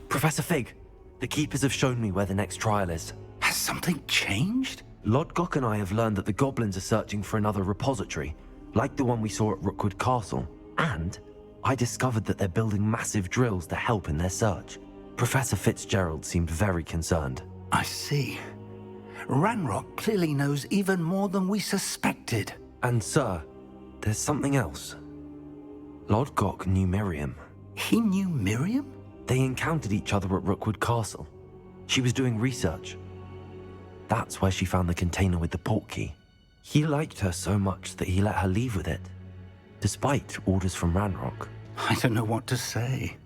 Professor Fig, the Keepers have shown me where the next trial is. Has something changed? Lodgok and I have learned that the goblins are searching for another repository, like the one we saw at Rookwood Castle. And I discovered that they're building massive drills to help in their search. Professor Fitzgerald seemed very concerned. I see. Ranrock clearly knows even more than we suspected. And sir, there's something else. Lodgok knew Miriam. He knew Miriam? They encountered each other at Rookwood Castle. She was doing research. That's where she found the container with the portkey. He liked her so much that he let her leave with it, despite orders from Ranrock. I don't know what to say.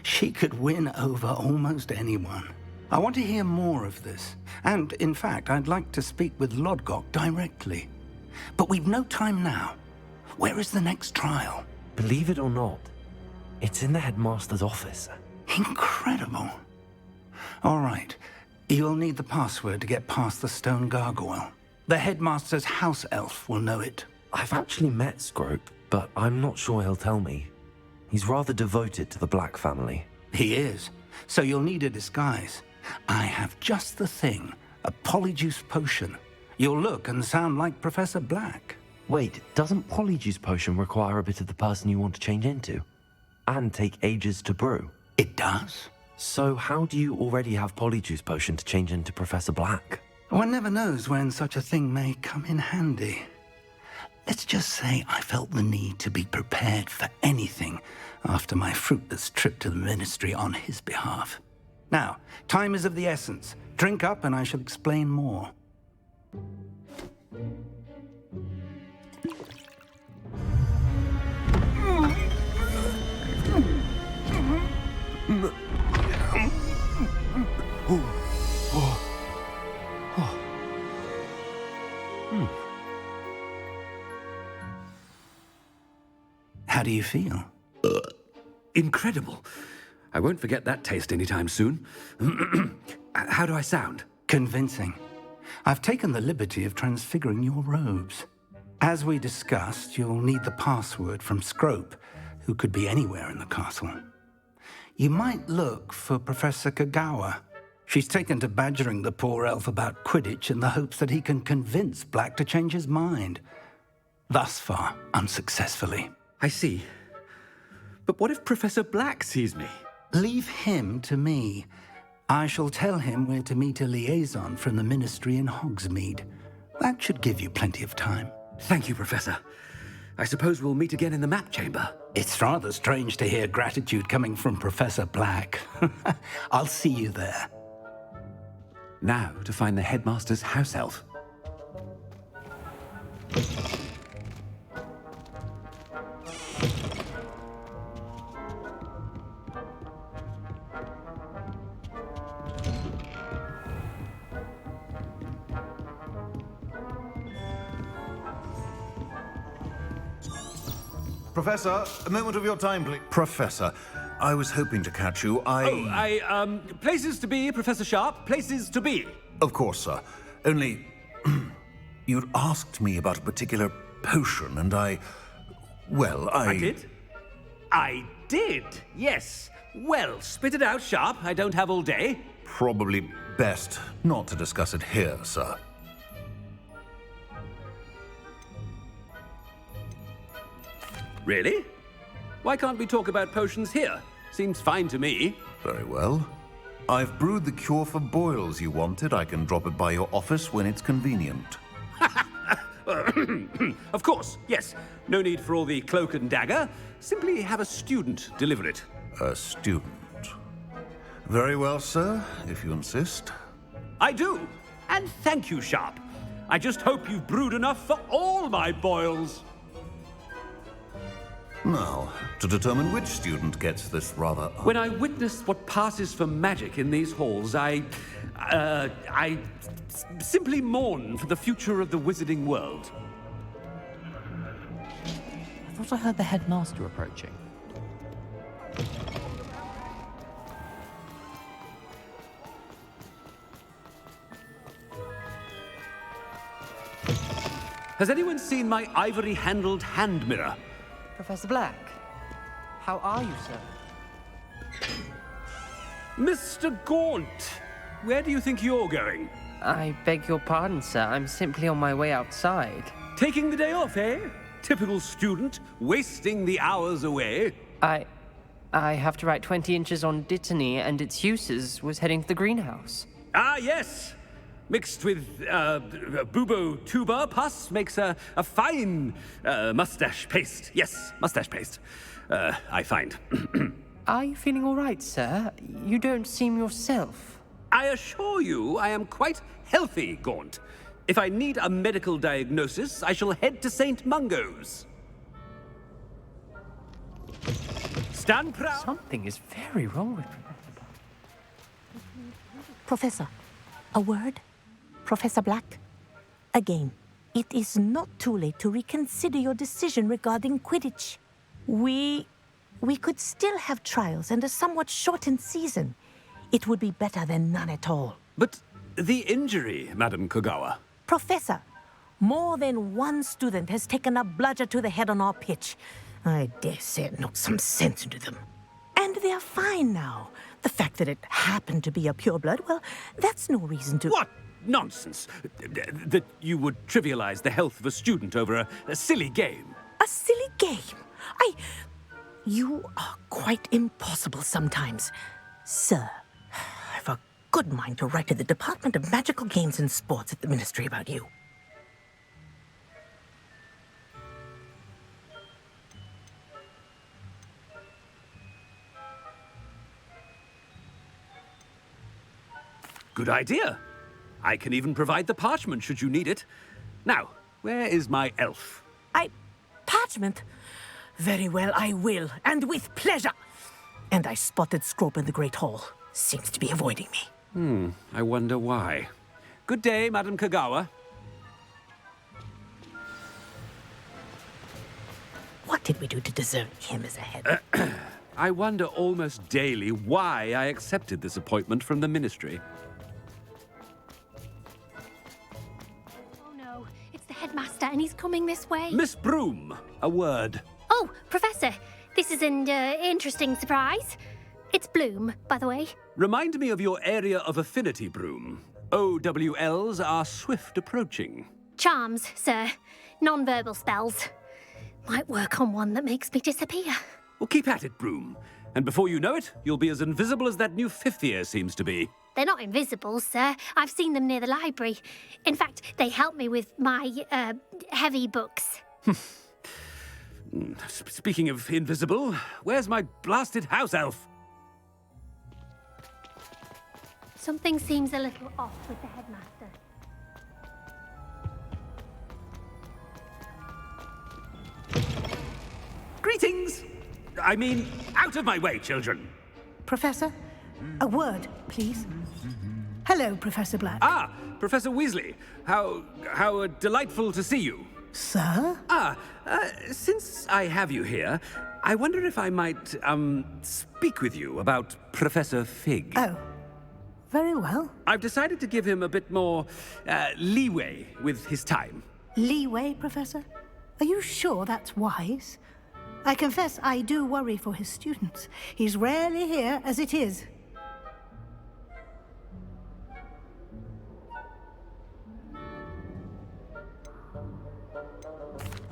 She could win over almost anyone. I want to hear more of this. And, in fact, I'd like to speak with Lodgok directly. But we've no time now. Where is the next trial? Believe it or not, it's in the headmaster's office. Incredible. All right. You'll need the password to get past the stone gargoyle. The headmaster's house elf will know it. I've actually met Scrope, but I'm not sure he'll tell me. He's rather devoted to the Black family. He is. So you'll need a disguise. I have just the thing. A polyjuice potion. You'll look and sound like Professor Black. Wait, doesn't Polyjuice Potion require a bit of the person you want to change into? And take ages to brew? It does. So how do you already have Polyjuice Potion to change into Professor Black? One never knows when such a thing may come in handy. Let's just say I felt the need to be prepared for anything after my fruitless trip to the Ministry on his behalf. Now, time is of the essence. Drink up and I shall explain more. How do you feel? Incredible. I won't forget that taste anytime soon. How do I sound? Convincing. I've taken the liberty of transfiguring your robes. As we discussed, you'll need the password from Scrope, who could be anywhere in the castle. You might look for Professor Kagawa. She's taken to badgering the poor elf about Quidditch in the hopes that he can convince Black to change his mind. Thus far, unsuccessfully. I see. But what if Professor Black sees me? Leave him to me. I shall tell him where to meet a liaison from the Ministry in Hogsmeade. That should give you plenty of time. Thank you, Professor. I suppose we'll meet again in the map chamber. It's rather strange to hear gratitude coming from Professor Black. I'll see you there. Now to find the headmaster's house elf. Professor, a moment of your time, please. Professor, I was hoping to catch you. Places to be, Professor Sharp, places to be. Of course, sir. Only, you'd asked me about a particular potion, and I did? I did, yes. Well, spit it out, Sharp. I don't have all day. Probably best not to discuss it here, sir. Really? Why can't we talk about potions here? Seems fine to me. Very well. I've brewed the cure for boils you wanted. I can drop it by your office when it's convenient. Of course, yes. No need for all the cloak and dagger. Simply have a student deliver it. A student. Very well, sir, if you insist. I do. And thank you, Sharp. I just hope you've brewed enough for all my boils. Now, to determine which student gets this rather... When I witness what passes for magic in these halls, I simply mourn for the future of the wizarding world. I thought I heard the headmaster approaching. Has anyone seen my ivory-handled hand mirror? Professor Black, how are you, sir? Mr. Gaunt, where do you think you're going? I beg your pardon, sir. I'm simply on my way outside. Taking the day off, eh? Typical student, wasting the hours away. I have to write 20 inches on Dittany and its uses. Was heading to the greenhouse. Ah, yes. Mixed with bubo tuber pus makes a fine mustache paste. Yes, mustache paste. I find. Are you feeling all right, sir? You don't seem yourself. I assure you I am quite healthy, Gaunt. If I need a medical diagnosis, I shall head to St. Mungo's. Stand proud. Something is very wrong with me. Professor, a word? Professor Black? Again, it is not too late to reconsider your decision regarding Quidditch. We could still have trials and a somewhat shortened season. It would be better than none at all. But the injury, Madam Kogawa. Professor, more than one student has taken a bludger to the head on our pitch. I dare say it knocked some sense into them. And they're fine now. The fact that it happened to be a pureblood, well, that's no reason to... What nonsense! That you would trivialize the health of a student over a silly game. A silly game? You are quite impossible sometimes. Sir, I've a good mind to write to the Department of Magical Games and Sports at the Ministry about you. Good idea. I can even provide the parchment should you need it. Now, where is my elf? Parchment? Very well, I will, and with pleasure. And I spotted Scrope in the Great Hall. Seems to be avoiding me. I wonder why. Good day, Madam Kogawa. What did we do to deserve him as a head? I wonder almost daily why I accepted this appointment from the Ministry. Oh no, it's the headmaster and he's coming this way. Miss Broom, a word. Oh, Professor, this is an interesting surprise. It's Bloom, by the way. Remind me of your area of affinity, Broom. OWLs are swift approaching. Charms, sir. Non-verbal spells. Might work on one that makes me disappear. Well, keep at it, Broom. And before you know it, you'll be as invisible as that new fifth year seems to be. They're not invisible, sir. I've seen them near the library. In fact, they help me with my, heavy books. Speaking of invisible, where's my blasted house elf? Something seems a little off with the headmaster. Greetings! I mean, out of my way, children. Professor, a word, please. Hello, Professor Black. Ah, Professor Weasley. How delightful to see you. Sir? Since I have you here, I wonder if I might, speak with you about Professor Fig. Oh, very well. I've decided to give him a bit more, leeway with his time. Leeway, Professor? Are you sure that's wise? I confess I do worry for his students. He's rarely here as it is.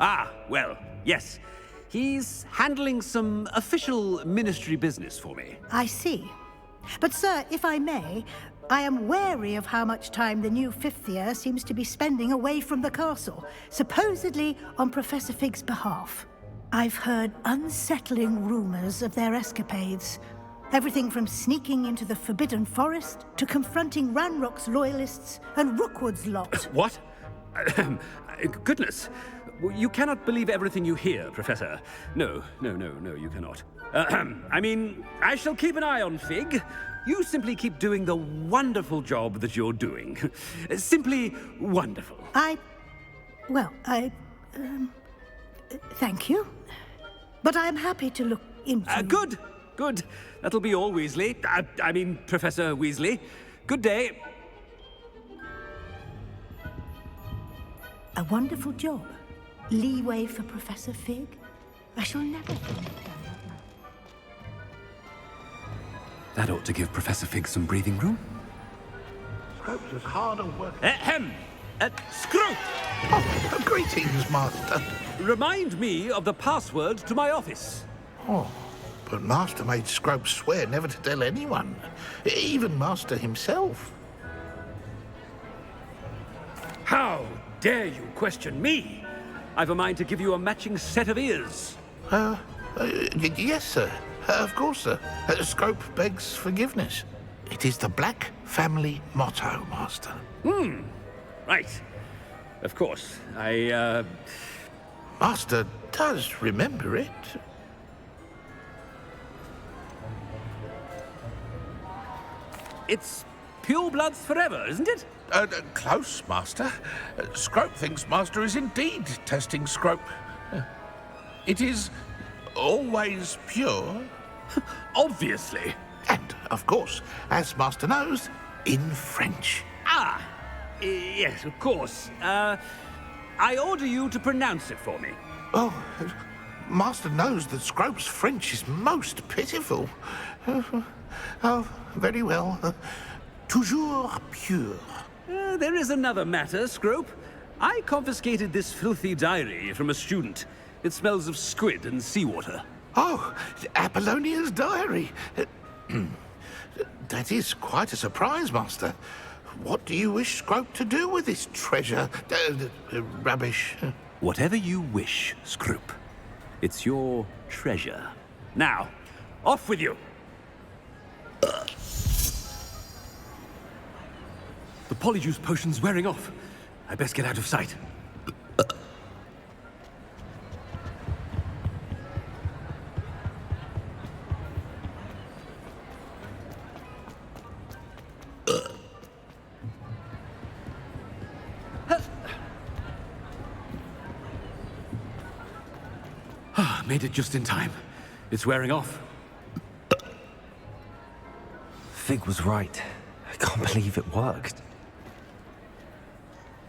Ah, well, yes. He's handling some official ministry business for me. I see. But, sir, if I may, I am wary of how much time the new fifth year seems to be spending away from the castle, supposedly on Professor Fig's behalf. I've heard unsettling rumors of their escapades. Everything from sneaking into the Forbidden Forest to confronting Ranrock's loyalists and Rookwood's lot. What? Goodness. You cannot believe everything you hear, Professor. No, you cannot. I mean, I shall keep an eye on Fig. You simply keep doing the wonderful job that you're doing. Simply wonderful. Thank you. But I'm happy to look into... Good. That'll be all, Weasley. I mean, Professor Weasley. Good day. A wonderful job. Leeway for Professor Fig. I shall never forget that. That ought to give Professor Fig some breathing room. Scrope's as hard at work. Ahem! Scrope! Oh, greetings, Master. Remind me of the password to my office. Oh, but Master made Scrope swear never to tell anyone, even Master himself. How dare you question me? I've a mind to give you a matching set of ears. Yes, sir. Of course, sir. Scrope begs forgiveness. It is the Black family motto, Master. Right. Of course. Master does remember it. It's pure bloods forever, isn't it? Close, Master. Scrope thinks Master is indeed testing Scrope. It is always pure. Obviously. And, of course, as Master knows, in French. Ah! Yes, of course. I order you to pronounce it for me. Oh, Master knows that Scrope's French is most pitiful. Oh, very well. Toujours pure. There is another matter, Scrope. I confiscated this filthy diary from a student. It smells of squid and seawater. Oh, Apollonia's diary. That is quite a surprise, Master. What do you wish Scrope to do with this treasure? Rubbish. Whatever you wish, Scrope. It's your treasure. Now, off with you. The polyjuice potion's wearing off. I best get out of sight. Made it just in time. It's wearing off. Fig was right. I can't believe it worked.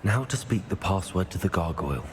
Now to speak the password to the gargoyle.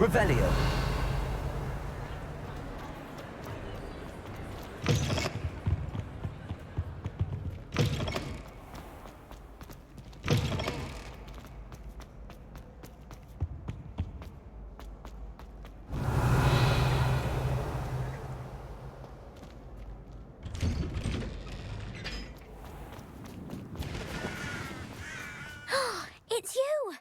Revelio. It's you!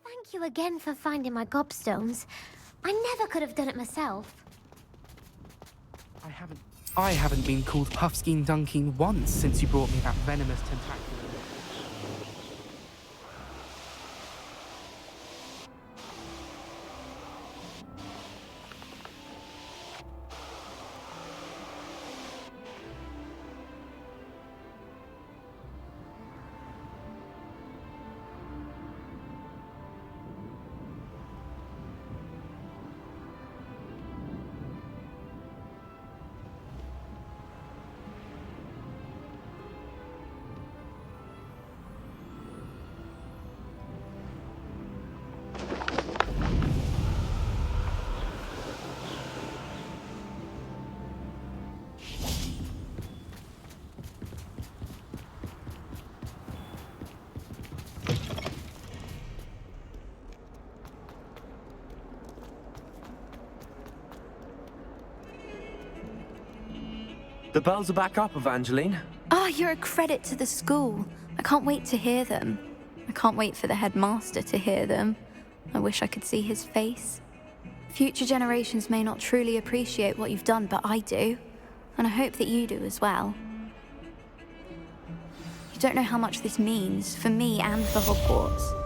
Thank you again for finding my gobstones. I never could have done it myself. I haven't been called Puffskein Dunking once since you brought me that venomous tentacular. The bells are back up, Evangeline. Oh, you're a credit to the school. I can't wait to hear them. I can't wait for the headmaster to hear them. I wish I could see his face. Future generations may not truly appreciate what you've done, but I do. And I hope that you do as well. You don't know how much this means, for me and for Hogwarts.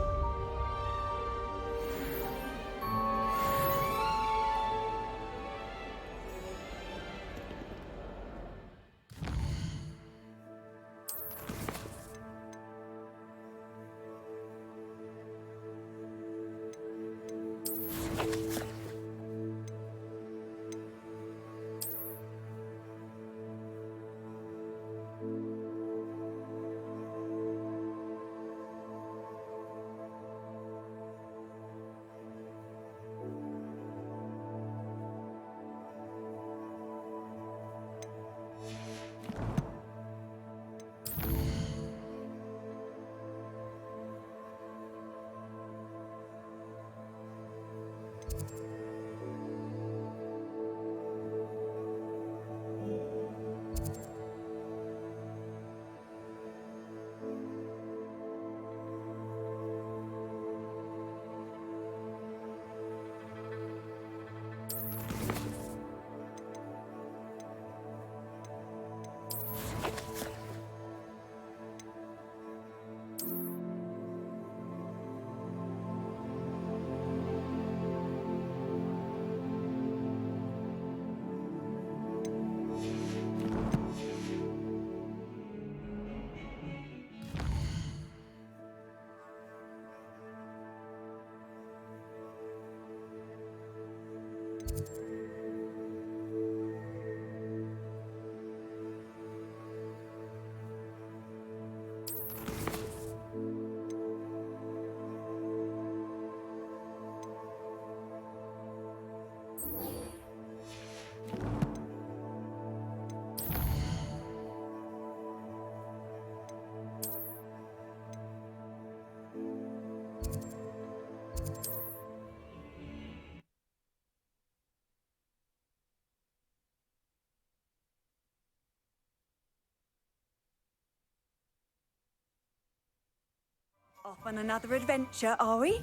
Off on another adventure, are we?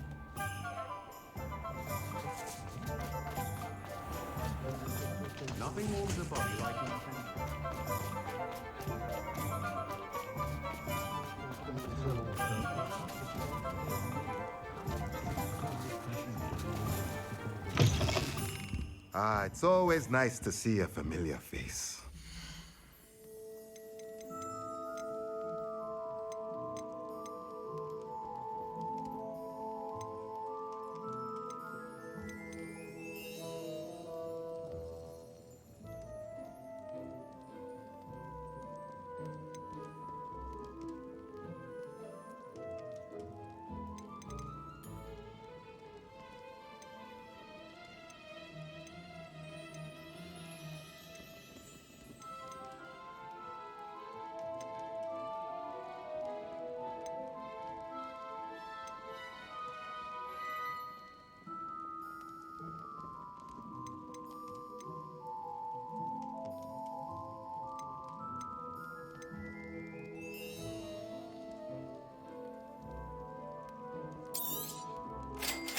Nothing warms the body like Ah, it's always nice to see a familiar face.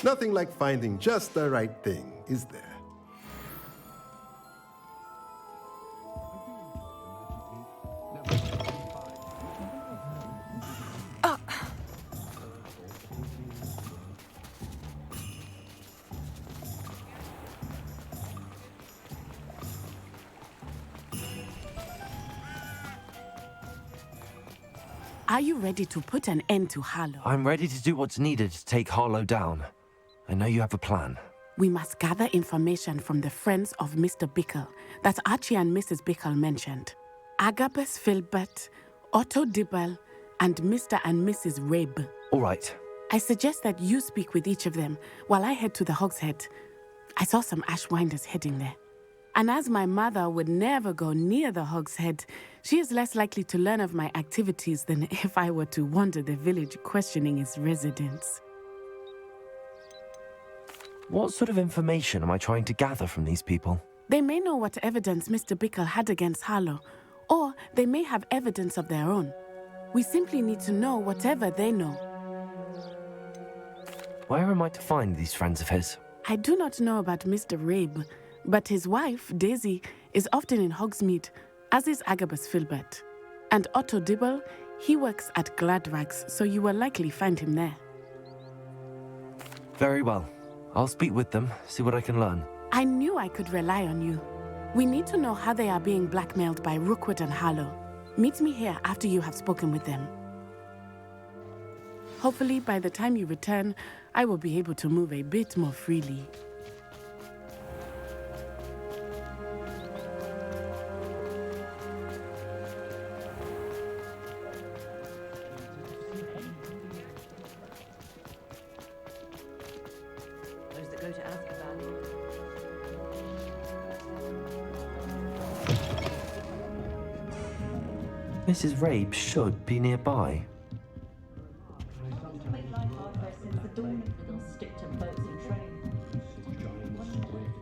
Nothing like finding just the right thing, is there? Are you ready to put an end to Harlow? I'm ready to do what's needed to take Harlow down. I know you have a plan. We must gather information from the friends of Mr. Bickle that Archie and Mrs. Bickle mentioned. Agabus Filbert, Otto Dibble, and Mr. and Mrs. Rabe. All right. I suggest that you speak with each of them while I head to the Hogshead. I saw some Ashwinders heading there. And as my mother would never go near the Hogshead, she is less likely to learn of my activities than if I were to wander the village questioning its residents. What sort of information am I trying to gather from these people? They may know what evidence Mr. Bickle had against Harlow, or they may have evidence of their own. We simply need to know whatever they know. Where am I to find these friends of his? I do not know about Mr. Rabe, but his wife, Daisy, is often in Hogsmeade, as is Agabus Filbert. And Otto Dibble, he works at Gladrags, so you will likely find him there. Very well. I'll speak with them, see what I can learn. I knew I could rely on you. We need to know how they are being blackmailed by Rookwood and Harlow. Meet me here after you have spoken with them. Hopefully, by the time you return, I will be able to move a bit more freely. Those that go to Azkaban. Mrs. Rabe should be nearby.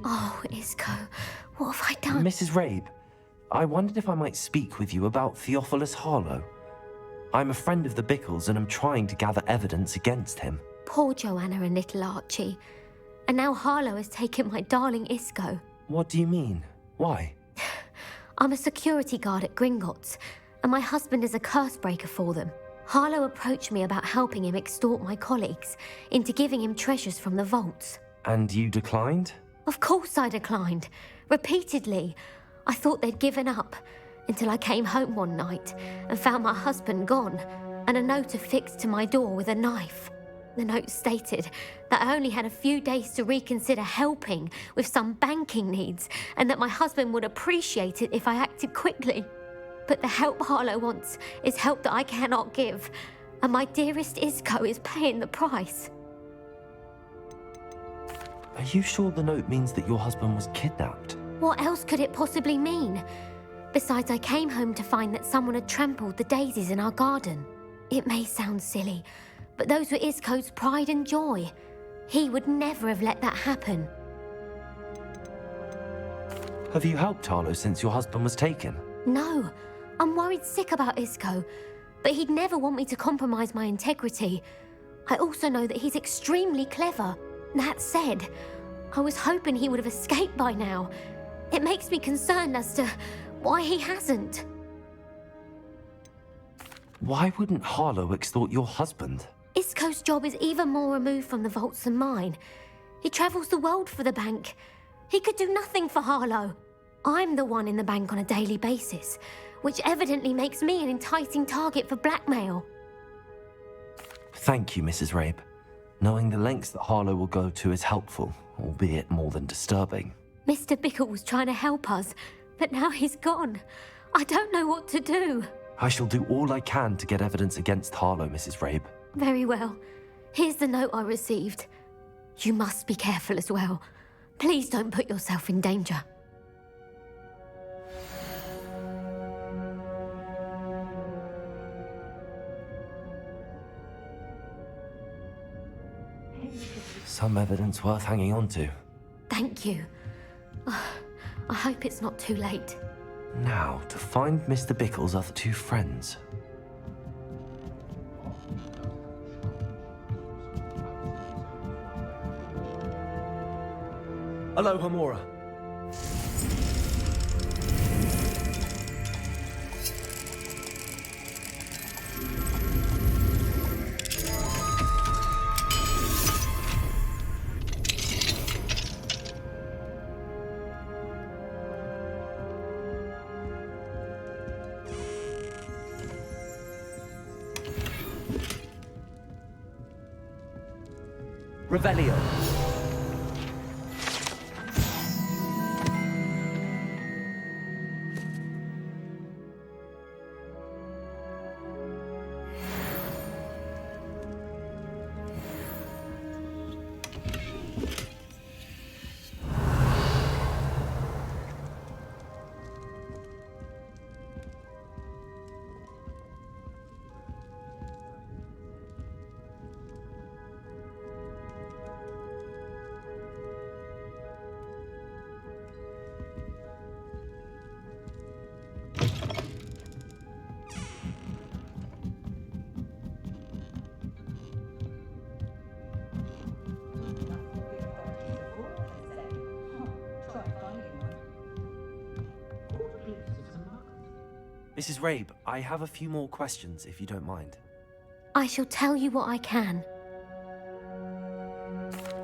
Oh, Isco, what have I done? Mrs. Rabe, I wondered if I might speak with you about Theophilus Harlow. I'm a friend of the Bickles and I'm trying to gather evidence against him. Poor Joanna and little Archie. And now Harlow has taken my darling Isco. What do you mean? Why? I'm a security guard at Gringotts, and my husband is a curse breaker for them. Harlow approached me about helping him extort my colleagues into giving him treasures from the vaults. And you declined? Of course I declined. Repeatedly. I thought they'd given up, until I came home one night and found my husband gone, and a note affixed to my door with a knife. The note stated that I only had a few days to reconsider helping with some banking needs, and that my husband would appreciate it if I acted quickly. But the help Harlow wants is help that I cannot give, and my dearest Isco is paying the price. Are you sure the note means that your husband was kidnapped? What else could it possibly mean? Besides, I came home to find that someone had trampled the daisies in our garden. It may sound silly, but those were Isco's pride and joy. He would never have let that happen. Have you helped Harlow since your husband was taken? No, I'm worried sick about Isco, but he'd never want me to compromise my integrity. I also know that he's extremely clever. That said, I was hoping he would have escaped by now. It makes me concerned as to why he hasn't. Why wouldn't Harlow extort your husband? Isco's job is even more removed from the vaults than mine. He travels the world for the bank. He could do nothing for Harlow. I'm the one in the bank on a daily basis, which evidently makes me an enticing target for blackmail. Thank you, Mrs. Rabe. Knowing the lengths that Harlow will go to is helpful, albeit more than disturbing. Mr. Bickle was trying to help us, but now he's gone. I don't know what to do. I shall do all I can to get evidence against Harlow, Mrs. Rabe. Very well. Here's the note I received. You must be careful as well. Please don't put yourself in danger. Some evidence worth hanging on to. Thank you. I hope it's not too late. Now, to find Mr. Bickle's other two friends. Aloha, Mora. Revelio. Mrs. Rabe, I have a few more questions, if you don't mind. I shall tell you what I can.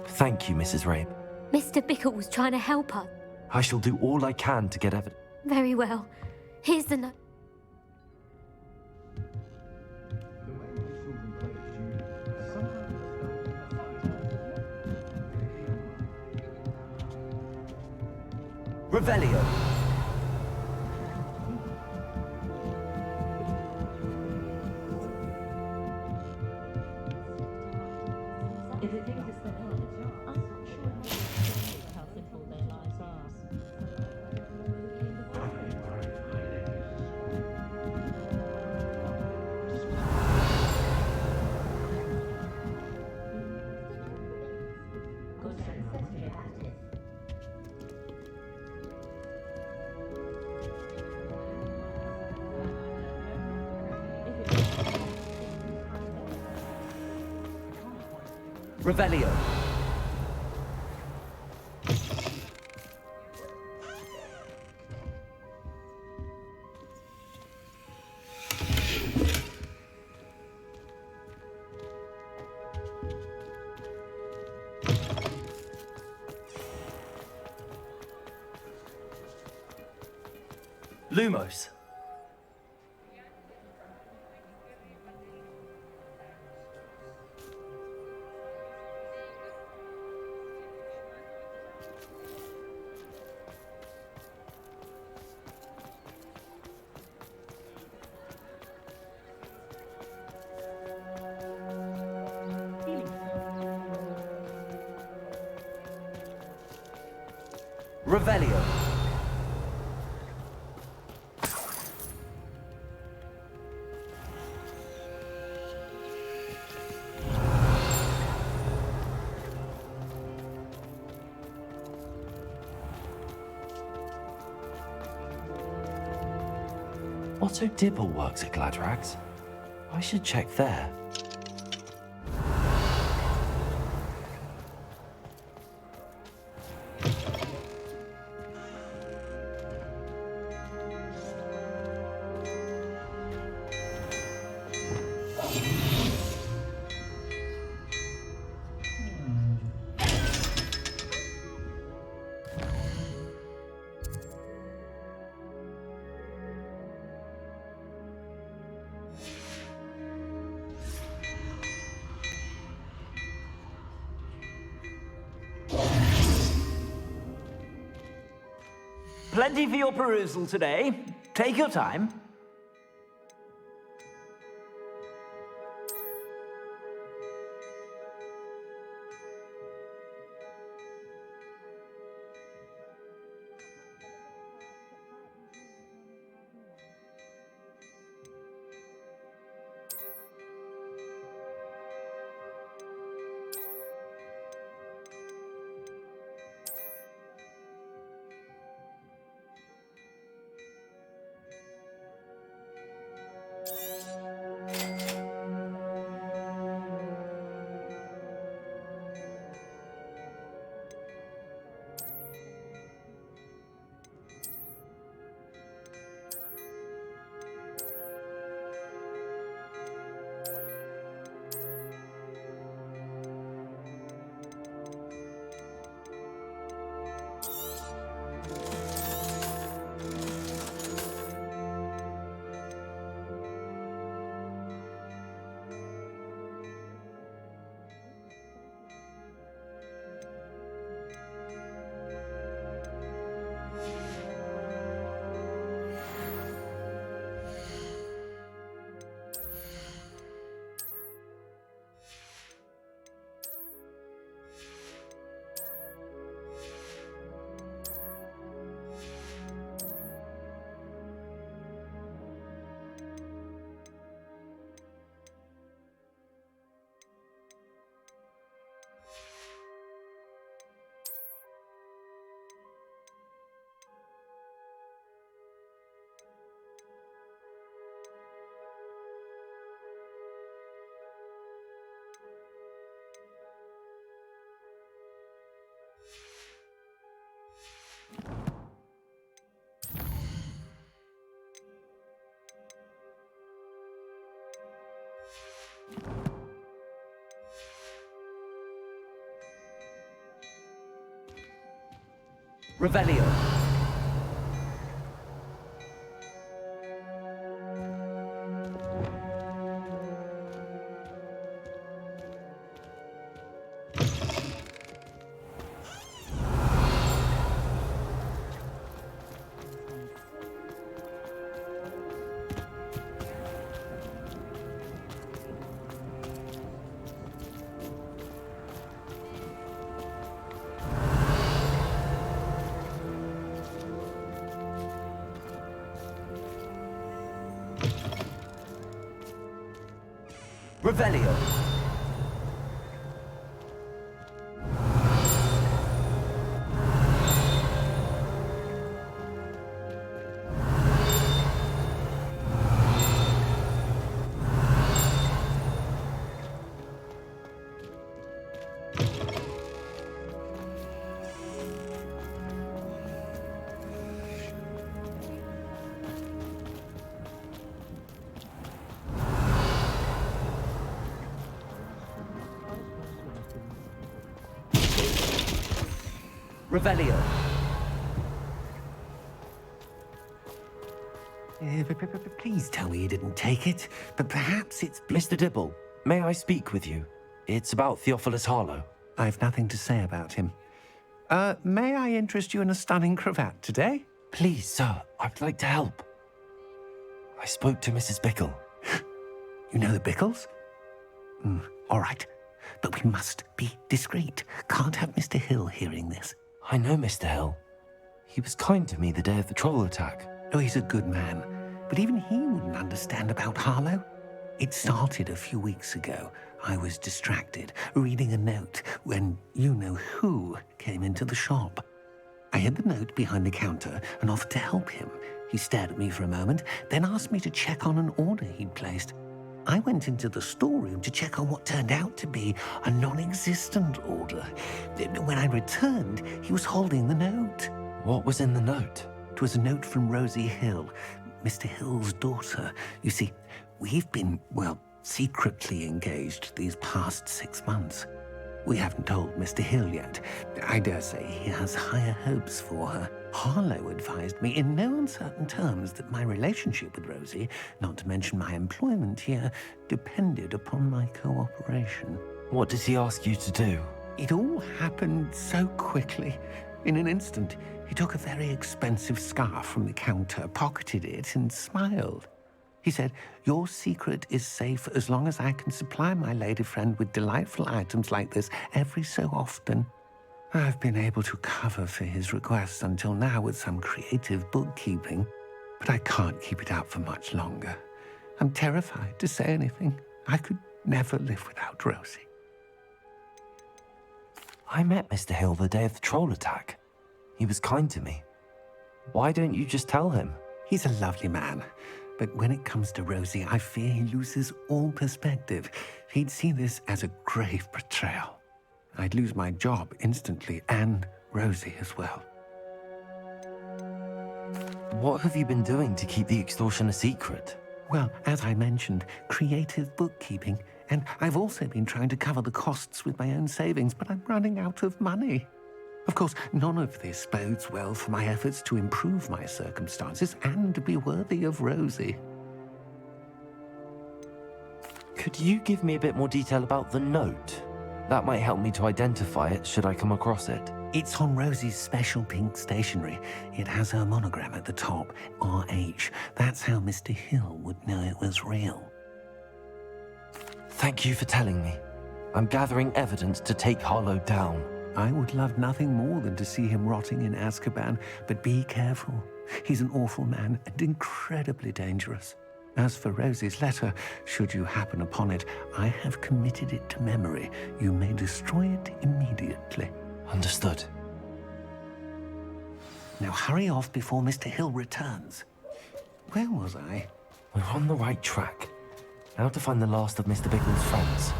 Thank you, Mrs. Rabe. Mr. Bickle was trying to help us. I shall do all I can to get evidence. Very well. Here's the note. Revelio. Revelio. Lumos. Revelio. Otto Dibble works at Gladrags. I should check there. Plenty for your perusal today. Take your time. Revelio. Revelio. Revelio. Please tell me you didn't take it, but perhaps it's... Mr. Dibble, may I speak with you? It's about Theophilus Harlow. I've nothing to say about him. May I interest you in a stunning cravat today? Please, sir, I'd like to help. I spoke to Mrs. Bickle. You know the Bickles? All right, but we must be discreet. Can't have Mr. Hill hearing this. I know Mr. Hill. He was kind to me the day of the troll attack. Oh, he's a good man, but even he wouldn't understand about Harlow. It started a few weeks ago. I was distracted, reading a note, when you-know-who came into the shop. I hid the note behind the counter and offered to help him. He stared at me for a moment, then asked me to check on an order he'd placed. I went into the storeroom to check on what turned out to be a non-existent order. When I returned, he was holding the note. What was in the note? It was a note from Rosie Hill, Mr. Hill's daughter. You see, we've been, well, secretly engaged these past 6 months. We haven't told Mr. Hill yet. I dare say he has higher hopes for her. Harlow advised me in no uncertain terms that my relationship with Rosie, not to mention my employment here, depended upon my cooperation. What did he ask you to do? It all happened so quickly. In an instant, he took a very expensive scarf from the counter, pocketed it, and smiled. He said, "Your secret is safe as long as I can supply my lady friend with delightful items like this every so often." I've been able to cover for his requests until now with some creative bookkeeping, but I can't keep it up for much longer. I'm terrified to say anything. I could never live without Rosie. I met Mr. Hill the day of the troll attack. He was kind to me. Why don't you just tell him? He's a lovely man, but when it comes to Rosie, I fear he loses all perspective. He'd see this as a grave betrayal. I'd lose my job instantly, and Rosie as well. What have you been doing to keep the extortion a secret? Well, as I mentioned, creative bookkeeping, and I've also been trying to cover the costs with my own savings, but I'm running out of money. Of course, none of this bodes well for my efforts to improve my circumstances and to be worthy of Rosie. Could you give me a bit more detail about the note? That might help me to identify it should I come across it. It's on Rosie's special pink stationery. It has her monogram at the top, RH. That's how Mr. Hill would know it was real. Thank you for telling me. I'm gathering evidence to take Harlow down. I would love nothing more than to see him rotting in Azkaban, but be careful. He's an awful man and incredibly dangerous. As for Rosie's letter, should you happen upon it, I have committed it to memory. You may destroy it immediately. Understood. Now hurry off before Mr. Hill returns. Where was I? We're on the right track. Now to find the last of Mr. Bickle's friends.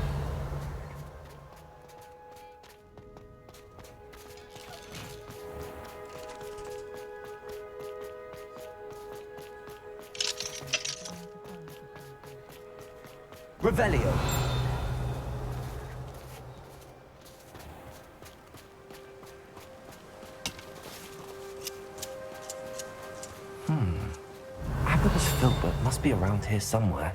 Revelio. Agabus Filbert must be around here somewhere.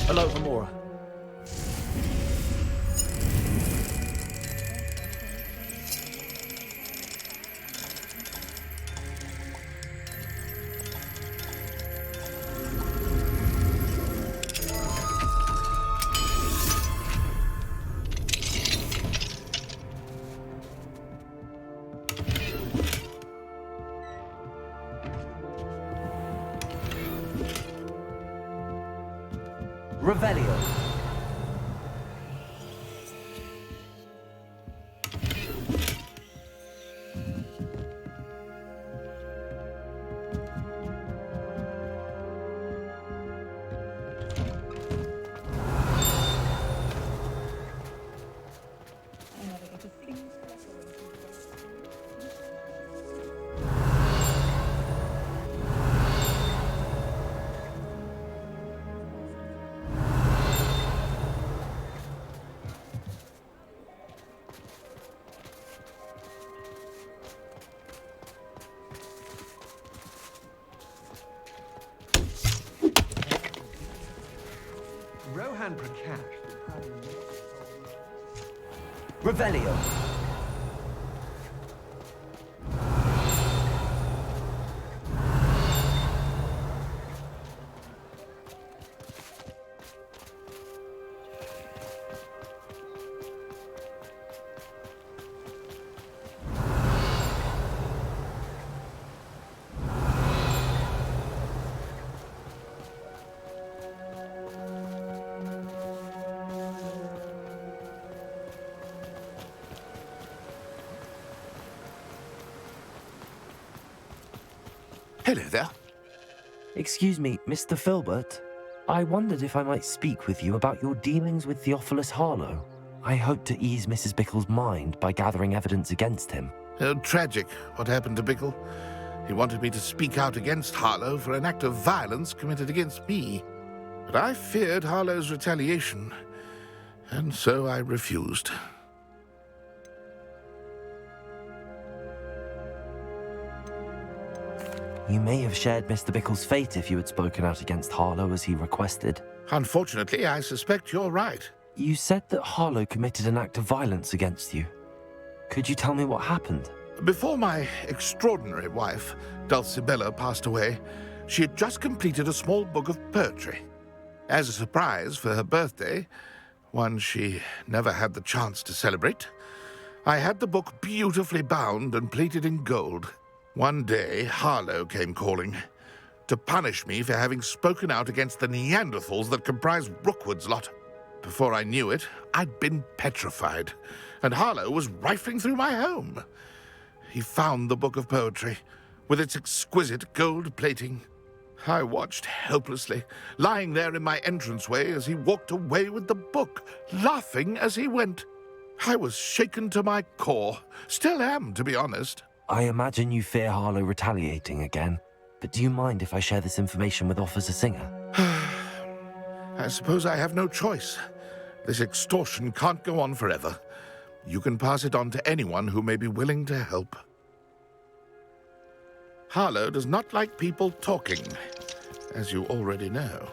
Hello, Gamora. Revelio. Rohan Prakash. Revelio. Hello there. Excuse me, Mr. Filbert. I wondered if I might speak with you about your dealings with Theophilus Harlow. I hope to ease Mrs. Bickle's mind by gathering evidence against him. Tragic, what happened to Bickle. He wanted me to speak out against Harlow for an act of violence committed against me. But I feared Harlow's retaliation, and so I refused. You may have shared Mr. Bickle's fate if you had spoken out against Harlow as he requested. Unfortunately, I suspect you're right. You said that Harlow committed an act of violence against you. Could you tell me what happened? Before my extraordinary wife, Dulcibella, passed away, she had just completed a small book of poetry. As a surprise for her birthday, one she never had the chance to celebrate, I had the book beautifully bound and plated in gold. One day, Harlow came calling to punish me for having spoken out against the Neanderthals that comprise Rookwood's lot. Before I knew it, I'd been petrified, and Harlow was rifling through my home. He found the book of poetry, with its exquisite gold plating. I watched helplessly, lying there in my entranceway as he walked away with the book, laughing as he went. I was shaken to my core. Still am, to be honest. I imagine you fear Harlow retaliating again, but do you mind if I share this information with Officer Singer? I suppose I have no choice. This extortion can't go on forever. You can pass it on to anyone who may be willing to help. Harlow does not like people talking, as you already know.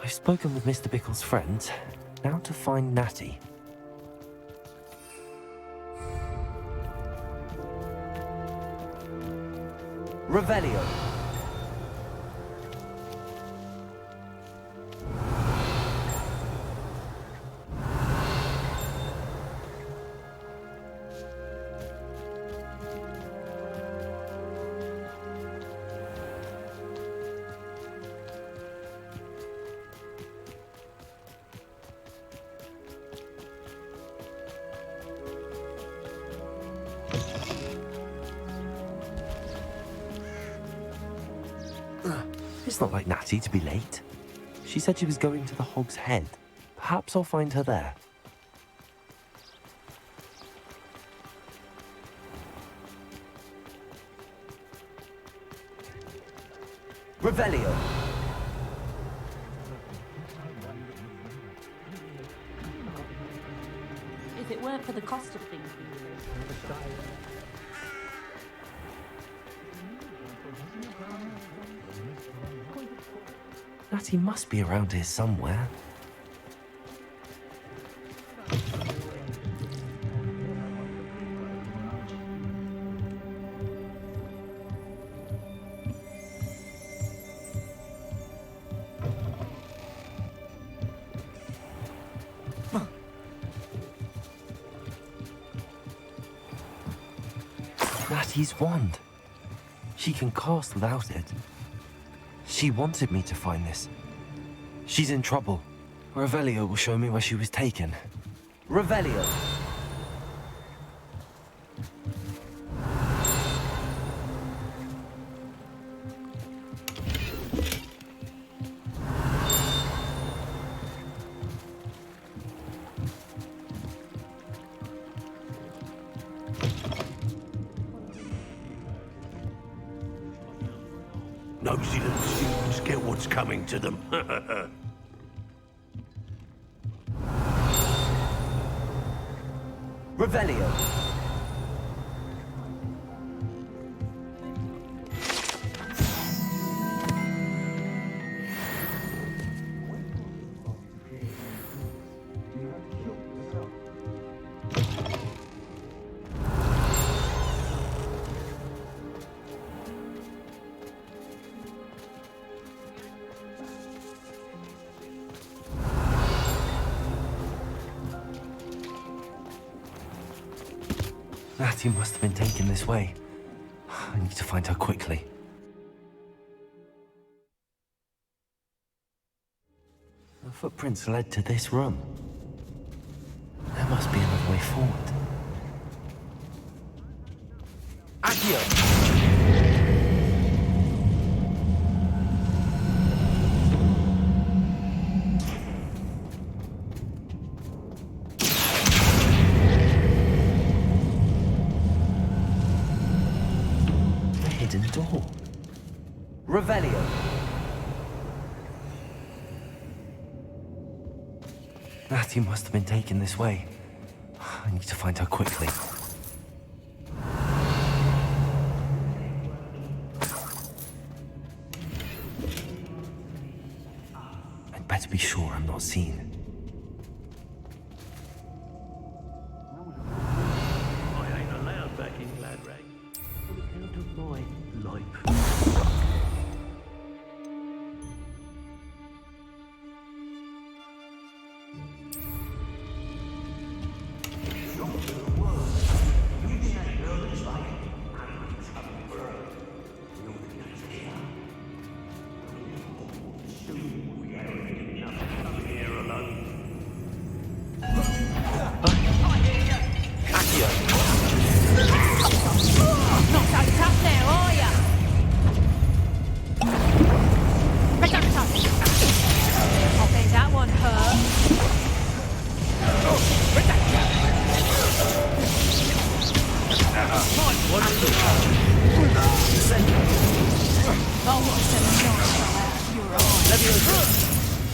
I've spoken with Mr. Bickle's friends. Now to find Natty. Revelio. It's not like Natty to be late. She said she was going to the Hog's Head. Perhaps I'll find her there. Revelio. if it weren't for the cost of things. Natty must be around here somewhere. Natty's wand. She can cast without it. She wanted me to find this. She's in trouble. Revelio will show me where she was taken. Revelio! Nosy little students get what's coming to them. Revelio! Natty must have been taken this way. I need to find her quickly. The footprints led to this room. There must be another way forward. Accio! Door. Revelio. Natty must have been taken this way. I need to find her quickly. I'd better be sure I'm not seen. I ain't allowed back in Gladrag. Out of my life.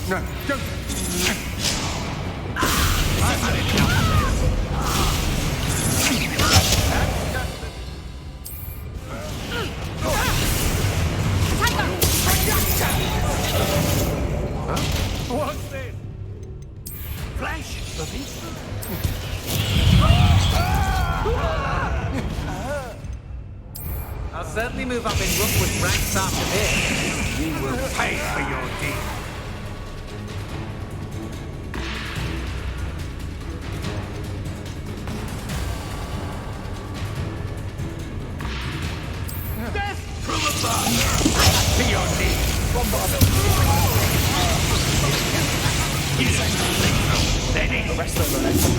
No, don't. What's this? Flash of instant. I'll certainly move up in Rookwood ranks after this. You will pay for your deed. Death from above! To your knees! Then the rest of the lesson.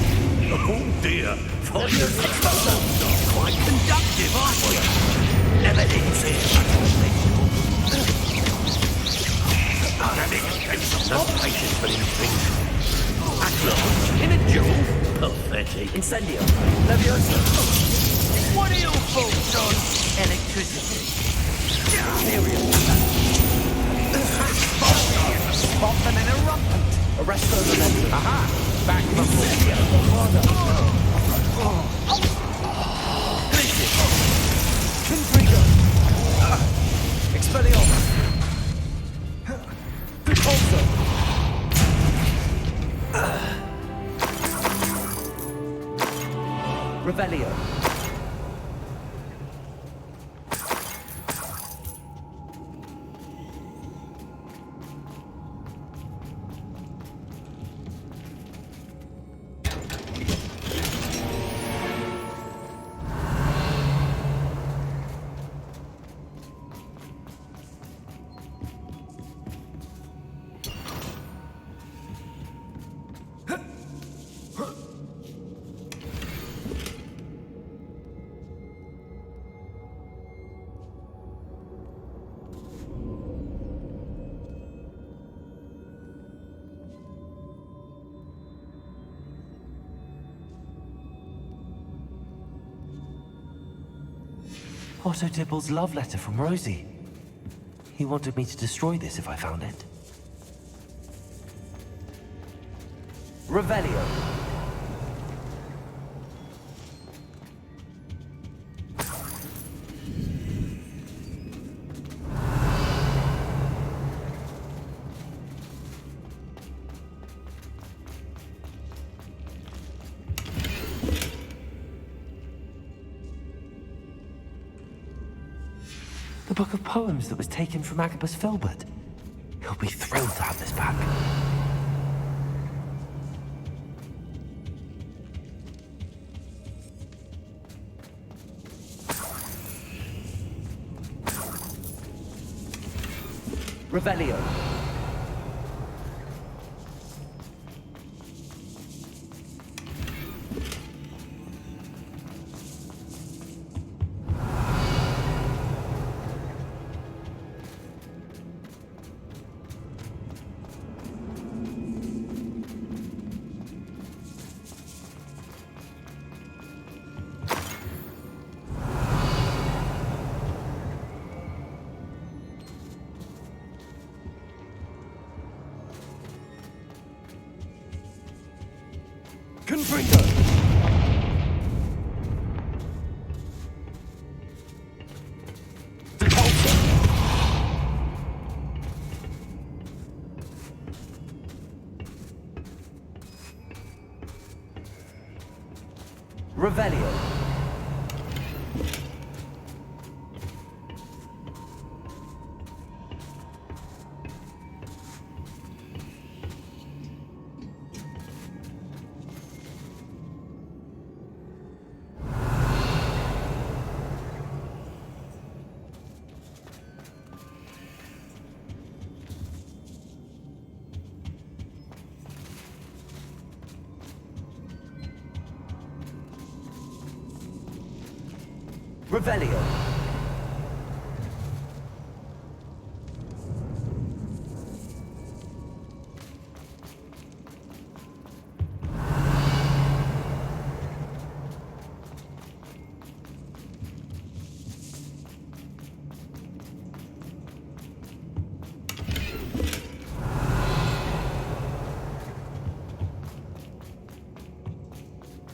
Oh dear, find your not quite conductive, aren't you? Never did see it. No patience for these things. At last, in a duel, pathetic. Incendio. Leviosa. What are your thoughts on electricity? Spot them in a rumpet. Arresto the Aha! back, Confringo! Expelliarmus! Repulsor! Revelio! Otto Dibble's love letter from Rosie. He wanted me to destroy this if I found it. Revelio. The book of poems that was taken from Agabus Filbert. He'll be thrilled to have this back. Revelio. Confringo! Revelio. Revelio.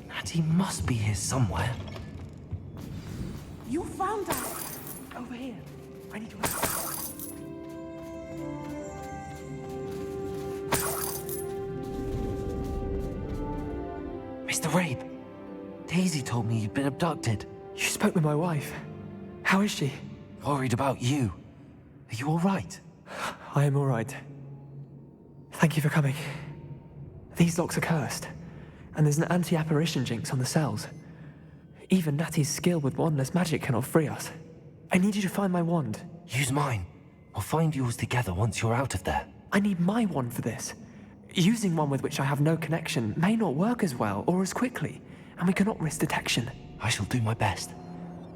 Natty must be here somewhere. You found us! Over here. I need to... Mr. Rabe, Daisy told me you'd been abducted. You spoke with my wife. How is she? Worried about you. Are you all right? I am all right. Thank you for coming. These locks are cursed, and there's an anti-apparition jinx on the cells. Even Natty's skill with wandless magic cannot free us. I need you to find my wand. Use mine. We'll find yours together once you're out of there. I need my wand for this. Using one with which I have no connection may not work as well or as quickly, and we cannot risk detection. I shall do my best.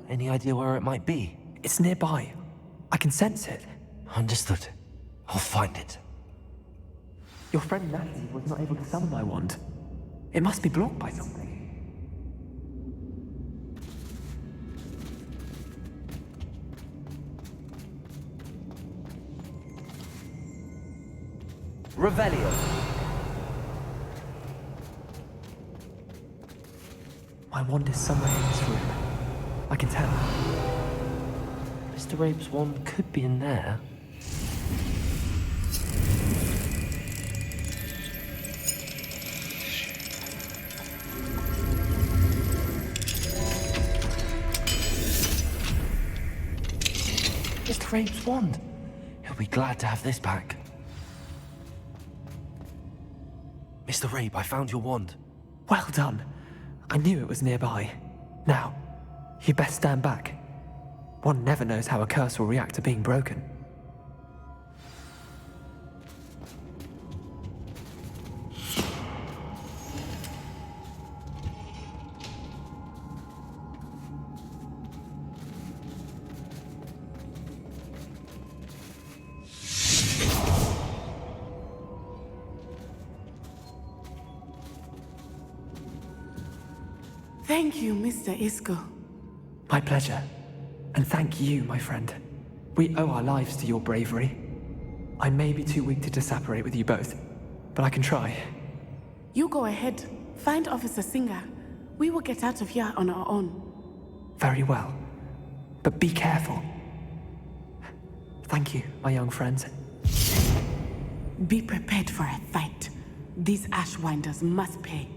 Any idea where it might be? It's nearby. I can sense it. Understood. I'll find it. Your friend Natty was not able to summon my wand. It must be blocked by something. Revelio. My wand is somewhere in this room. I can tell. Mr. Rabe's wand could be in there. Mr. Rabe's wand! He'll be glad to have this back. Mr. Rabe, I found your wand. Well done. I knew it was nearby. Now, you best stand back. One never knows how a curse will react to being broken. Thank you, Mr. Isco. My pleasure. And thank you, my friend. We owe our lives to your bravery. I may be too weak to disapparate with you both, but I can try. You go ahead. Find Officer Singer. We will get out of here on our own. Very well. But be careful. Thank you, my young friends. Be prepared for a fight. These Ashwinders must pay.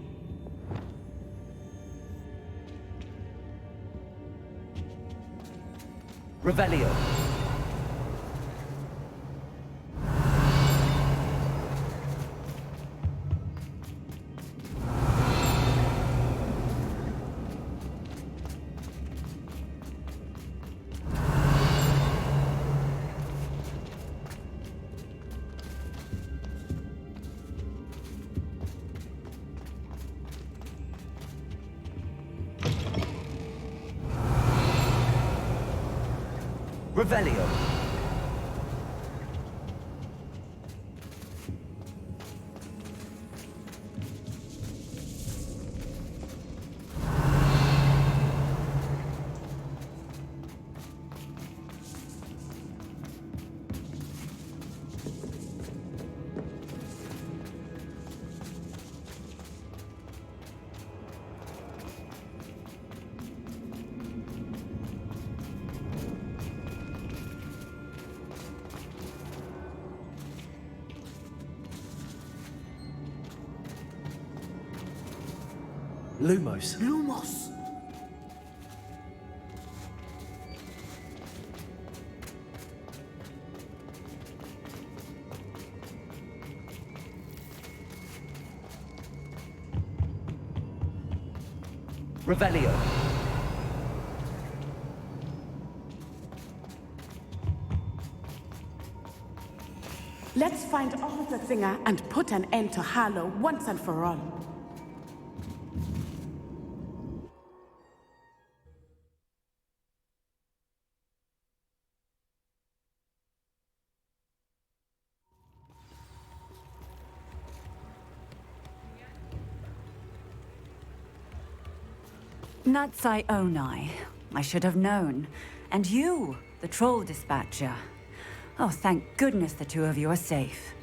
Revelio. Revelio. Lumos. Lumos. Revelio. Let's find Officer Singer and put an end to Harlow once and for all. Natsai Onai. I should have known. And you, the troll dispatcher. Oh, thank goodness the two of you are safe.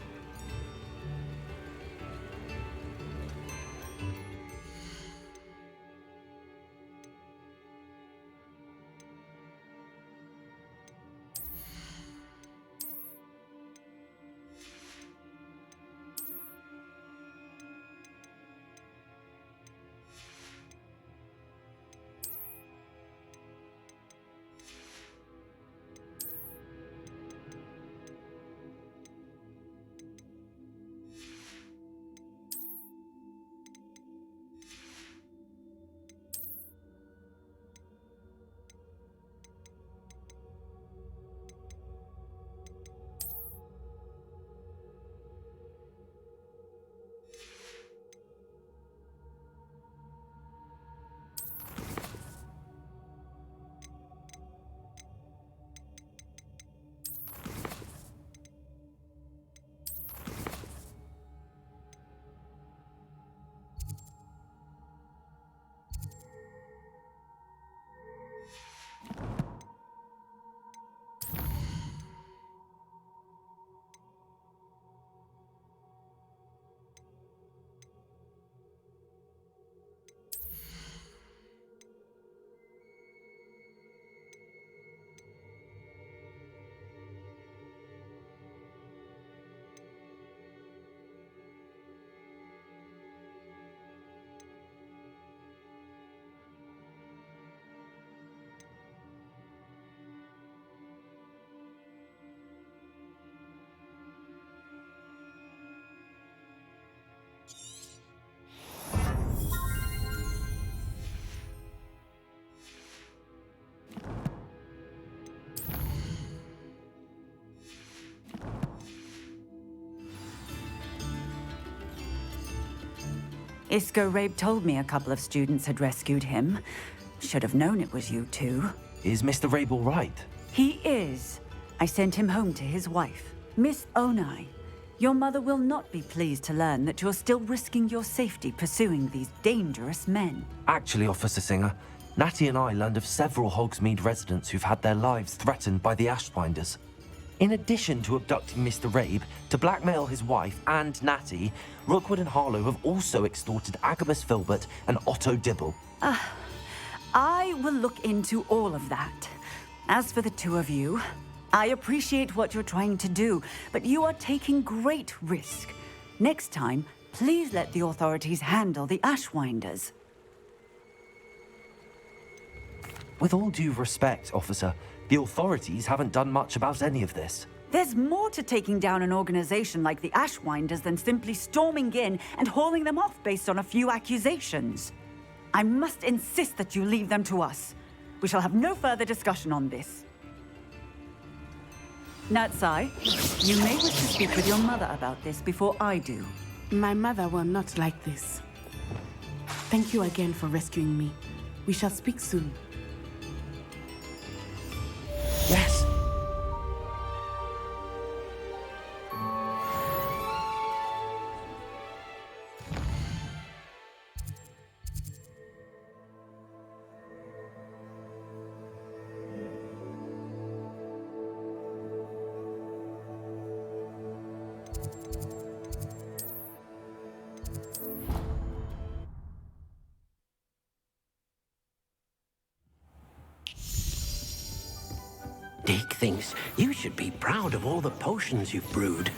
Isco Rabe told me a couple of students had rescued him. Should have known it was you two. Is Mr. Rabe all right? He is. I sent him home to his wife. Miss Onai, your mother will not be pleased to learn that you're still risking your safety pursuing these dangerous men. Actually, Officer Singer, Natty and I learned of several Hogsmeade residents who've had their lives threatened by the Ashwinders. In addition to abducting Mr. Rabe to blackmail his wife and Natty, Rookwood and Harlow have also extorted Agabus Filbert and Otto Dibble. I will look into all of that. As for the two of you, I appreciate what you're trying to do, but you are taking great risk. Next time, please let the authorities handle the Ashwinders. With all due respect, officer, the authorities haven't done much about any of this. There's more to taking down an organization like the Ashwinders than simply storming in and hauling them off based on a few accusations. I must insist that you leave them to us. We shall have no further discussion on this. Natsai, you may wish to speak with your mother about this before I do. My mother will not like this. Thank you again for rescuing me. We shall speak soon. Yes. Dick thinks you should be proud of all the potions you've brewed.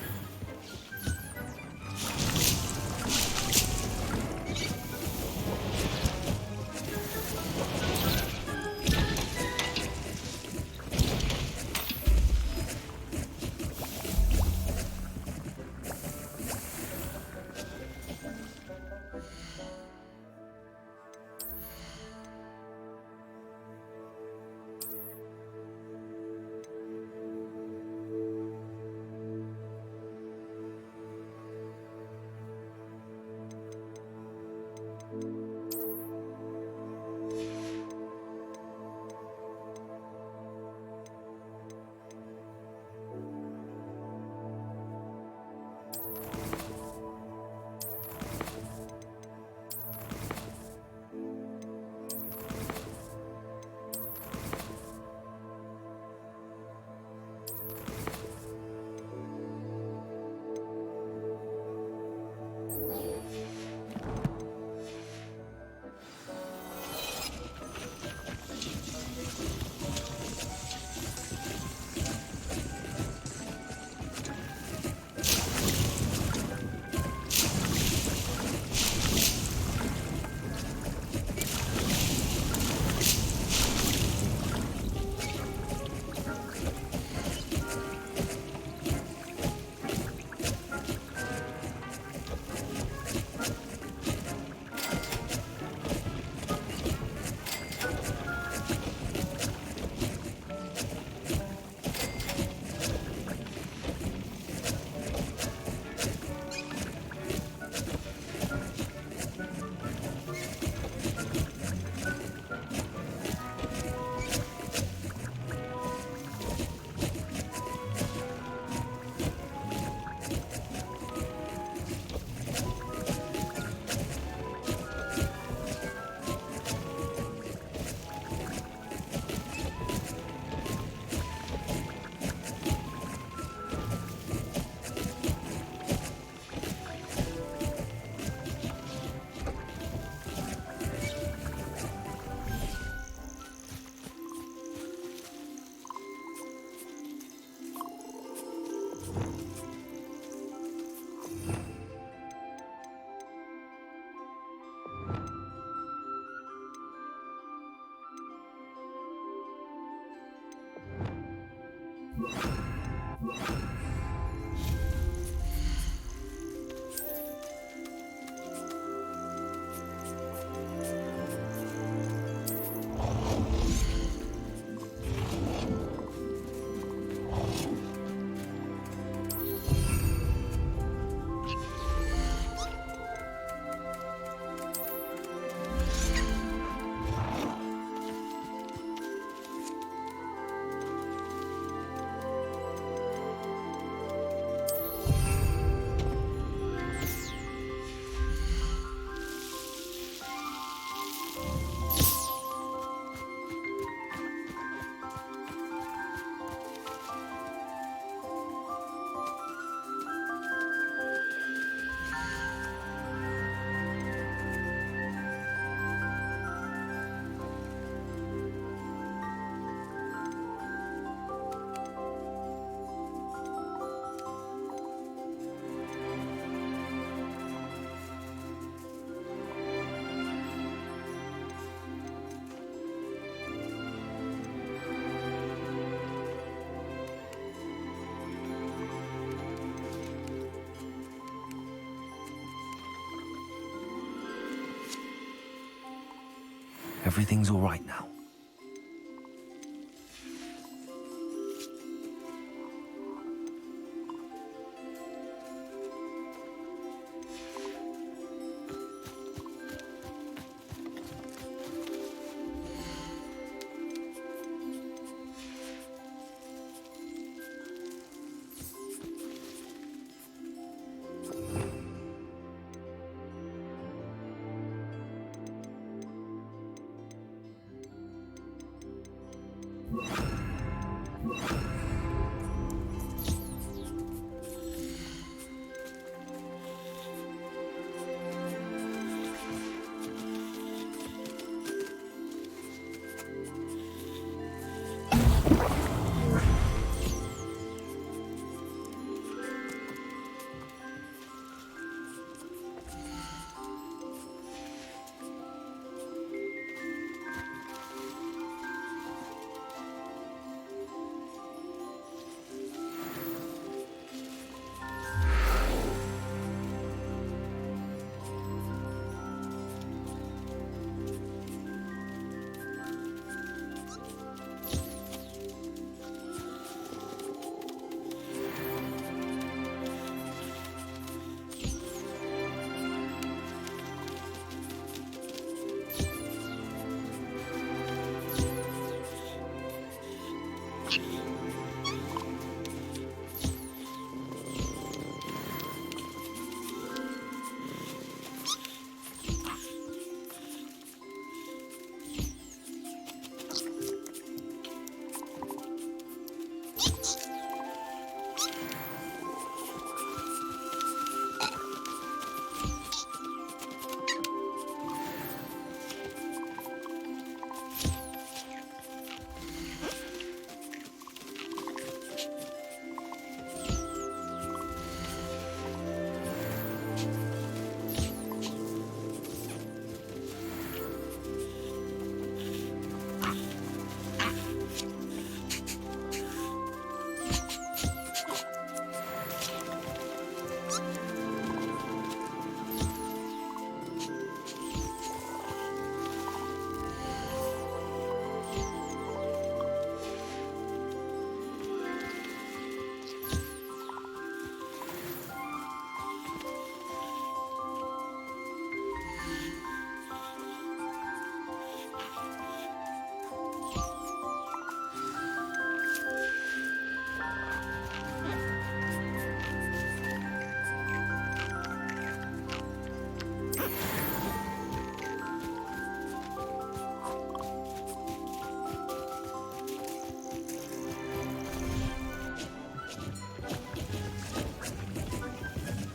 Everything's all right now.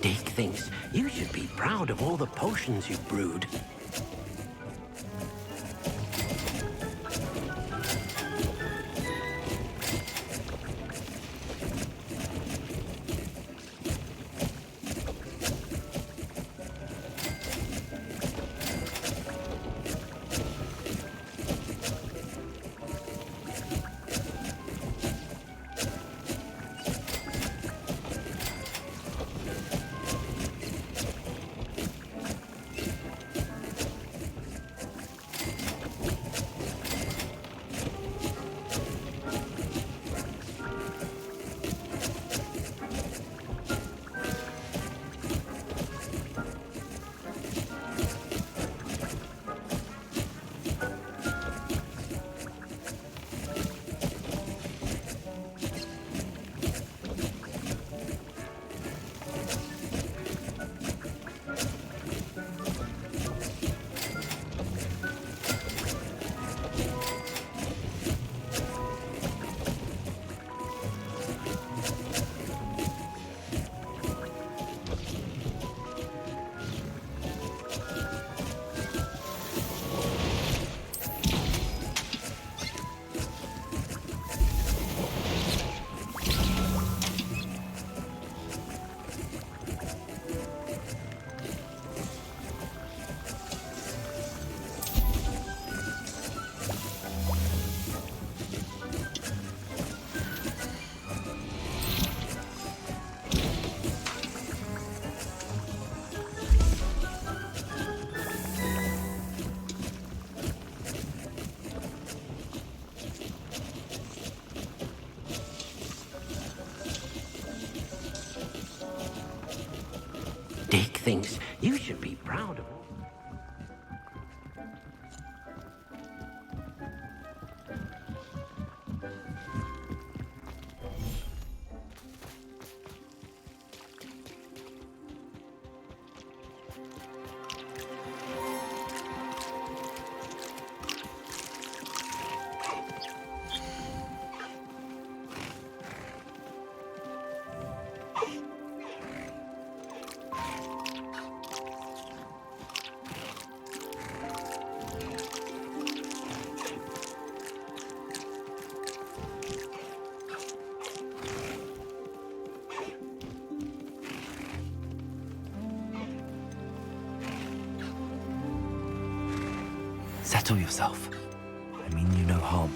Dick thinks you should be proud of all the potions you've brewed. thinks you should be proud of. Settle yourself. I mean you no harm.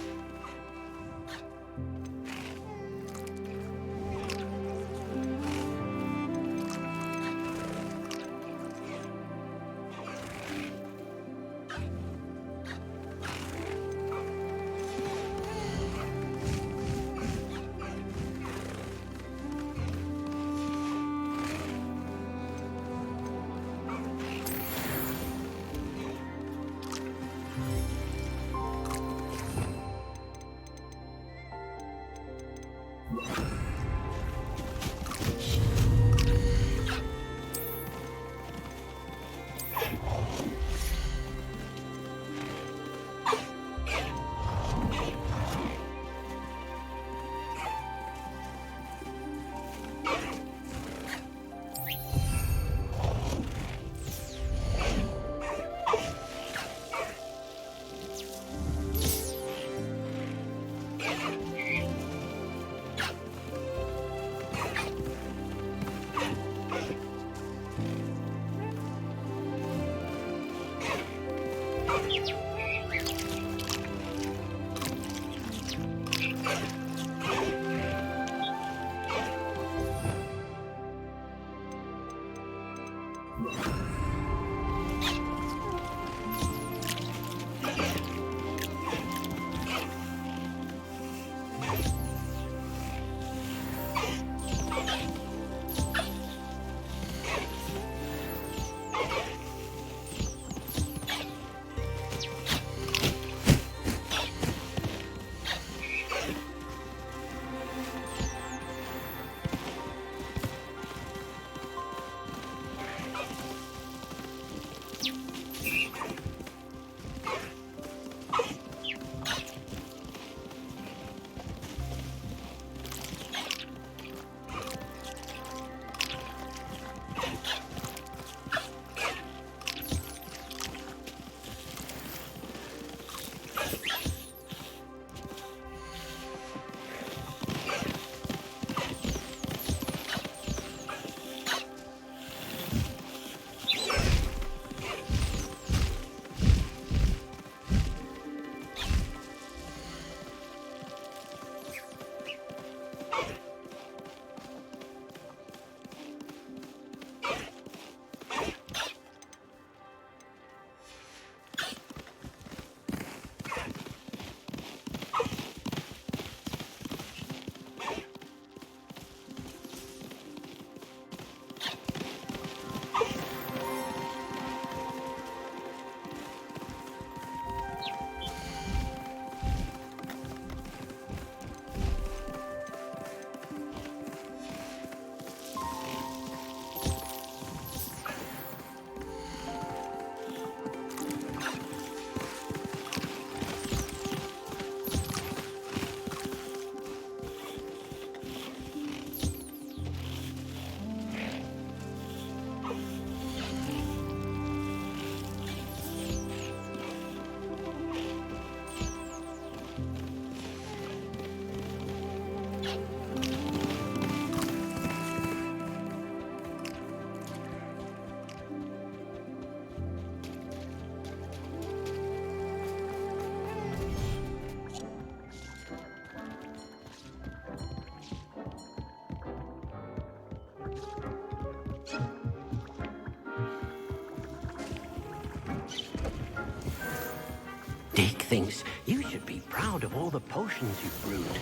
Dick thinks you should be proud of all the potions you've brewed.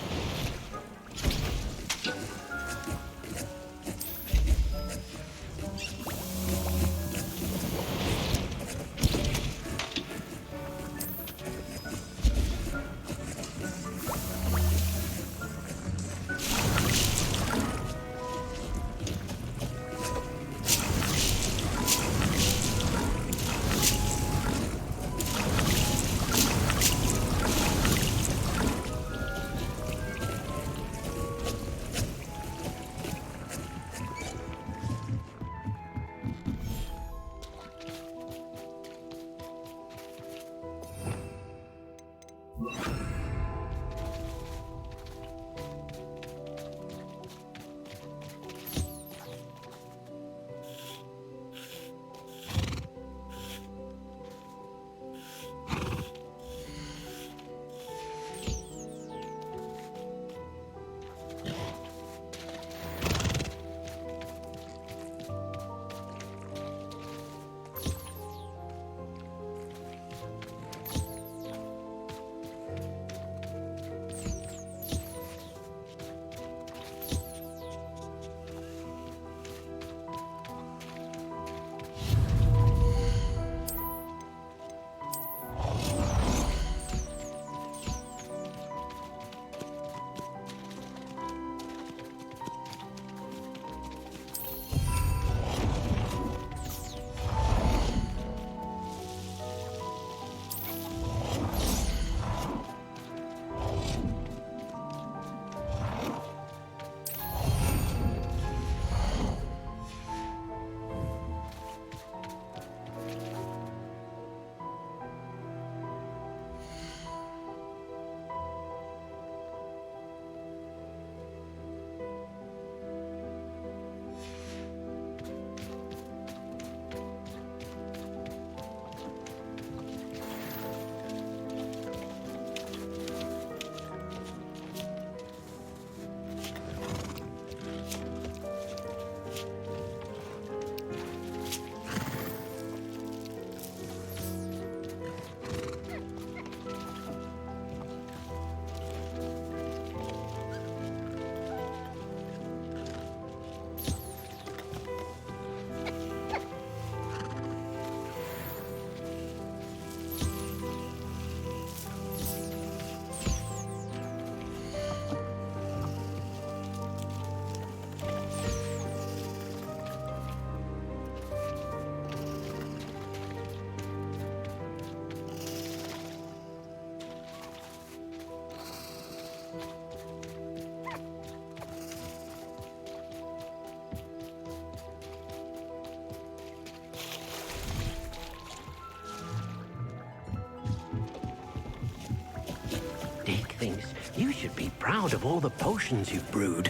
thinks you should be proud of all the potions you've brewed.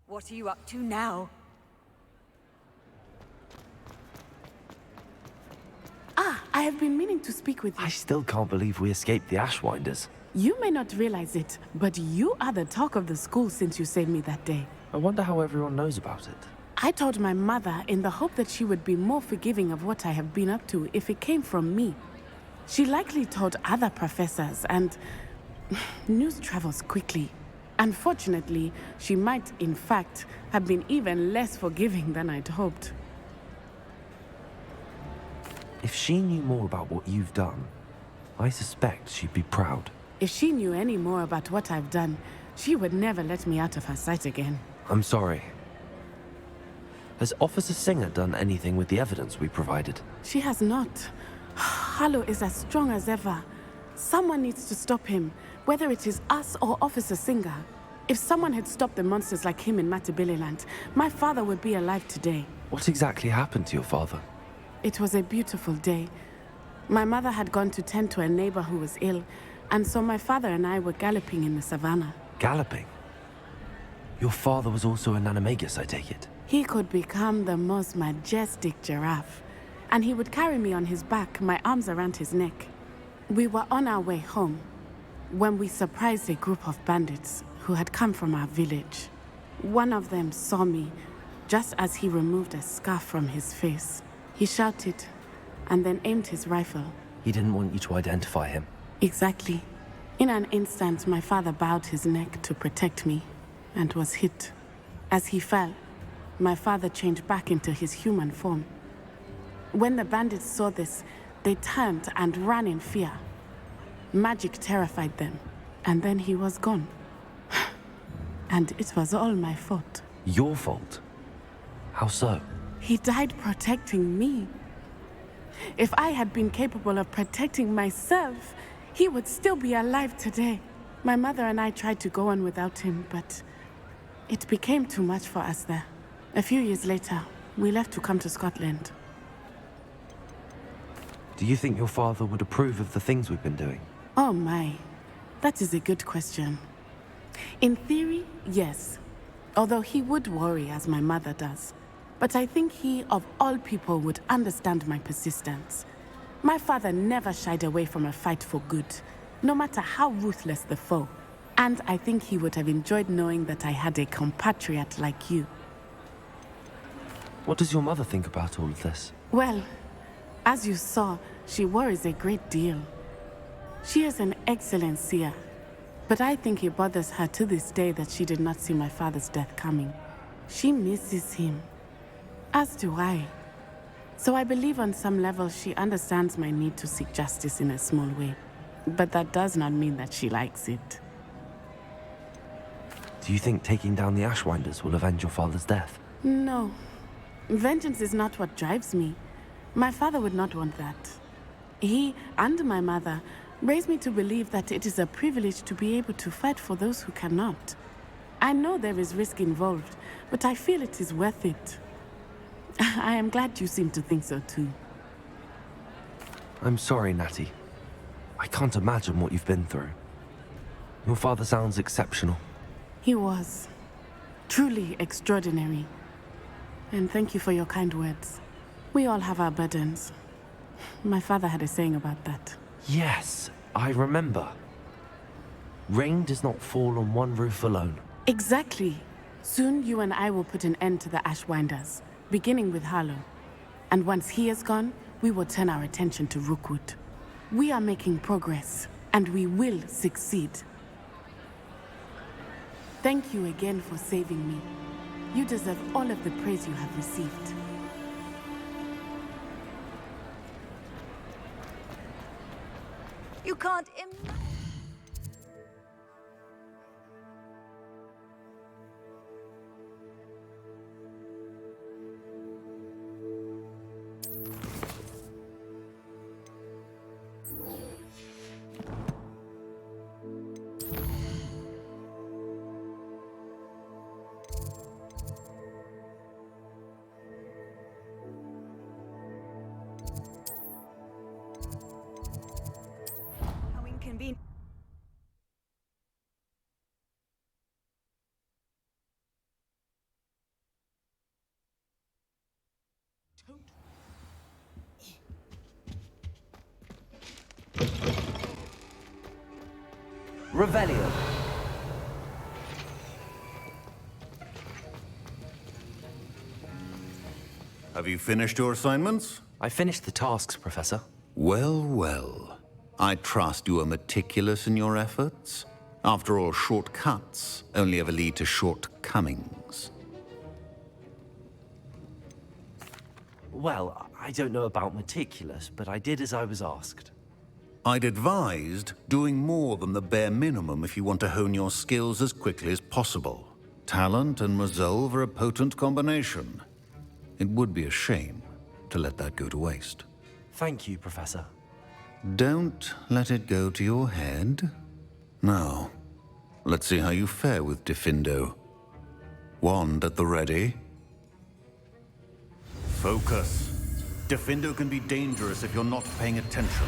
What are you up to now? I have been meaning to speak with you. I still can't believe we escaped the Ashwinders. You may not realize it, but you are the talk of the school since you saved me that day. I wonder how everyone knows about it. I told my mother in the hope that she would be more forgiving of what I have been up to if it came from me. She likely told other professors, and news travels quickly. Unfortunately, she might, in fact, have been even less forgiving than I'd hoped. If she knew more about what you've done, I suspect she'd be proud. If she knew any more about what I've done, she would never let me out of her sight again. I'm sorry. Has Officer Singer done anything with the evidence we provided? She has not. Harlow is as strong as ever. Someone needs to stop him, whether it is us or Officer Singer. If someone had stopped the monsters like him in Matabeleland, my father would be alive today. What exactly happened to your father? It was a beautiful day. My mother had gone to tend to a neighbor who was ill, and so my father and I were galloping in the savannah. Galloping? Your father was also an animagus, I take it? He could become the most majestic giraffe, and he would carry me on his back, my arms around his neck. We were on our way home when we surprised a group of bandits who had come from our village. One of them saw me just as he removed a scarf from his face. He shouted and then aimed his rifle. He didn't want you to identify him. Exactly. In an instant, my father bowed his neck to protect me and was hit. As he fell, my father changed back into his human form. When the bandits saw this, they turned and ran in fear. Magic terrified them, and then he was gone. And it was all my fault. Your fault? How so? He died protecting me. If I had been capable of protecting myself, he would still be alive today. My mother and I tried to go on without him, but it became too much for us there. A few years later, we left to come to Scotland. Do you think your father would approve of the things we've been doing? Oh my, that is a good question. In theory, yes. Although he would worry, as my mother does. But I think he, of all people, would understand my persistence. My father never shied away from a fight for good, no matter how ruthless the foe. And I think he would have enjoyed knowing that I had a compatriot like you. What does your mother think about all of this? Well, as you saw, she worries a great deal. She is an excellent seer, but I think it bothers her to this day that she did not see my father's death coming. She misses him, as do I. So I believe on some level she understands my need to seek justice in a small way. But that does not mean that she likes it. Do you think taking down the Ashwinders will avenge your father's death? No. Vengeance is not what drives me. My father would not want that. He and my mother raised me to believe that it is a privilege to be able to fight for those who cannot. I know there is risk involved, but I feel it is worth it. I am glad you seem to think so too. I'm sorry, Natty. I can't imagine what you've been through. Your father sounds exceptional. He was. Truly extraordinary. And thank you for your kind words. We all have our burdens. My father had a saying about that. Yes, I remember. Rain does not fall on one roof alone. Exactly. Soon you and I will put an end to the Ashwinders, beginning with Harlow. And once he is gone, we will turn our attention to Rookwood. We are making progress, and we will succeed. Thank you again for saving me. You deserve all of the praise you have received. You can't inconvenient. Revelio. Have you finished your assignments? I finished the tasks, Professor. Well, well. I trust you are meticulous in your efforts. After all, shortcuts only ever lead to shortcomings. Well, I don't know about meticulous, but I did as I was asked. I'd advised doing more than the bare minimum if you want to hone your skills as quickly as possible. Talent and resolve are a potent combination. It would be a shame to let that go to waste. Thank you, Professor. Don't let it go to your head. Now, let's see how you fare with Diffindo. Wand at the ready. Focus. Diffindo can be dangerous if you're not paying attention.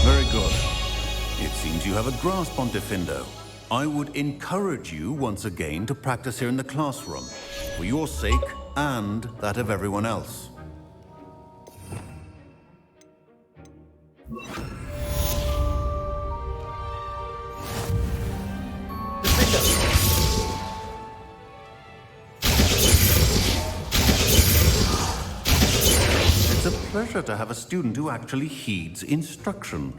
Very good. It seems you have a grasp on Diffindo. I would encourage you once again to practice here in the classroom, for your sake and that of everyone else. It's a pleasure to have a student who actually heeds instruction.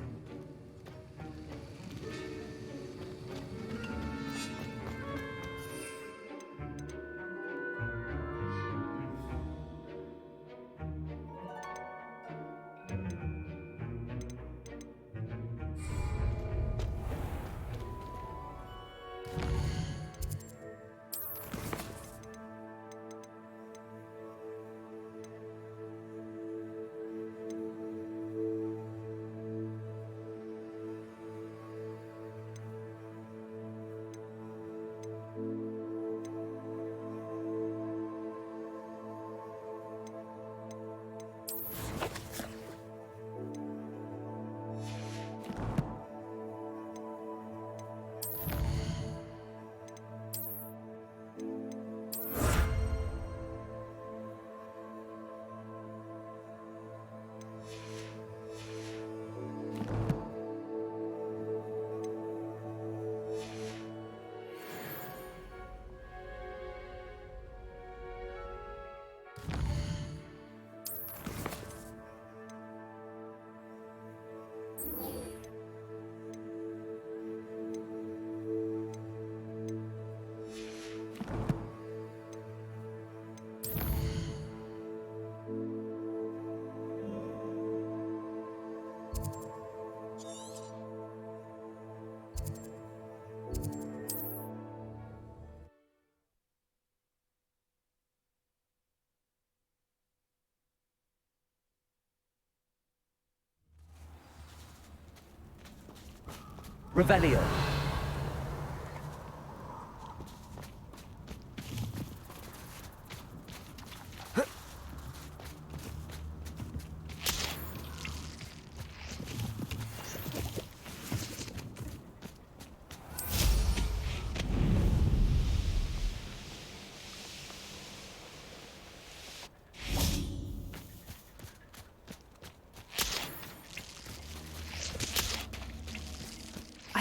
Revelio.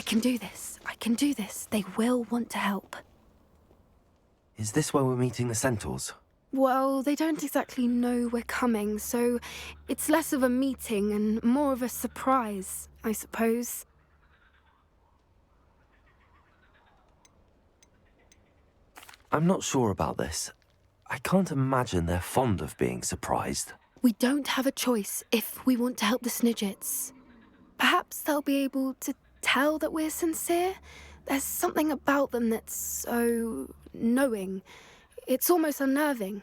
can do this. I can do this. They will want to help. Is this where we're meeting the centaurs? Well, they don't exactly know we're coming, so it's less of a meeting and more of a surprise, I suppose. I'm not sure about this. I can't imagine they're fond of being surprised. We don't have a choice if we want to help the Snidgets. Perhaps they'll be able to tell that we're sincere. There's something about them that's so knowing. It's almost unnerving.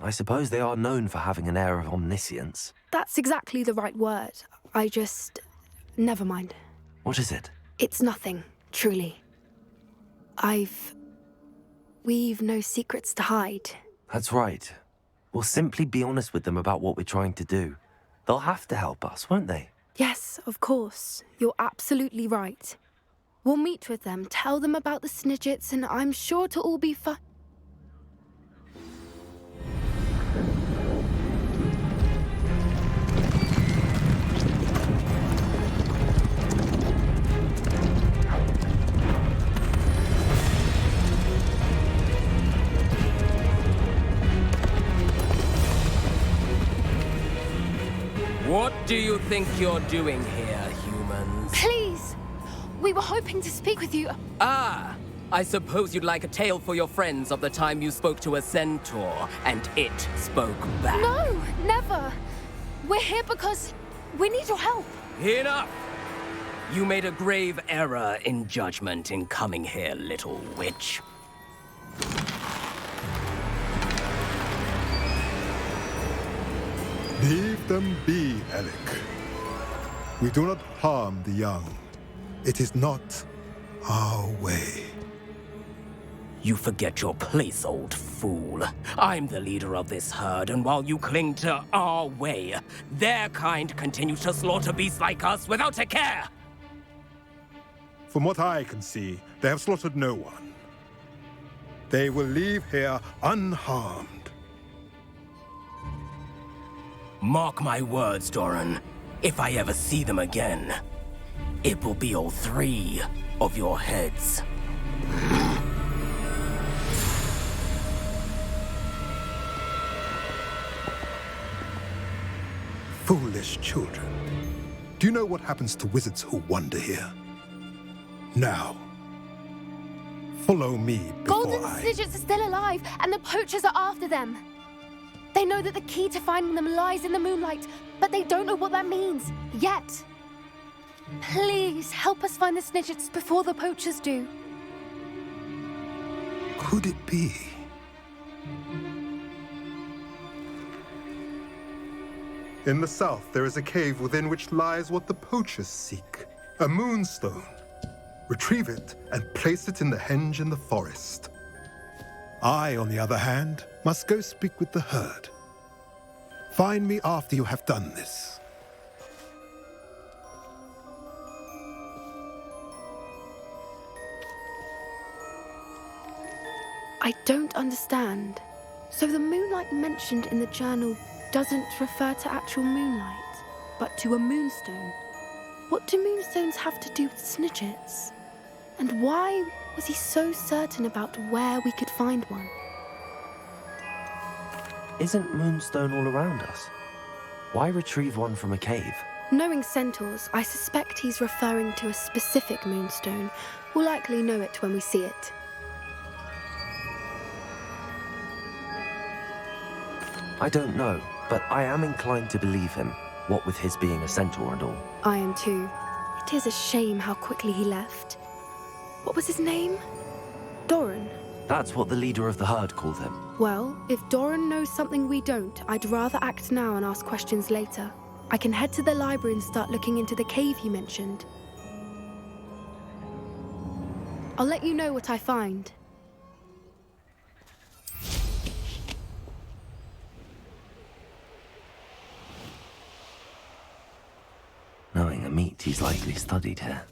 I suppose they are known for having an air of omniscience. That's exactly the right word. Never mind. What is it? It's nothing, truly. We've no secrets to hide. That's right. We'll simply be honest with them about what we're trying to do. They'll have to help us, won't they? Yes, of course. You're absolutely right. We'll meet with them, tell them about the Snidgets, and I'm sure it'll all be fine. What do you think you're doing here, humans? Please! We were hoping to speak with you. Ah! I suppose you'd like a tale for your friends of the time you spoke to a centaur, and it spoke back. No, never! We're here because we need your help. Enough! You made a grave error in judgment in coming here, little witch. Leave them be, Alec. We do not harm the young. It is not our way. You forget your place, old fool. I'm the leader of this herd, and while you cling to our way, their kind continue to slaughter beasts like us without a care! From what I can see, they have slaughtered no one. They will leave here unharmed. Mark my words, Doran. If I ever see them again, it will be all 3 of your heads. Foolish children. Do you know what happens to wizards who wander here? Now, follow me before Golden Snidgets are still alive, and the poachers are after them. They know that the key to finding them lies in the moonlight, but they don't know what that means, yet. Please, help us find the Snidgets before the poachers do. Could it be? In the south, there is a cave within which lies what the poachers seek. A moonstone. Retrieve it and place it in the henge in the forest. I, on the other hand, must go speak with the herd. Find me after you have done this. I don't understand. So the moonlight mentioned in the journal doesn't refer to actual moonlight, but to a moonstone. What do moonstones have to do with Snidgets? And why was he so certain about where we could find one? Isn't Moonstone all around us? Why retrieve one from a cave? Knowing centaurs, I suspect he's referring to a specific moonstone. We'll likely know it when we see it. I don't know, but I am inclined to believe him, what with his being a centaur and all. I am too. It is a shame how quickly he left. What was his name? Doran. That's what the leader of the herd called him. Well, if Doran knows something we don't, I'd rather act now and ask questions later. I can head to the library and start looking into the cave he mentioned. I'll let you know what I find. Knowing a meat, he's likely studied here.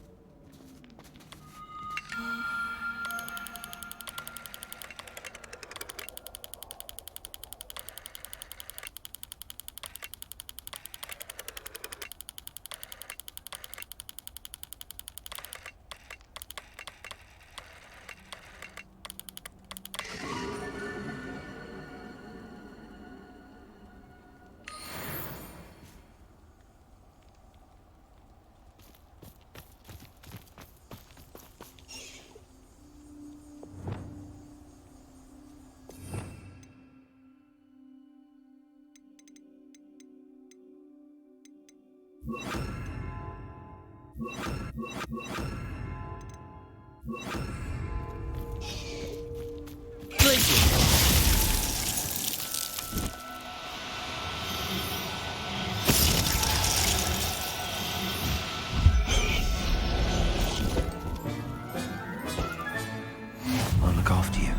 I'll look after you.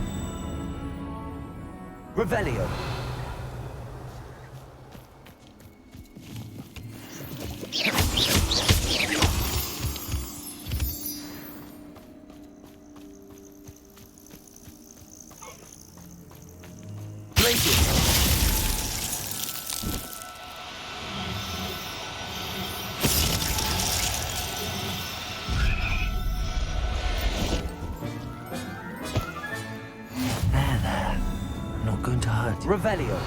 Revelio. There. Not going to hurt you. Revelio.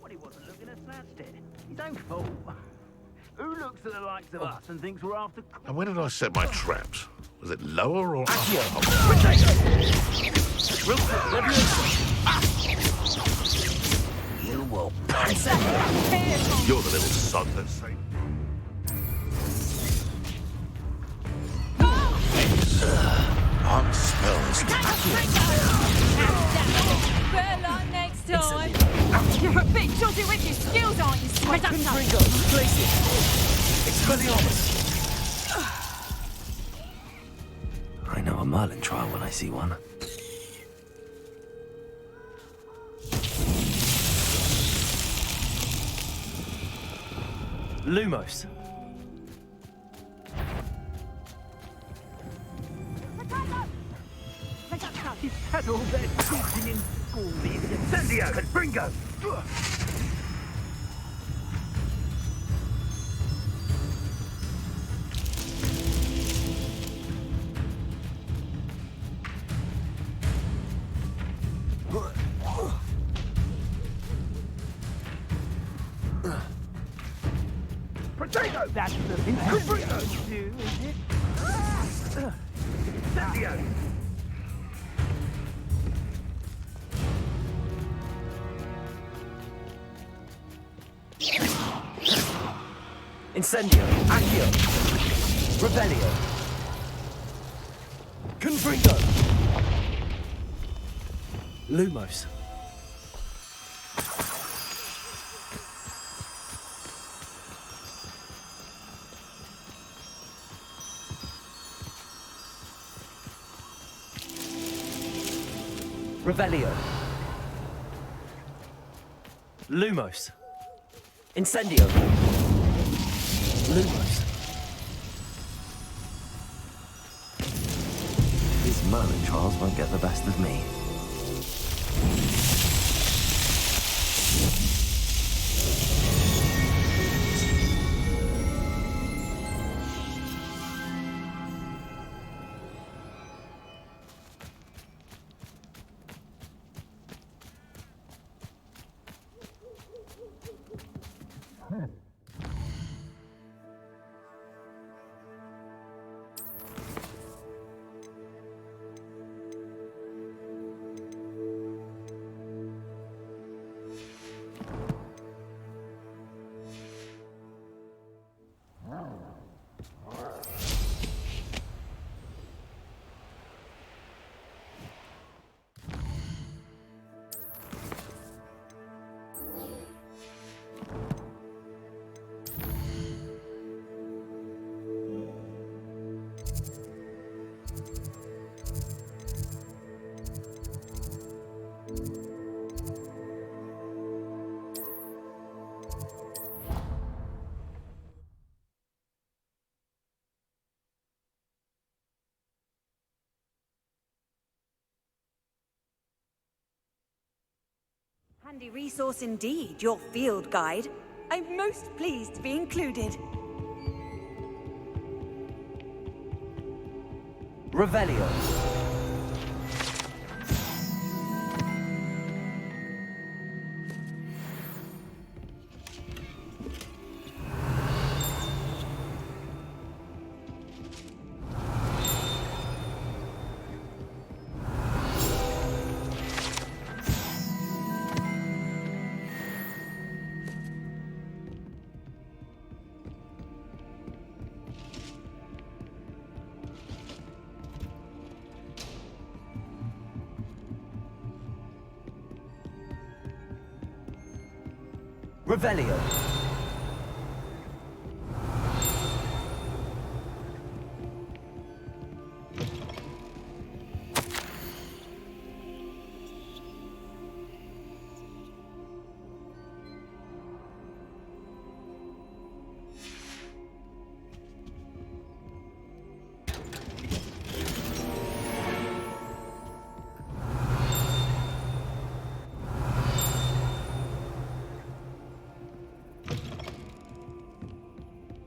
Well, he wasn't looking at Slatstead. His own fault. Who looks at the likes of us and thinks we're after... And where did I set my traps? Was it lower or upper? You will pass. You're the little sod that's saying. Hot spells. Better luck next time. You're a bit dodgy with your skills, aren't you, sweat up? Ringo, place it. Expelliarmus. I know a Merlin trial when I see one. Lumos. He's had all their teaching in school, these incendio and Bringo. Potato! That's the Bringo! You do, is it? Incendio! Incendio. Accio. Revelio. Confringo. Lumos. Revelio. Lumos. Incendio. Lumos. These Merlin trials won't get the best of me. Handy resource indeed, your field guide. I'm most pleased to be included. Revelio. Revelio.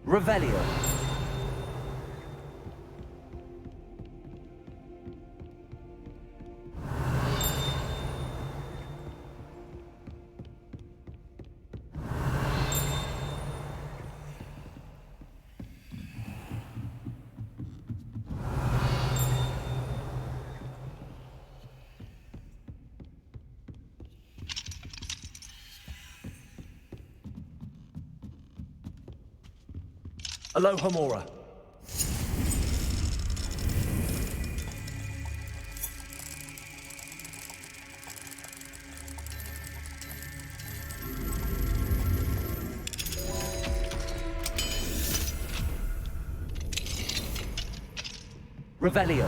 Revelio. Aloha Mora. Revelio.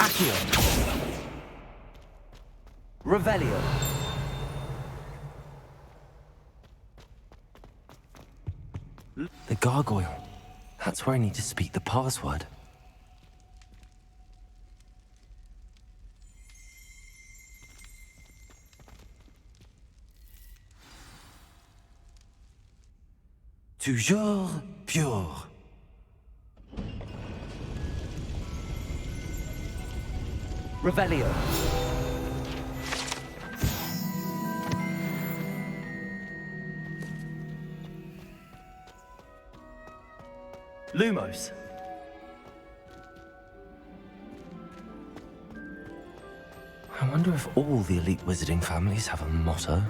Accio. Revelio. The gargoyle. That's where I need to speak the password. Toujours pure. Revelio. Lumos. I wonder if all the elite wizarding families have a motto.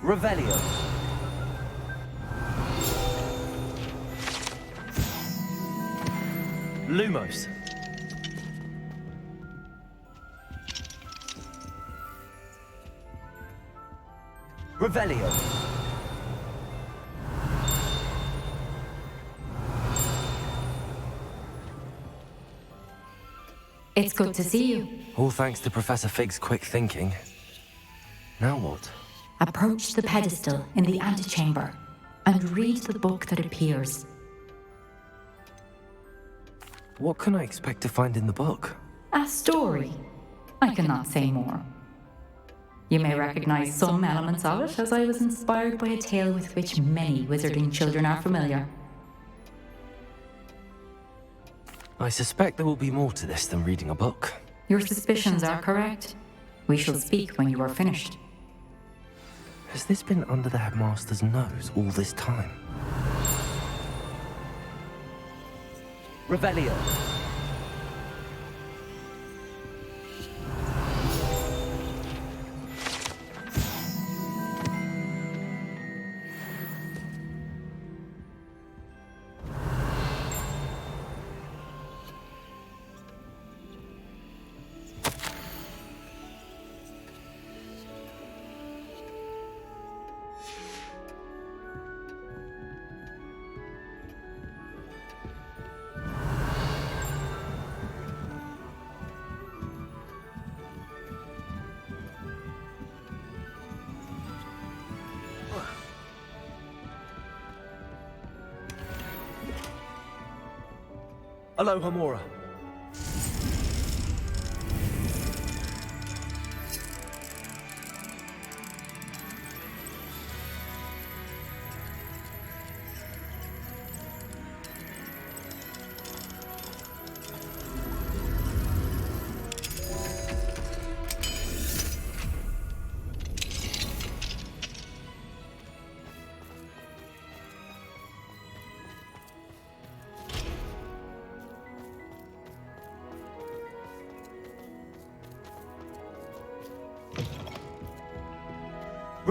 Revelio. Lumos. Revelio. It's good to see you. All thanks to Professor Fig's quick thinking. Now what? Approach the pedestal in the antechamber and read the book that appears. What can I expect to find in the book? A story. I cannot say more. You may recognize some elements of it, as I was inspired by a tale with which many wizarding children are familiar. I suspect there will be more to this than reading a book. Your suspicions are correct. We shall speak when you are finished. Has this been under the headmaster's nose all this time? Revelio. Aloha Mora.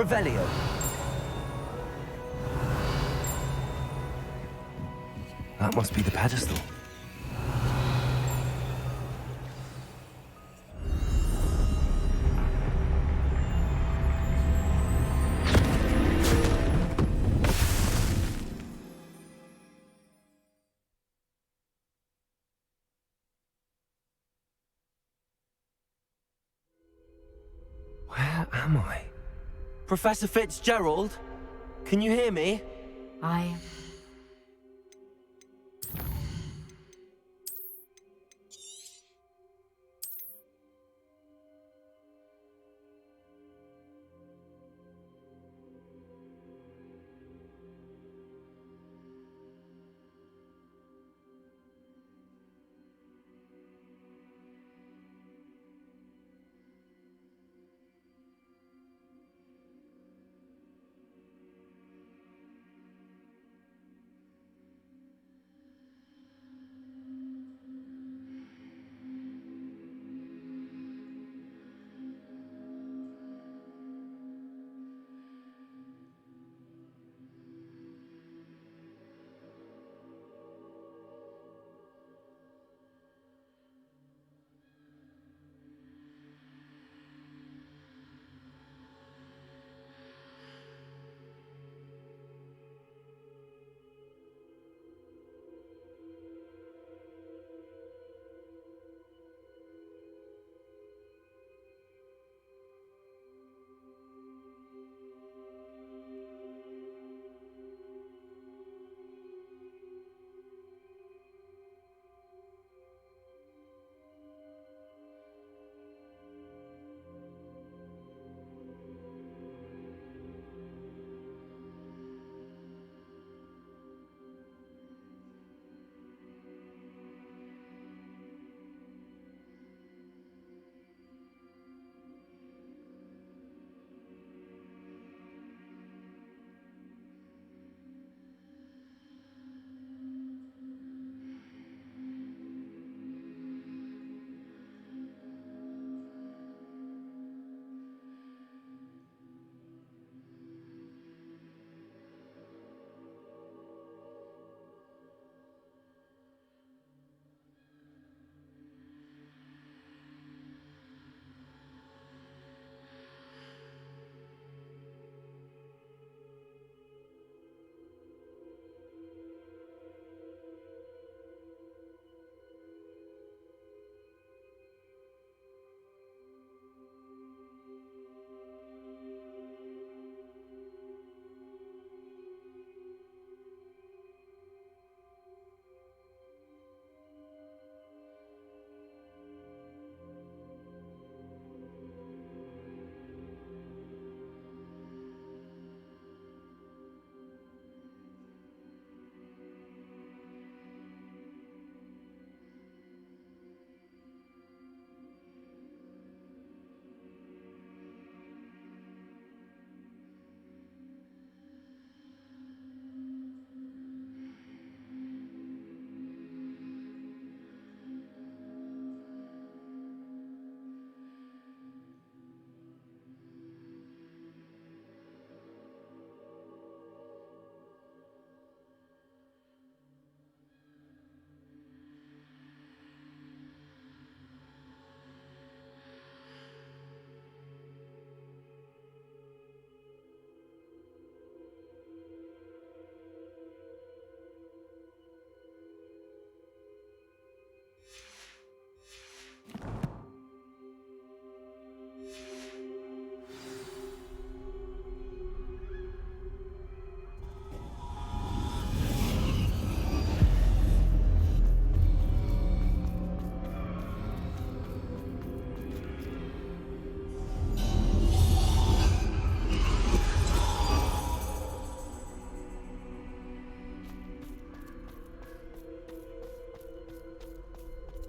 Revelio. That must be the pedestal. Where am I? Professor Fitzgerald? Can you hear me?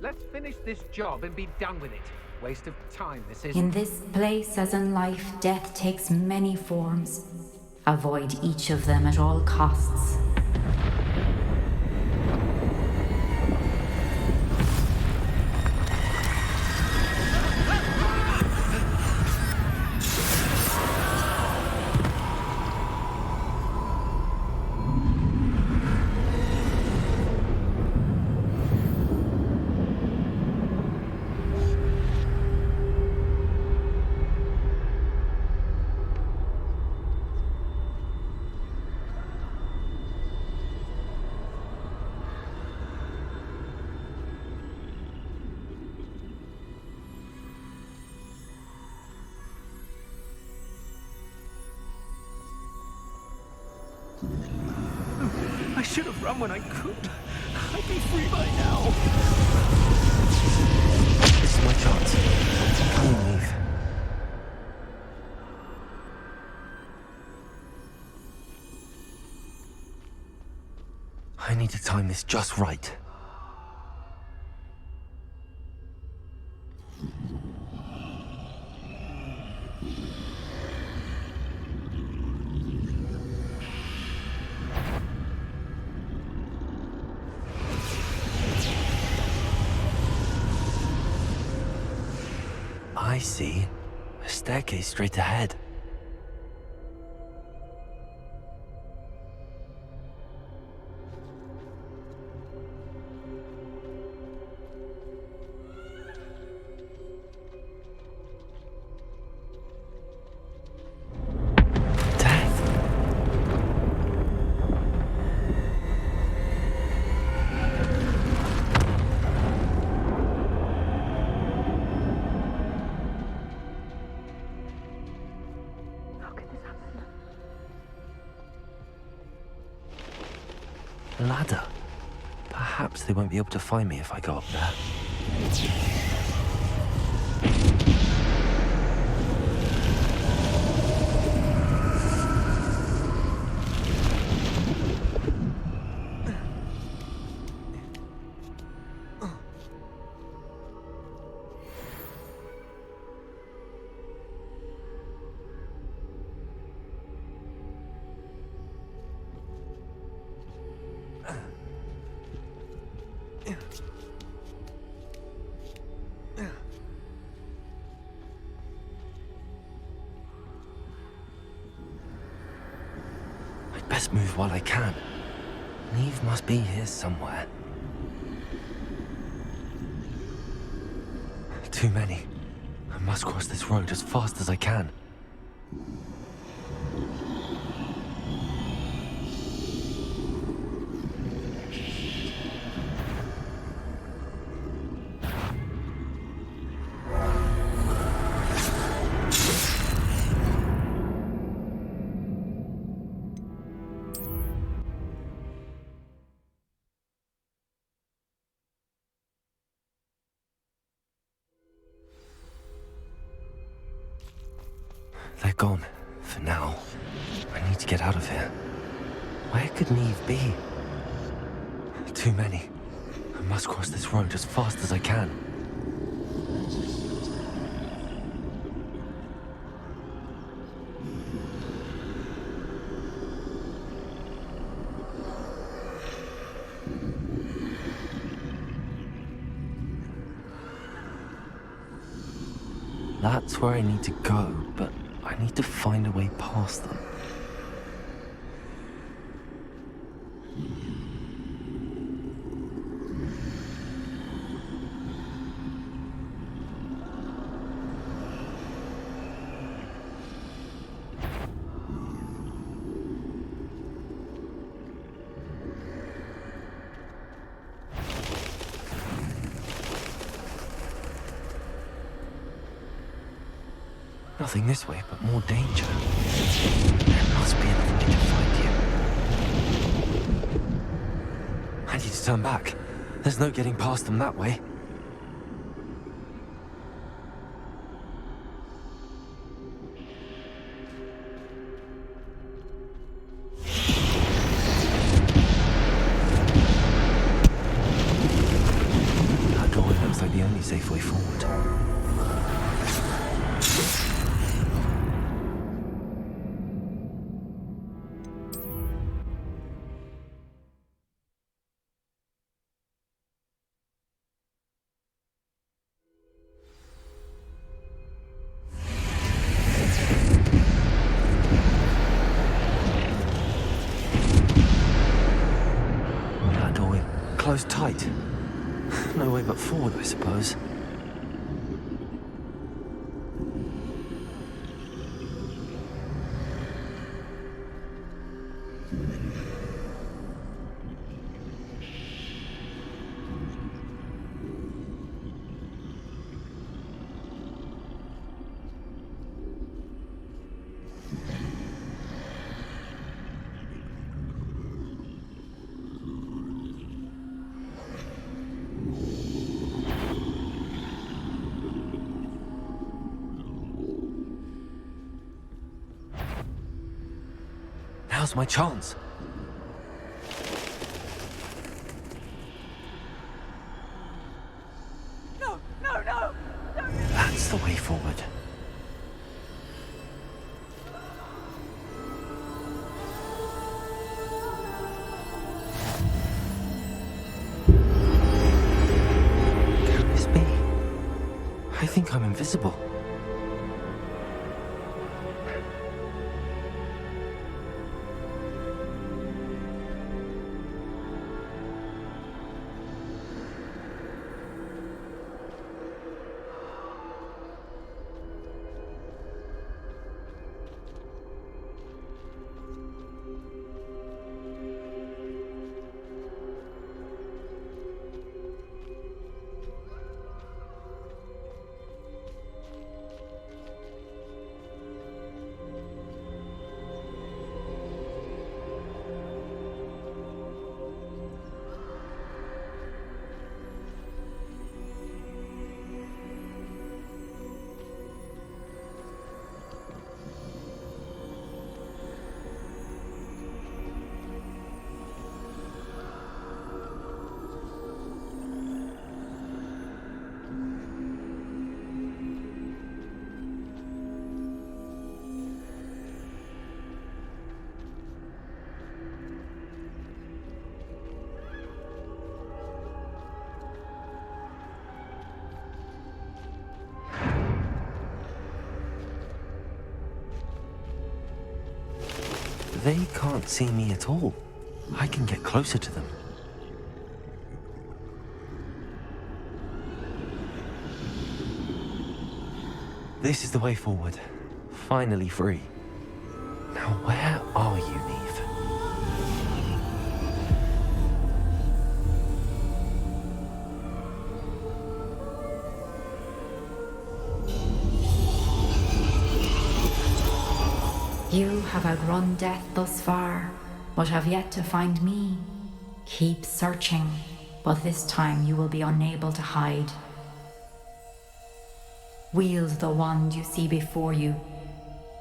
Let's finish this job and be done with it. Waste of time, this is. In this place, as in life, death takes many forms. Avoid each of them at all costs. I should have run when I could. I'd be free by now. This is my chance. Can we leave? I need to time this just right. I see. A staircase straight ahead. Ladder. Perhaps they won't be able to find me if I go up there. Best move while I can. Neve must be here somewhere. Too many. I must cross this road as fast as I can. They're gone, for now. I need to get out of here. Where could Neve be? Too many. I must cross this road as fast as I can. That's where I need to go, but I need to find a way past them. Nothing this way, but more danger. There must be another way to find you. I need to turn back. There's no getting past them that way. That doorway looks like the only safe way forward. Closed tight. No way but forward, I suppose. Now's my chance. No, no, no! That's the way forward. Can this be? I think I'm invisible. They can't see me at all. I can get closer to them. This is the way forward. Finally free. Now where are you, Neve? You have outrun death thus far, but have yet to find me. Keep searching, but this time you will be unable to hide. Wield the wand you see before you.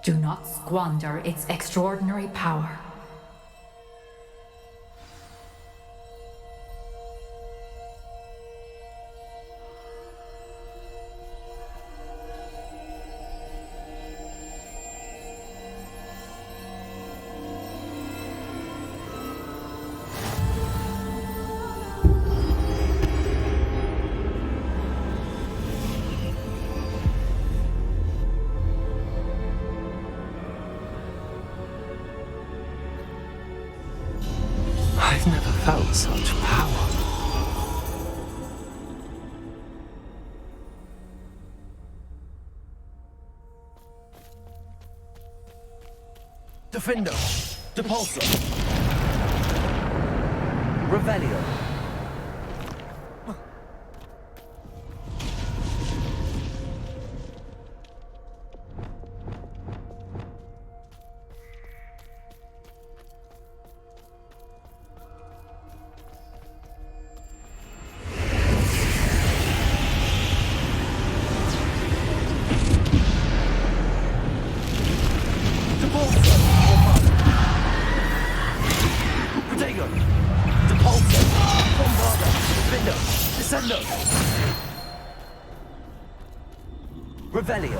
Do not squander its extraordinary power. I've never felt such power. Defender, Depulsor, Revelio. Revelio.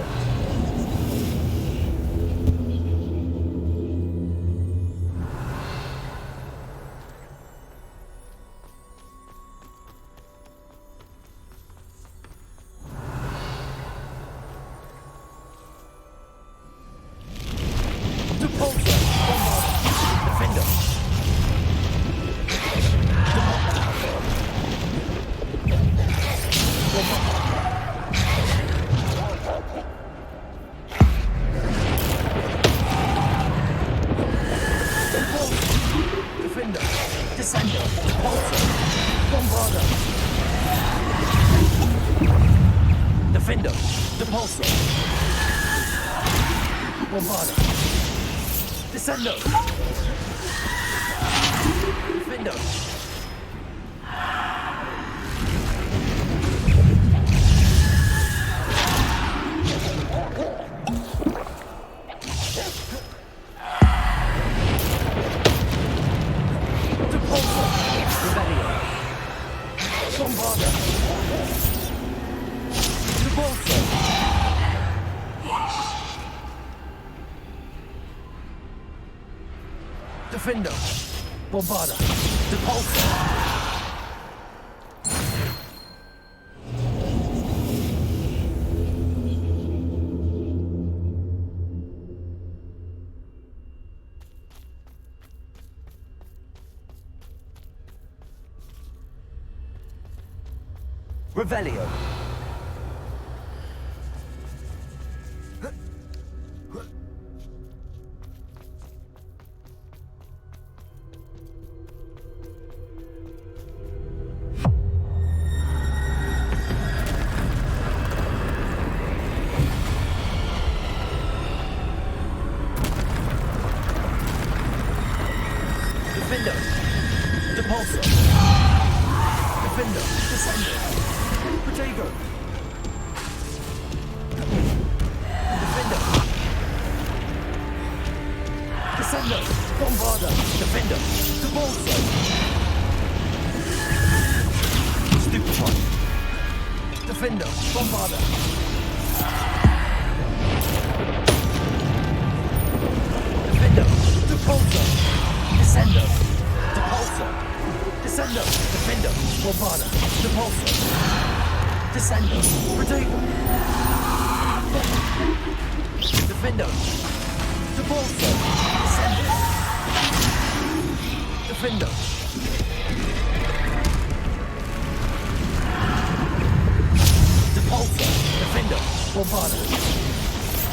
Defender, Depulsor, Bombarda, Descendo, Defender. Bombarda! Repulsor! Defender! Bombarda! Repulsor! Revelio. Defender! Depulsor! Defender! Descender! Protego! Defender! Descender! Bombarda! Defender! Depulsor! Stupefy! Defender! Bombarda! Defender! Depulsor! Descender! Depulsor! Descender! Defender! Bombarda! Depulsor! Descender! Protego! Defender! Depulsor! Descender! Defender! Depulsor! Defender! Bombarda!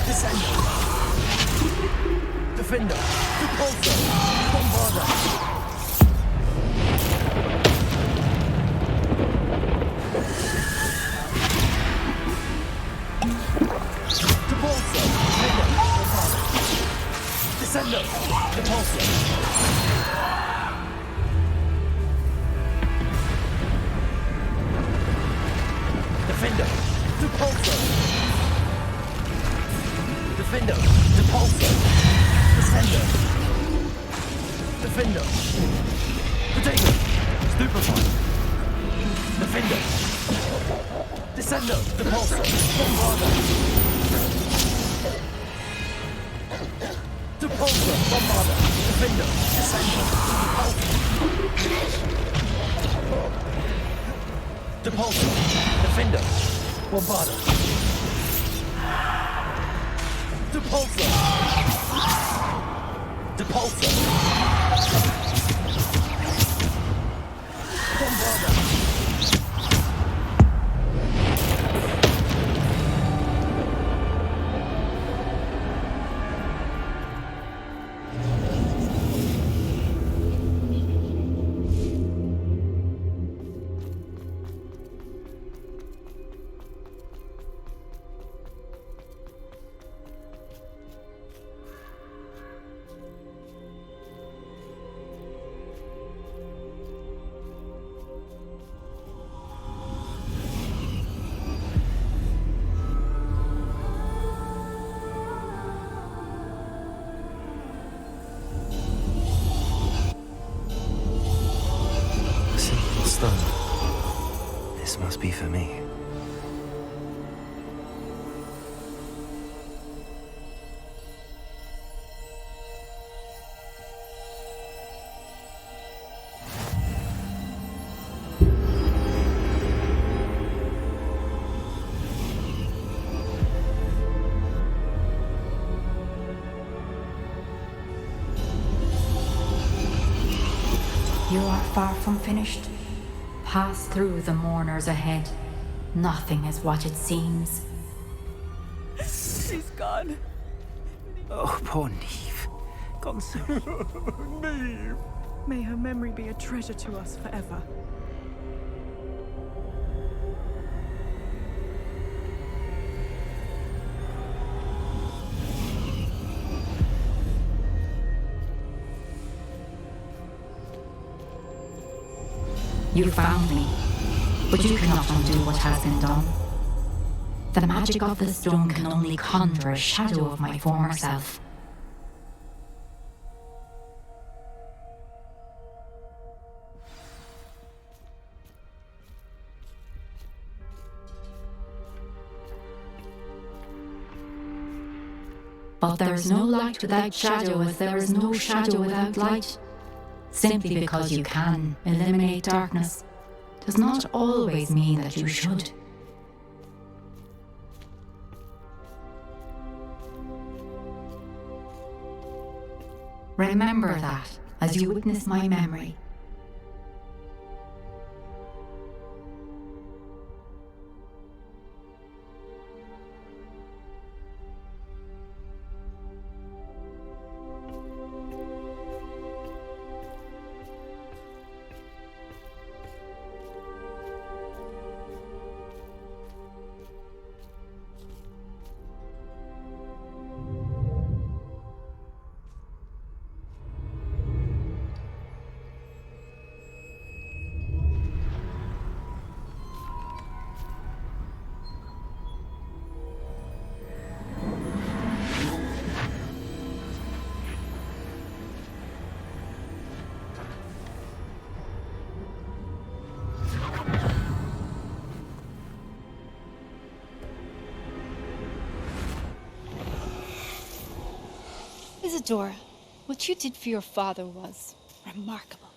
Descender! Defender! Depulsor! Bombarda! Descender! Depulsor! Defender! Depulsor! Defender! Depulsor! Descender! Defender! Potato! Stupefy! Defender! Descender! Depulsor! Bombarda! Depulsor! Bombarda! Defender! Descender! Depulsor! Defender! Bombarda! Depulsor! Depulsor! Bombarda! This must be for me. You are far from finished. Pass through the mourners ahead. Nothing is what it seems. She's gone. Oh, poor Neve. Gone so. Neve. May her memory be a treasure to us forever. You found me, but you cannot undo what has been done. The magic of the stone can only conjure a shadow of my former self. But there is no light without shadow, as there is no shadow without light. Simply because you can eliminate darkness does not always mean that you should. Remember that as you witness my memory. Isadora, what you did for your father was remarkable.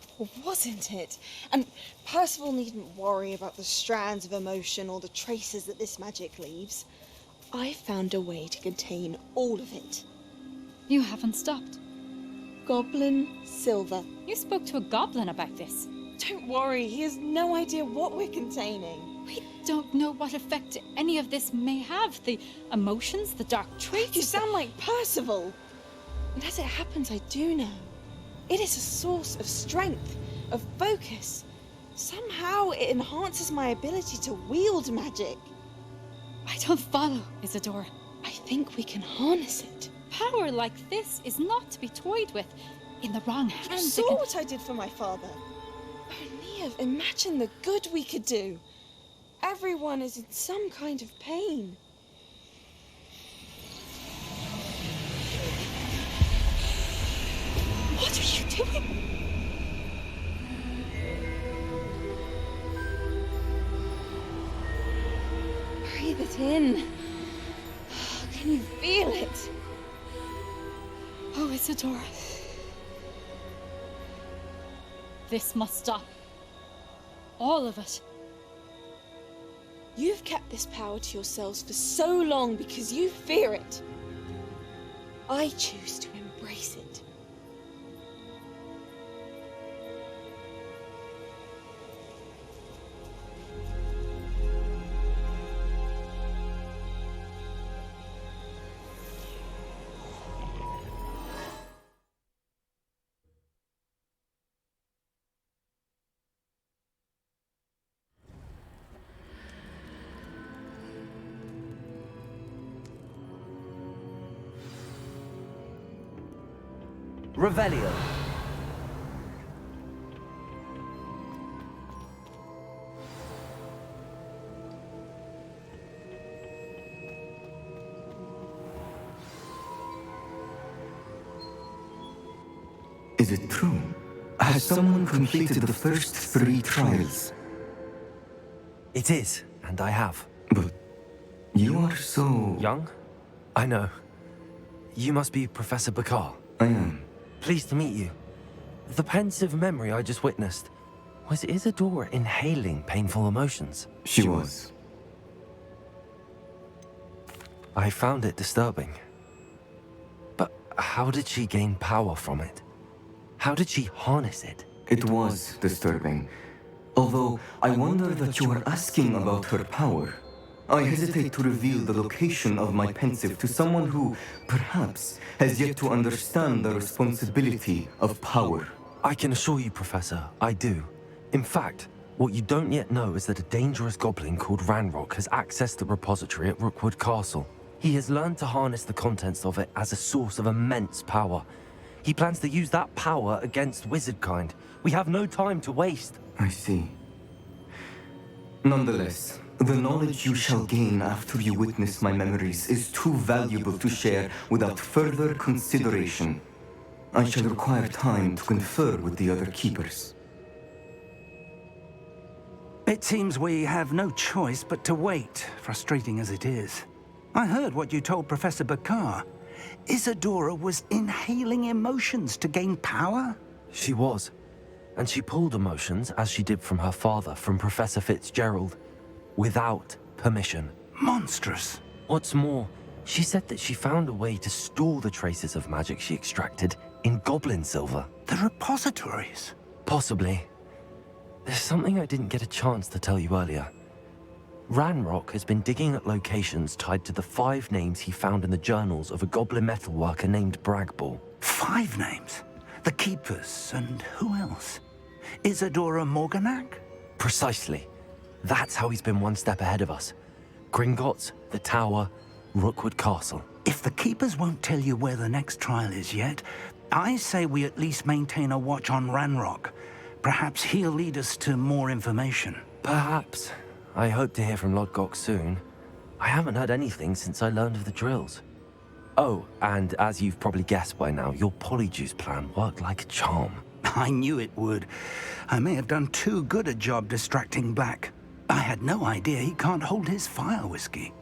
Wasn't it? And Percival needn't worry about the strands of emotion or the traces that this magic leaves. I found a way to contain all of it. You haven't stopped. Goblin Silver. You spoke to a goblin about this. Don't worry, he has no idea what we're containing. We don't know what effect any of this may have. The emotions, the dark traits. You sound like Percival. And as it happens, I do know. It is a source of strength, of focus. Somehow it enhances my ability to wield magic. I don't follow, Isadora. I think we can harness it. Power like this is not to be toyed with. In the wrong hands. You saw what I did for my father. Oh, Neve, imagine the good we could do. Everyone is in some kind of pain. What are you doing? Breathe it in. Can you feel it? Oh, Isadora. This must stop. All of it. You've kept this power to yourselves for so long because you fear it. I choose to embrace it. Revelio. Is it true? Has someone completed the first 3 trials? It is, and I have. But you are so... young? I know. You must be Professor Bakar. I am. Pleased to meet you. The pensive memory I just witnessed, was Isadora inhaling painful emotions? She was. I found it disturbing. But how did she gain power from it? How did she harness it? It was disturbing. Although I wonder that you are asking about her power. I hesitate to reveal the location of my pensive to someone who, perhaps, has yet to understand the responsibility of power. I can assure you, Professor, I do. In fact, what you don't yet know is that a dangerous goblin called Ranrock has accessed the repository at Rookwood Castle. He has learned to harness the contents of it as a source of immense power. He plans to use that power against wizardkind. We have no time to waste. I see. Nonetheless, the knowledge you shall gain after you witness my memories is too valuable to share without further consideration. I shall require time to confer with the other keepers. It seems we have no choice but to wait, frustrating as it is. I heard what you told Professor Bakar. Isadora was inhaling emotions to gain power? She was. And she pulled emotions, as she did from her father, from Professor Fitzgerald, without permission. Monstrous. What's more, she said that she found a way to store the traces of magic she extracted in goblin silver. The repositories? Possibly. There's something I didn't get a chance to tell you earlier. Ranrock has been digging at locations tied to the 5 names he found in the journals of a goblin metalworker named Bragball. 5 names? The Keepers, and who else? Isadora Morganac? Precisely. That's how he's been one step ahead of us. Gringotts, the Tower, Rookwood Castle. If the Keepers won't tell you where the next trial is yet, I say we at least maintain a watch on Ranrock. Perhaps he'll lead us to more information. Perhaps. I hope to hear from Lodgok soon. I haven't heard anything since I learned of the drills. Oh, and as you've probably guessed by now, your polyjuice plan worked like a charm. I knew it would. I may have done too good a job distracting Black. I had no idea he can't hold his fire whiskey.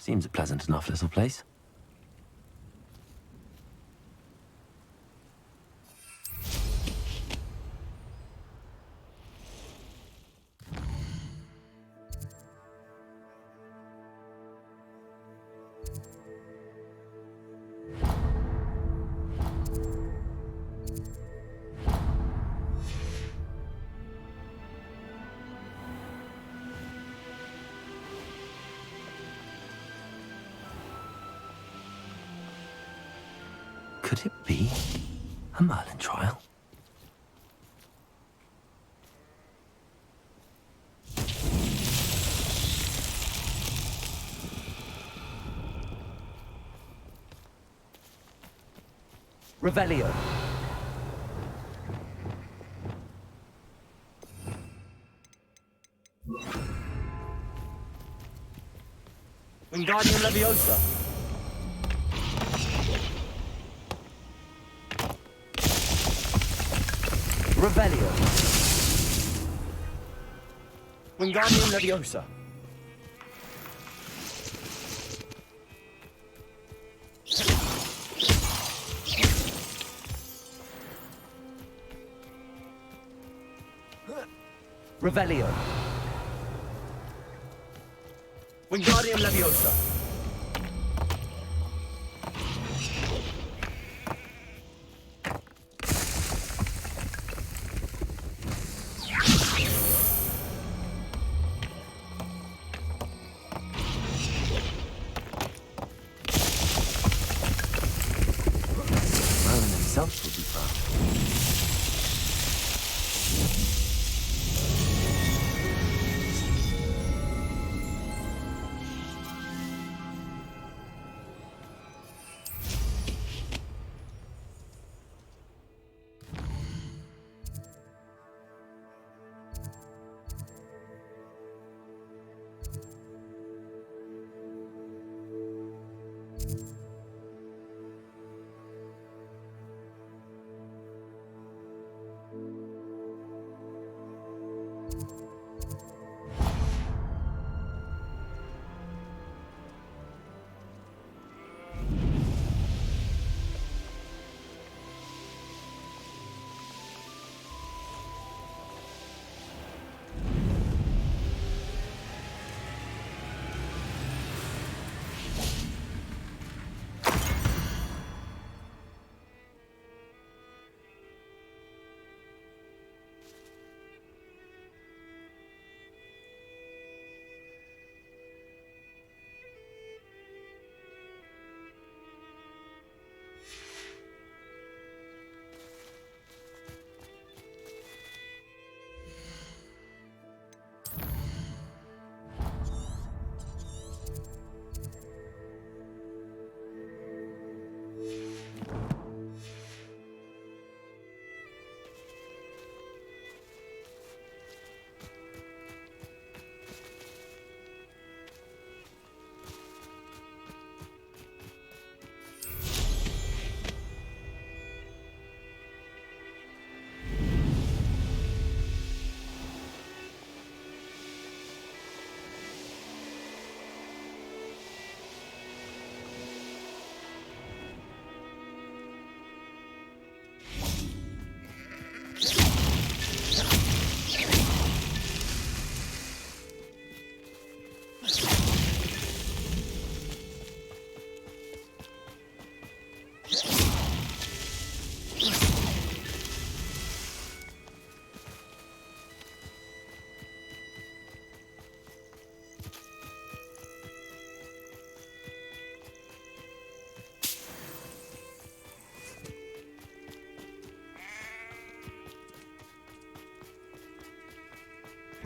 Seems a pleasant enough little place. Could it be a Merlin trial? Revelio. Wingardium Leviosa. Revelio. Wingardium Leviosa. Revelio. Wingardium Leviosa. Merlin himself will be proud.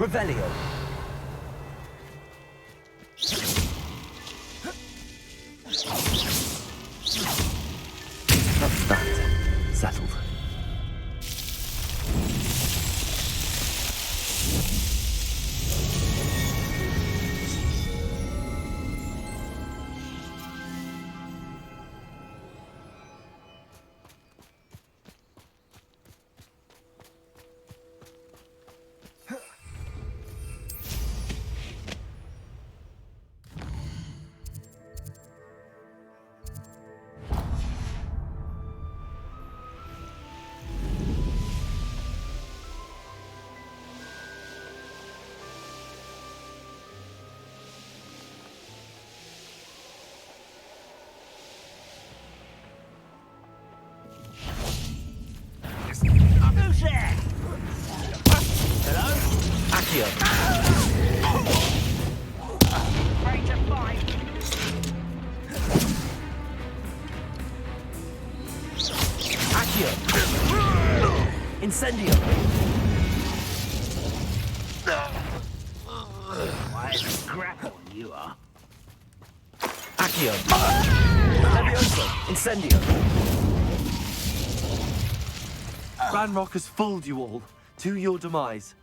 Revelio. That's that. Settled. Who's there? Hello? Accio. Afraid to fight? Accio. Incendio. Why, it's a scrap one you are. Accio. Levioso. Incendio. Ranrock has fooled you all, to your demise.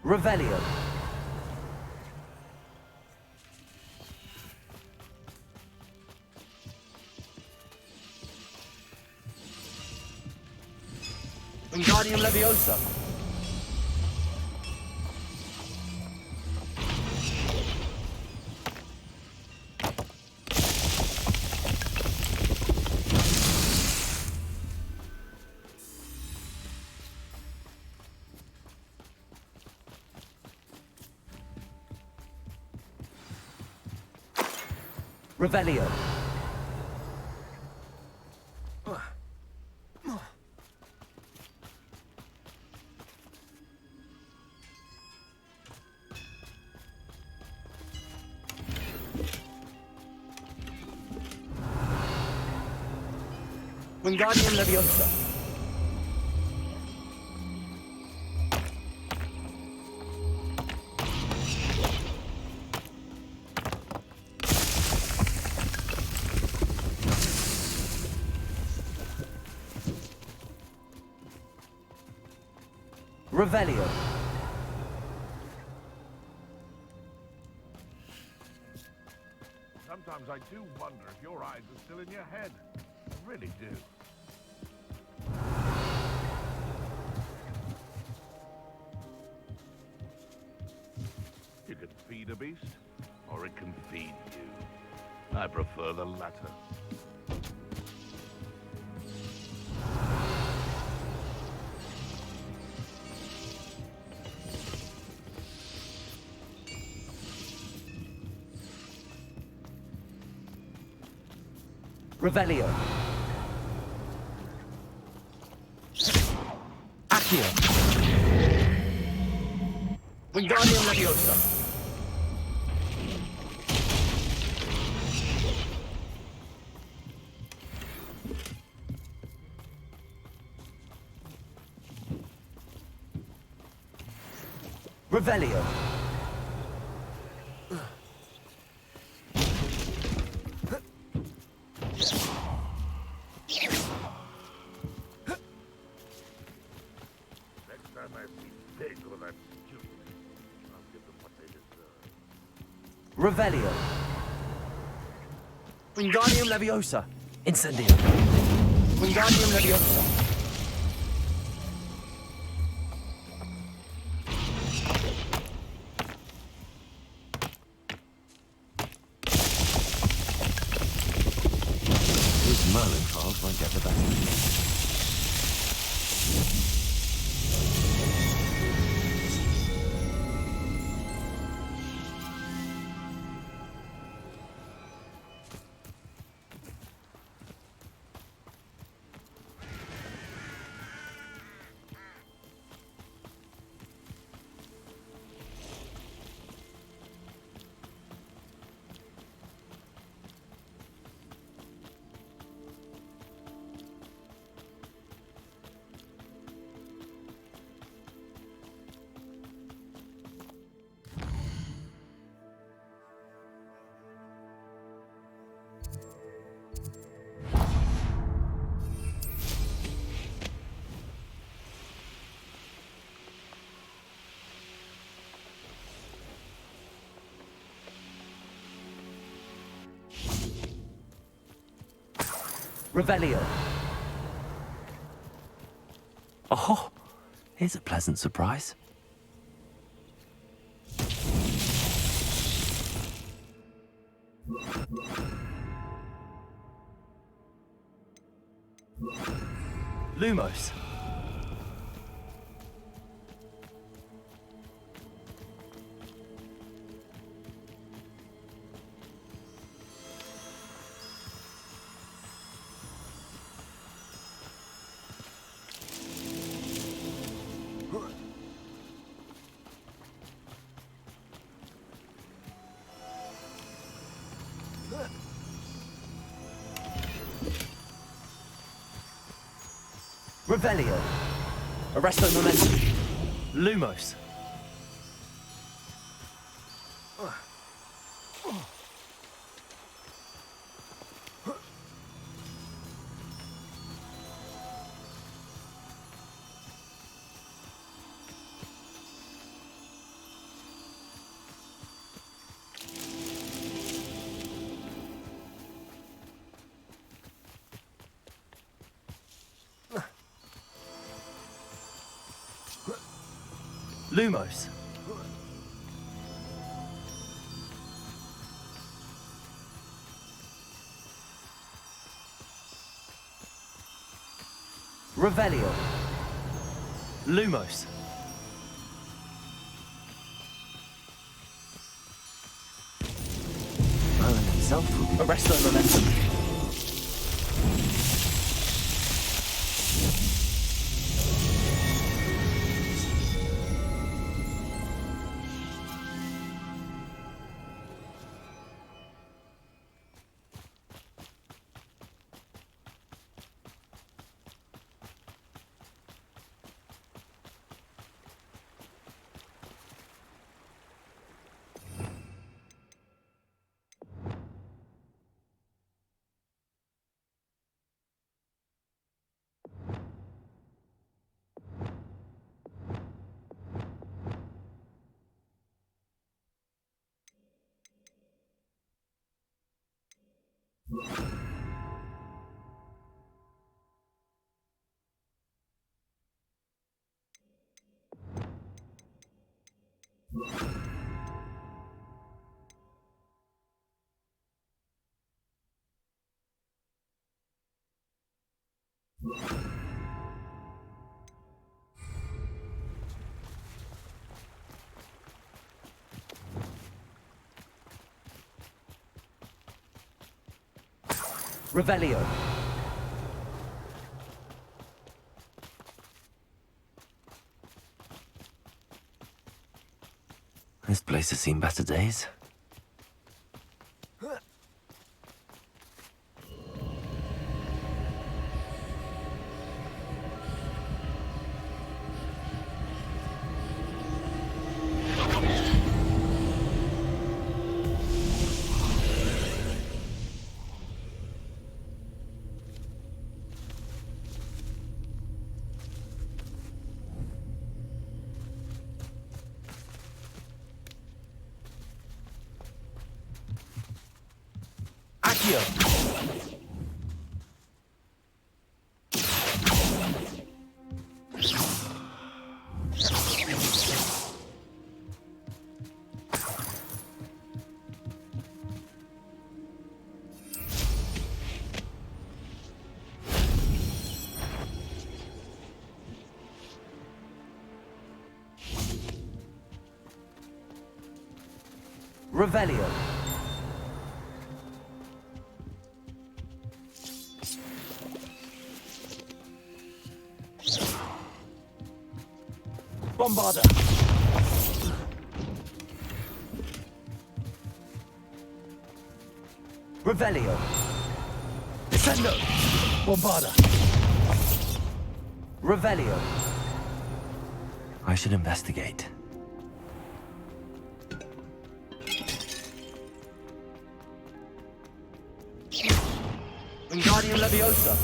Revelio. Wingardium Leviosa. Revelio. Wingardium Leviosa. Revelio. Sometimes I do wonder if your eyes are still in your head. I really do. You can feed a beast, or it can feed you. I prefer the latter. Revelio. Accio. Wingardium Leviosa. Revelio. Next time I see Pig or that student, I'll give them what they deserve. Revelio. Wingardium Leviosa. Incendio. Wingardium Leviosa. These Merlin trials won't get the best of me. Revelio. Oh, here's a pleasant surprise. Lumos. Revelio. Arresto Momentum. Lumos. Lumos. Revelio. Lumos. Merlin himself will be... Arresto Momentum. Revelio. This place has seen better days. Accio. Revelio. Bombarder. Revelio. Descendo. Bombarder. Revelio. I should investigate. Wingardium Leviosa.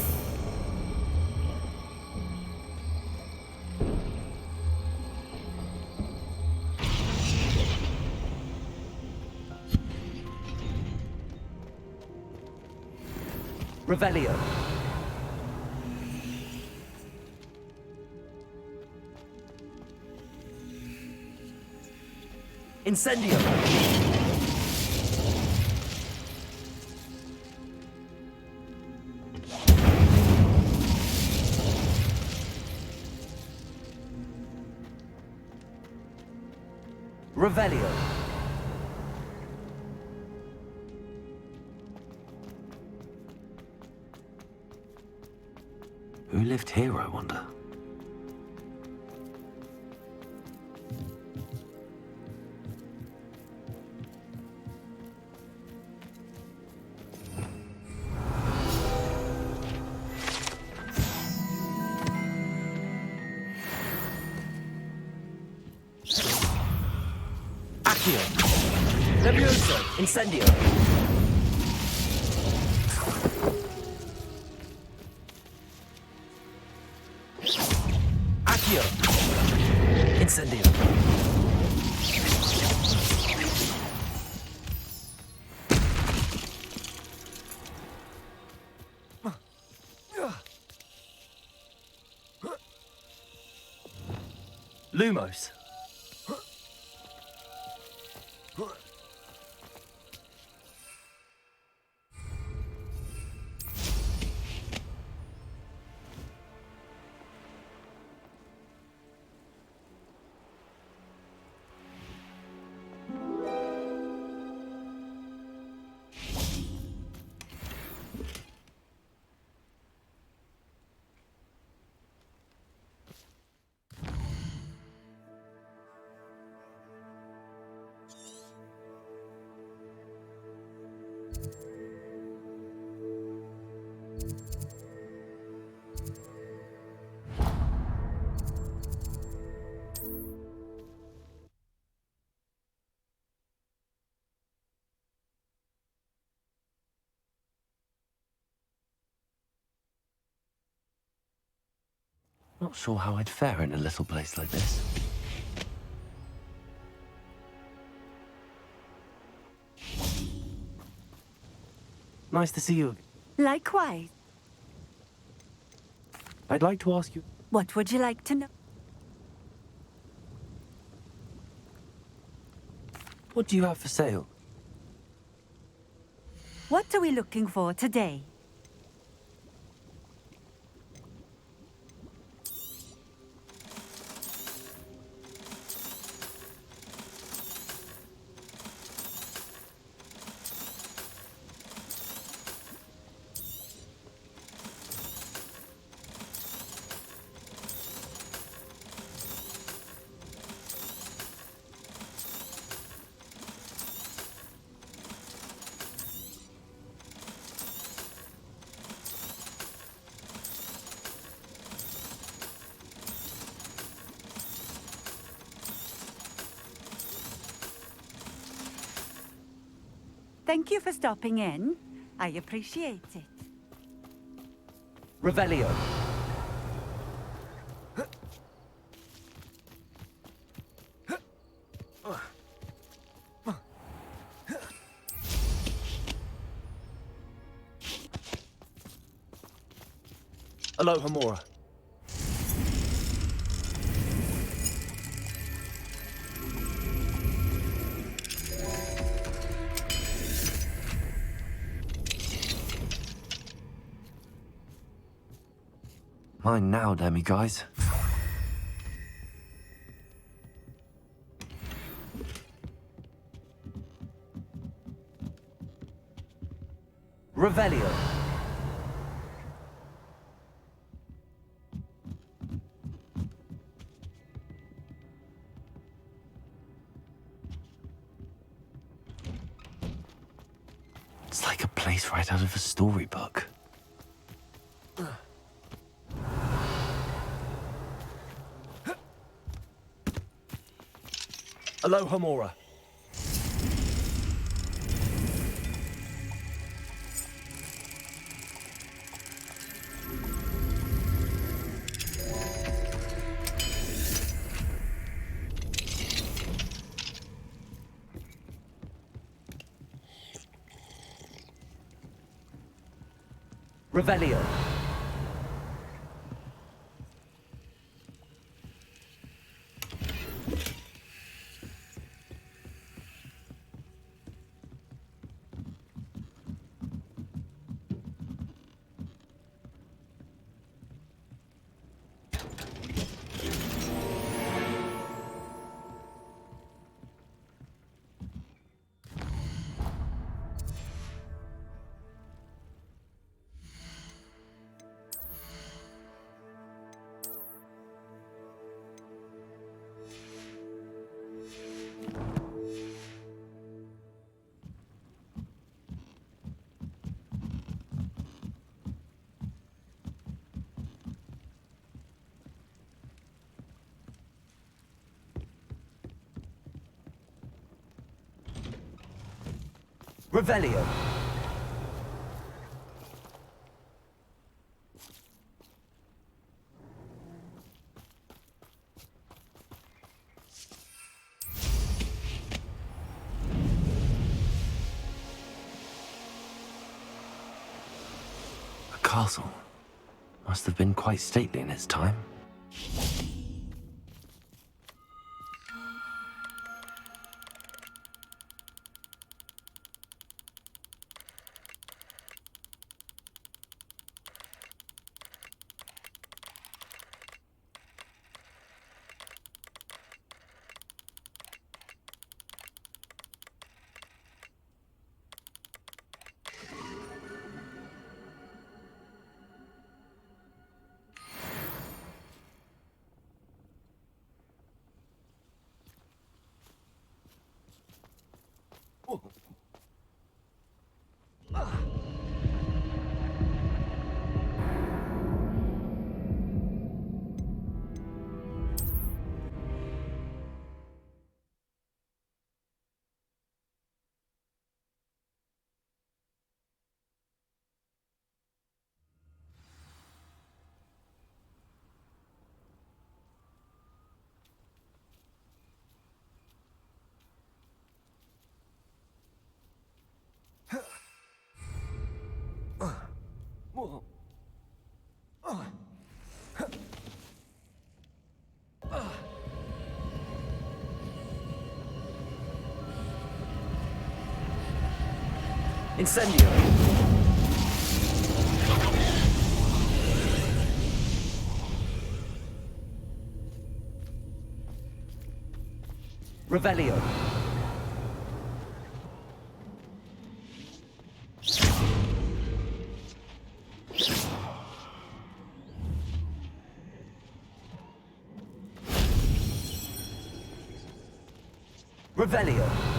Revelio. Incendio! Revelio! Who lived here, I wonder? Accio! Levioso! Incendio! Accio! Incendio! Lumos! Not sure how I'd fare in a little place like this. Nice to see you. Likewise. I'd like to ask you... What would you like to know? What do you have for sale? What are we looking for today? Thank you for stopping in. I appreciate it. Revelio. Aloha Mora. Mine now, demi-guys. Revelio. It's like a place right out of a storybook. Aloha Mora. Revelio. Revelio. A castle. Must have been quite stately in its time. Incendio. Revelio. Revelio.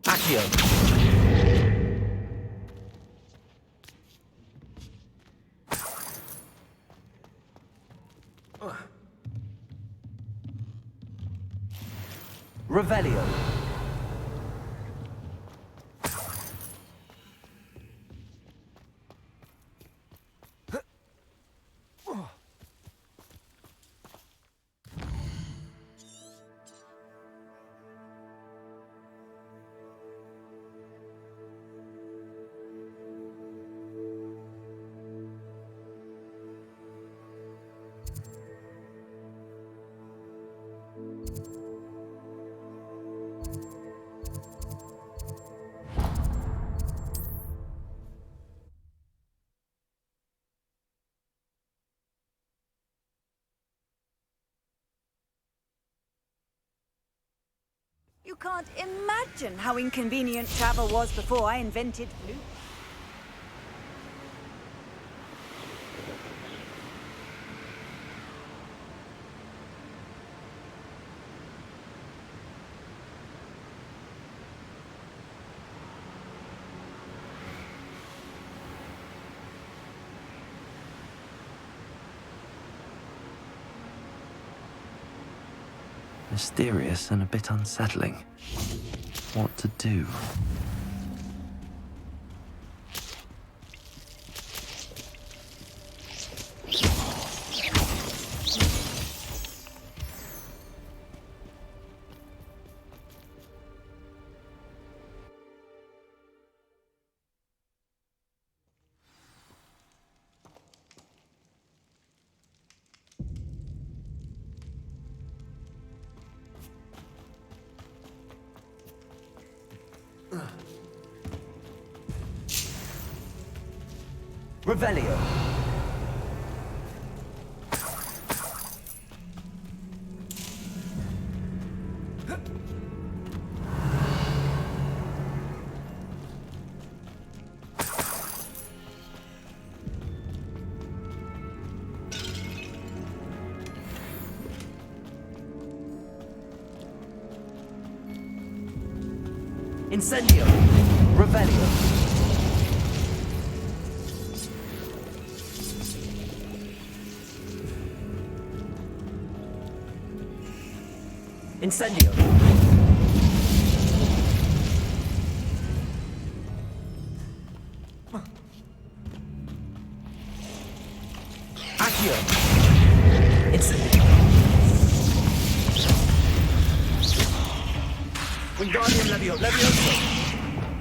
Accio. Revelio. You can't imagine how inconvenient travel was before I invented blue. Mysterious and a bit unsettling. What to do? Revelio. Incendio. Revelio. Incendio. Accio. Incendio. Wingardium Levioso.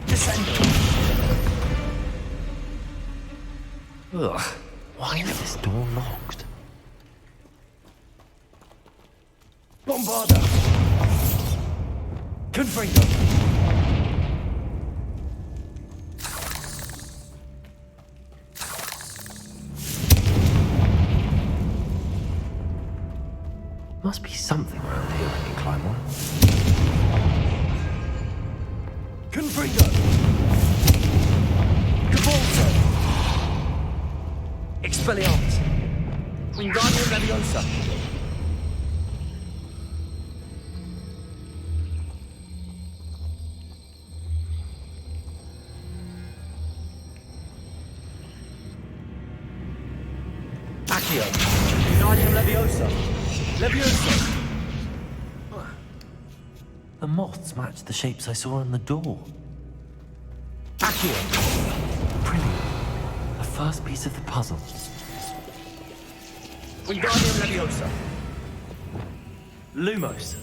Descendo. Ugh, why is this door locked? Bombarda. Confringo. Must be something around here I can climb on. Confringo. Cavolto. Expelliarmus. Wingardium Leviosa. Accio. Wingardium Leviosa. Leviosa. The moths match the shapes I saw on the door. Accio. Brilliant. The first piece of the puzzle. Wingardium Leviosa. Lumos.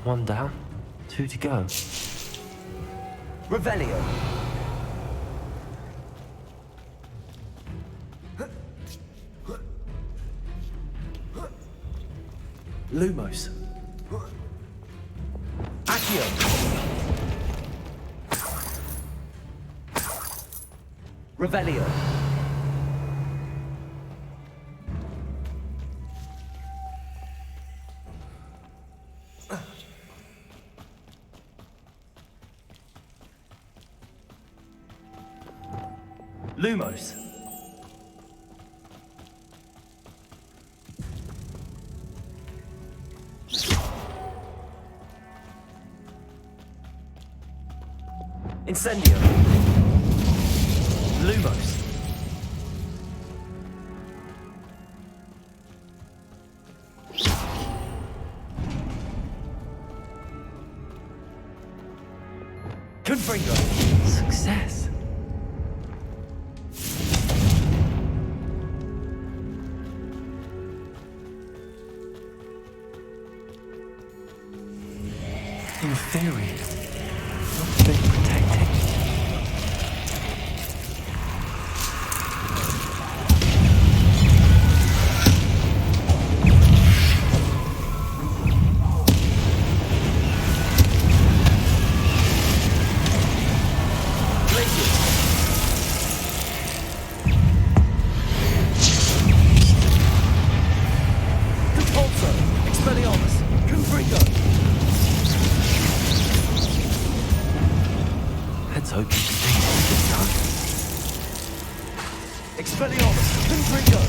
One down, 2 to go. Revelio. Lumos. Accio. Revelio. Lumos. Incendio. Lumos. Confringo. Success. In theory, not being protected. Let's hope you stay this time. Expelliarmus. Confringo.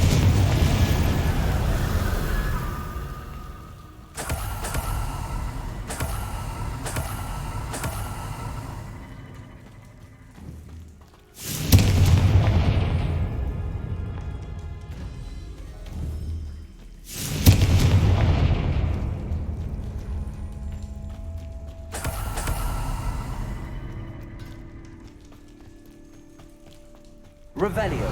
Revelio.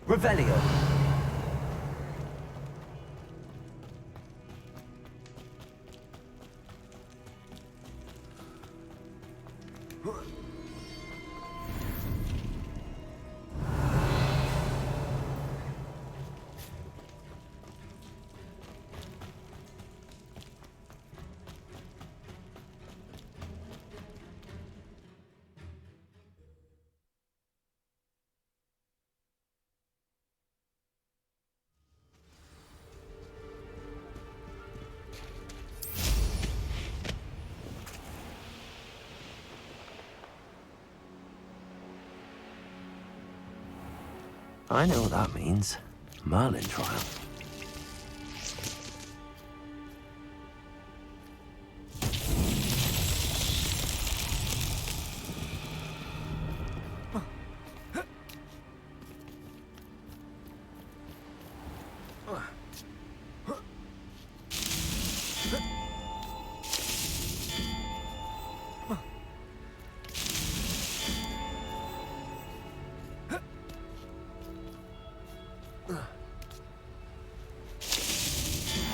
Revelio. I know what that means. Merlin trial.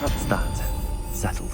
That's that. Settled.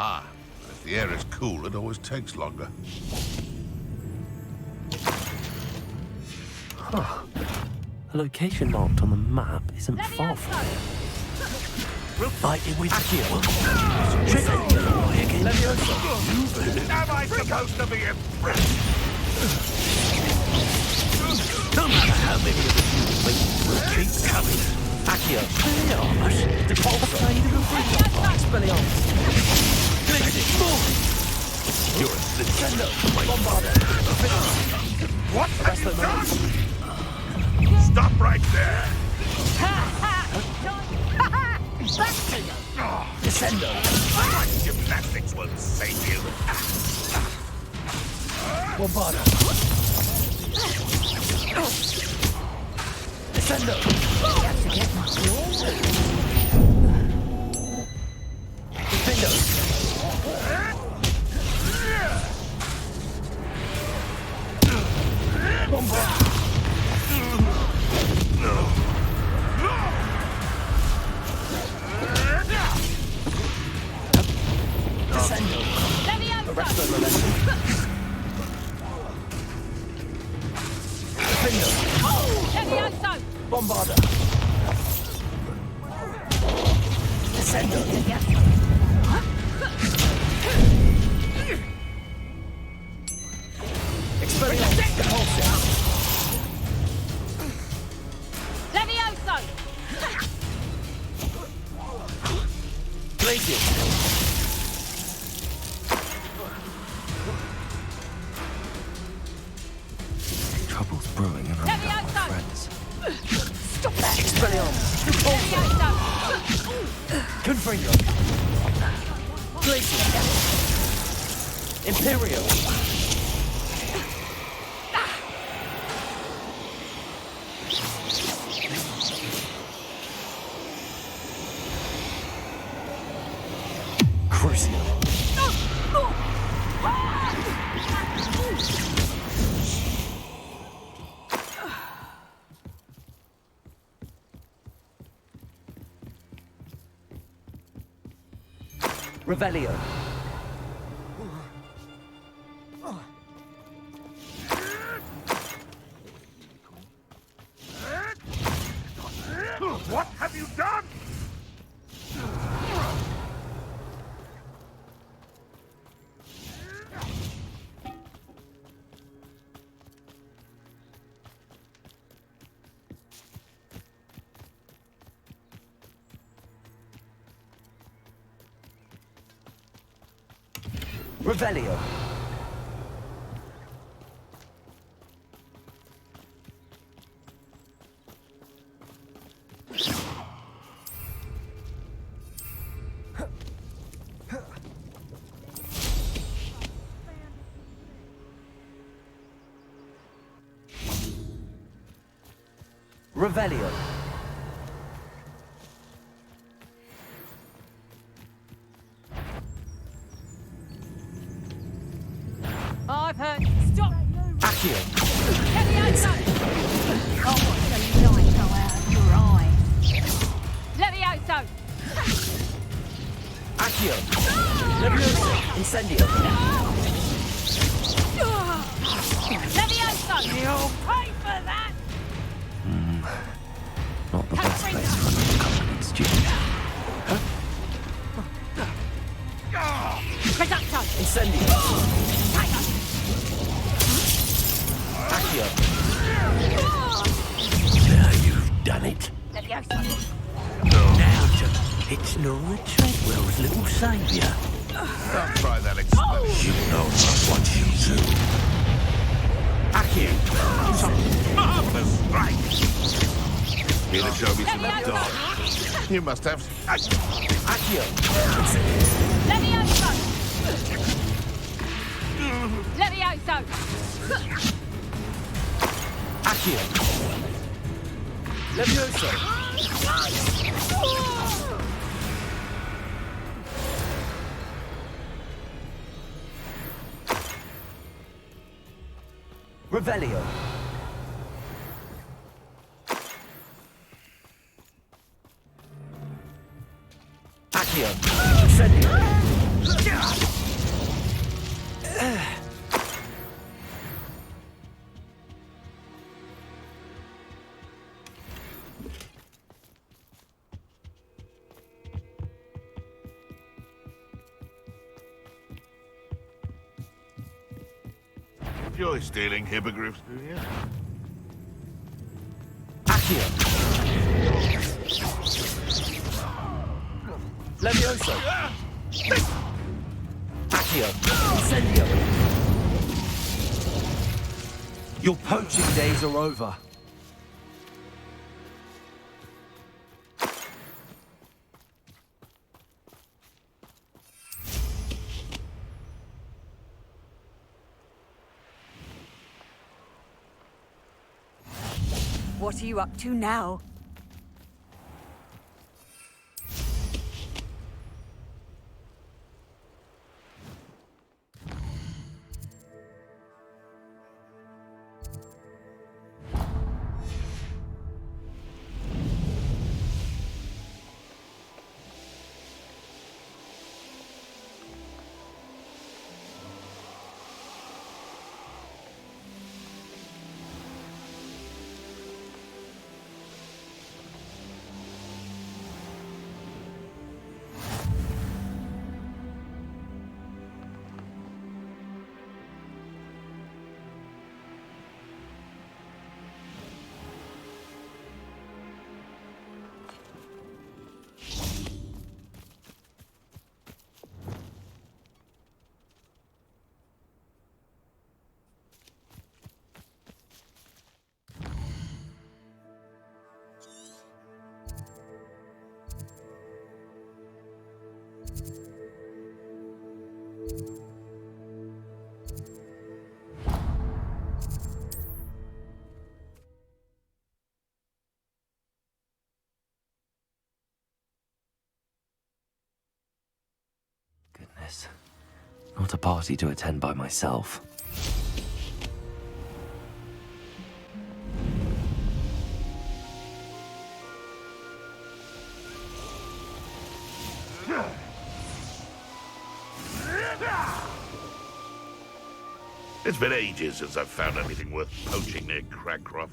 Ah, if the air is cool, it always takes longer. Huh. The location marked on the map isn't far from here. We'll fight it with skill. Am I supposed to be impressed? No matter how many of us we'll keep coming. Accio, Expelliarmus, the pulsar, Expelliarmus. You're a Nintendo. Bombarder. What have you done? Stop right there. Descendo. My gymnastics won't save you. Bombarder. Descendo. You have to get my claws. Defendo. Bombarder. Descendo. Arresto momentum. Defendo. Bombarder. Descendo. Expelliarmus. Repulsor. Levioso! Glacius. Trouble's brewing and I'm down my friends. Stop that! Expelliarmus. Repulsor. Confringo. Glacius. Imperial. Crucio. Revelio. What have you done? Revelio. Revelio. I've heard. Stop! Accio. Levioso! Oh, what a light go out of your eye. Levioso! Incendio! Levioso! You'll pay for that! Not the best place for an unaccompanied student. Reducto! Incendio! Accio! Now you've done it. Levioso! Now it's Laura Treadwell's little saviour. Don't try that explosion. You know not what you do. Accio! Marvelous strike! Here to show me some dog. You must have... Accio! Levioso! Levioso! Accio! Levioso! Revelio! Accio! Incendio! You're stealing hippogriffs, do you? Accio! Levioso! Accio! Incendio! Your poaching days are over. What are you up to now? Goodness. Not a party to attend by myself. It's been ages since I've found anything worth poaching near Cragcroft.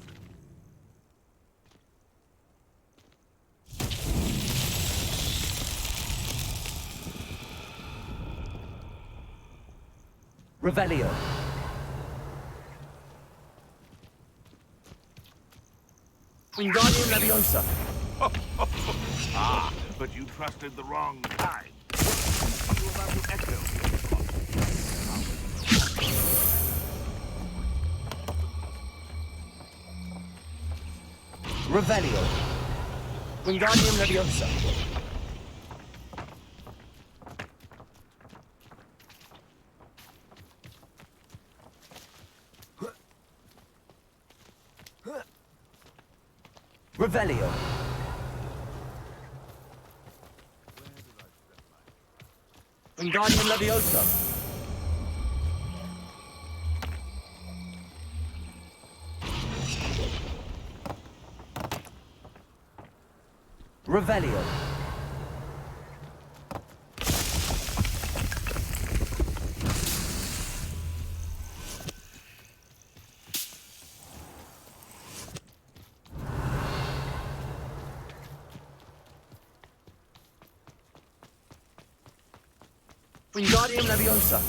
Revelio! Wingardium Leviosa! Ah, but you trusted the wrong kind. You about to echo. Revelio! Wingardium Leviosa! Revelio! Wingardium Leviosa! Revelio! Wingardium Leviosa.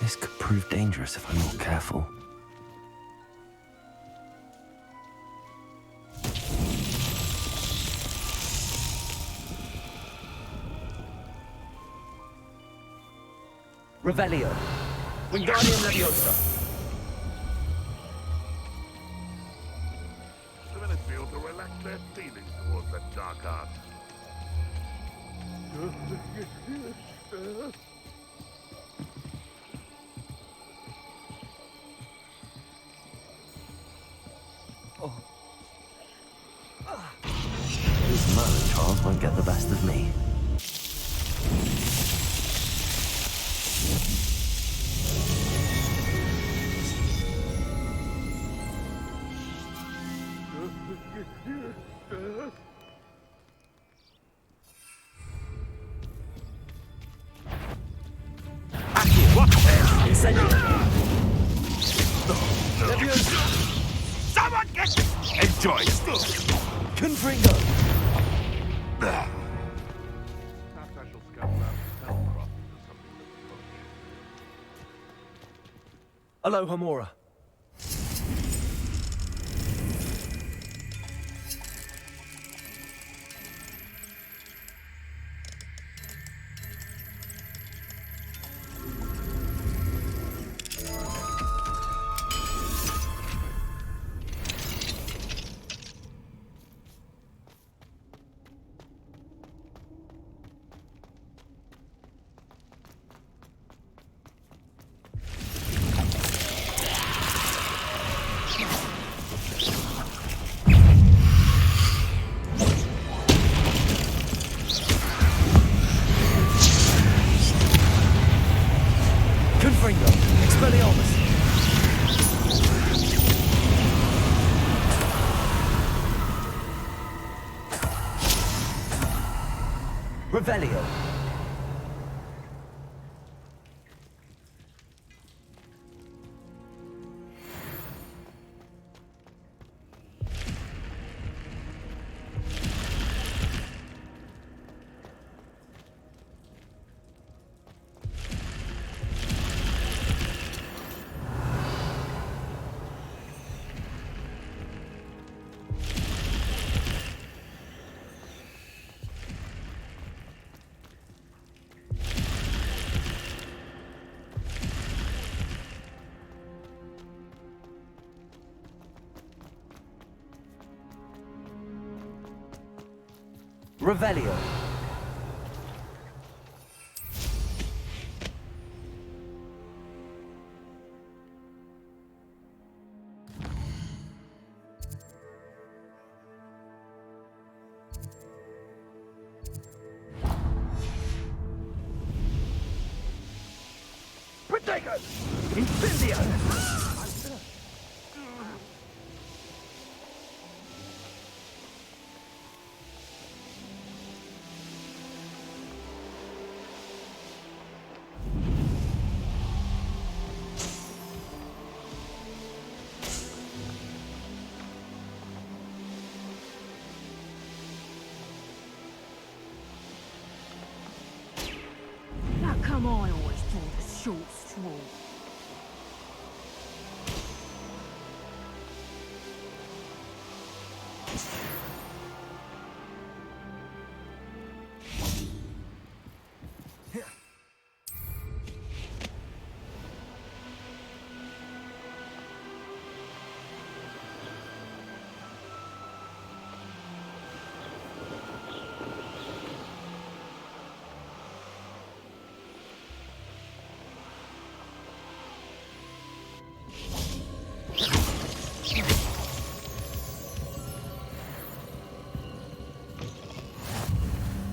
This could prove dangerous if I'm not careful. Revelio. Wingardium Leviosa. Civilians feel to relax their feelings towards that dark art. These murder trials won't get the best of me. Someone get enjoy. Confringo. Perhaps I shall scout around Spellcroft for something that Aloha Mora. Confringo. Expelliarmus. Revelio. Revelio. Protego! Incendio! How come I always draw the short straw?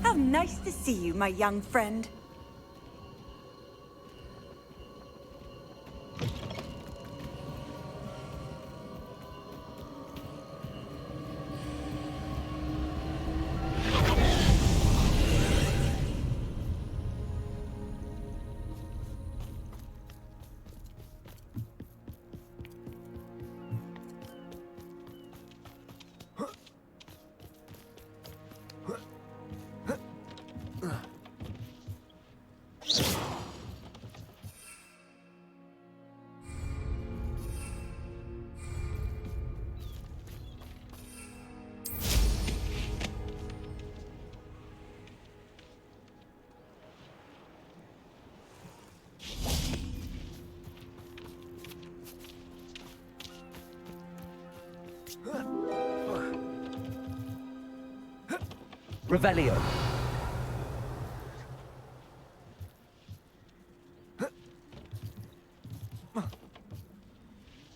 How nice to see you, my young friend. Revelio.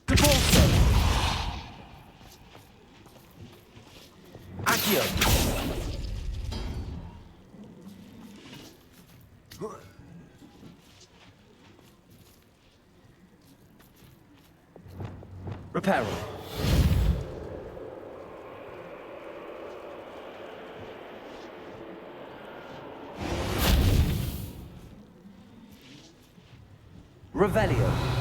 Divorce. Accio. Reparo. Revelio.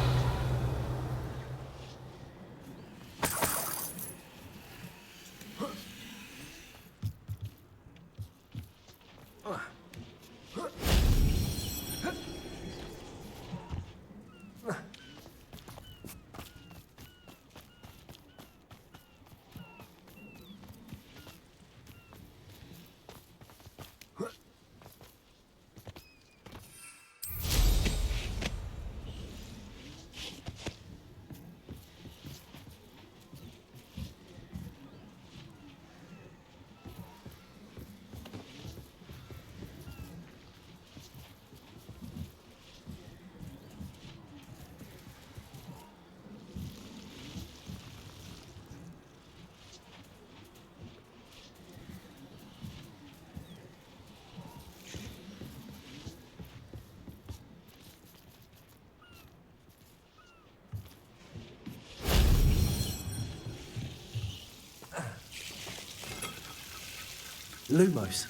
Lumos.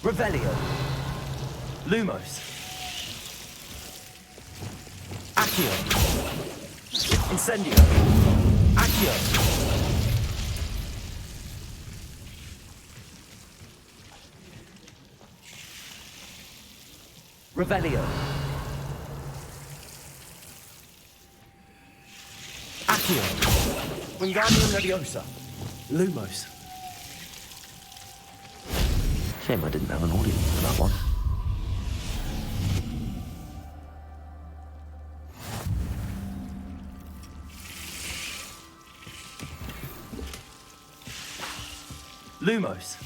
Revelio. Lumos. Accio. Incendio. Accio. Revelio. Accio. Wingardium Leviosa. Lumos. Shame I didn't have an audience for that one. Lumos.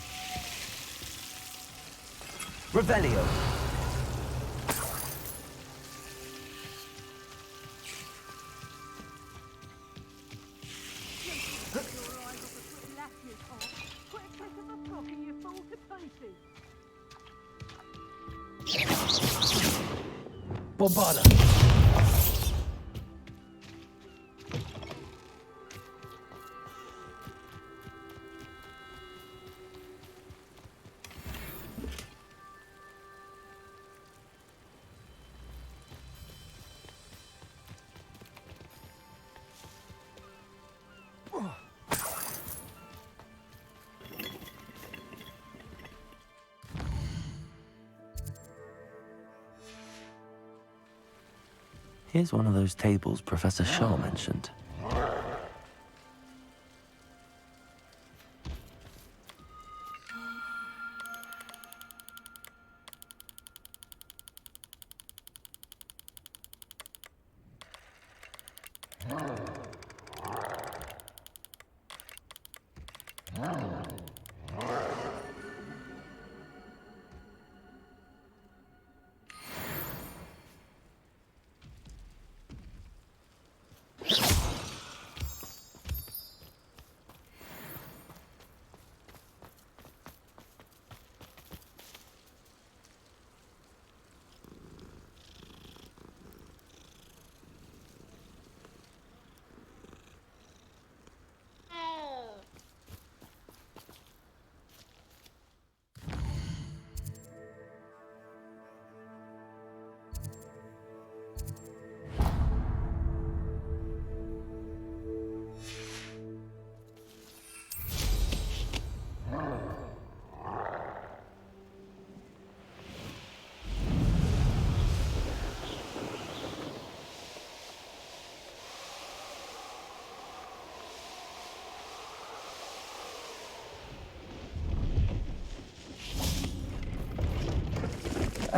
Revelio. Bombarda. Here's one of those tables Professor Shaw mentioned.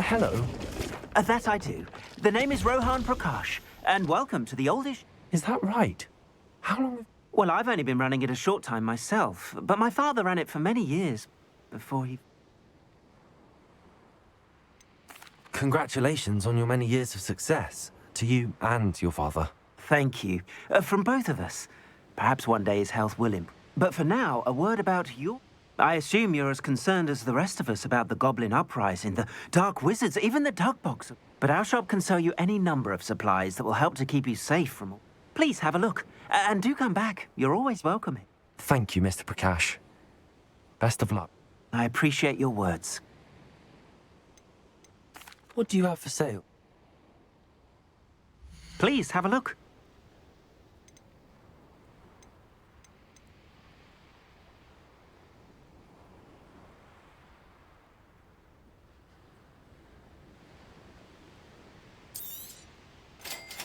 Hello. That I do. The name is Rohan Prakash, and welcome to the oldish... Is that right? How long... Well, I've only been running it a short time myself, but my father ran it for many years before he... Congratulations on your many years of success, to you and your father. Thank you. From both of us. Perhaps one day his health will improve. But for now, a word about you. I assume you're as concerned as the rest of us about the Goblin Uprising, the Dark Wizards, even the Dugbox. But our shop can sell you any number of supplies that will help to keep you safe from all. Please have a look. And do come back. You're always welcome. Thank you, Mr. Prakash. Best of luck. I appreciate your words. What do you have for sale? Please have a look.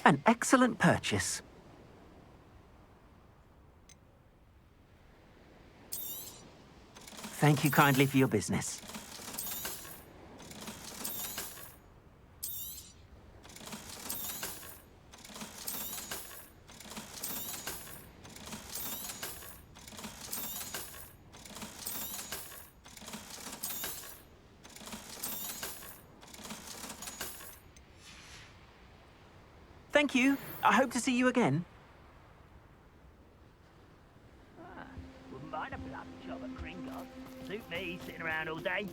An excellent purchase. Thank you kindly for your business. Thank you. I hope to see you again. Wouldn't mind a blood job at Gringotts. Suit me, sitting around all day.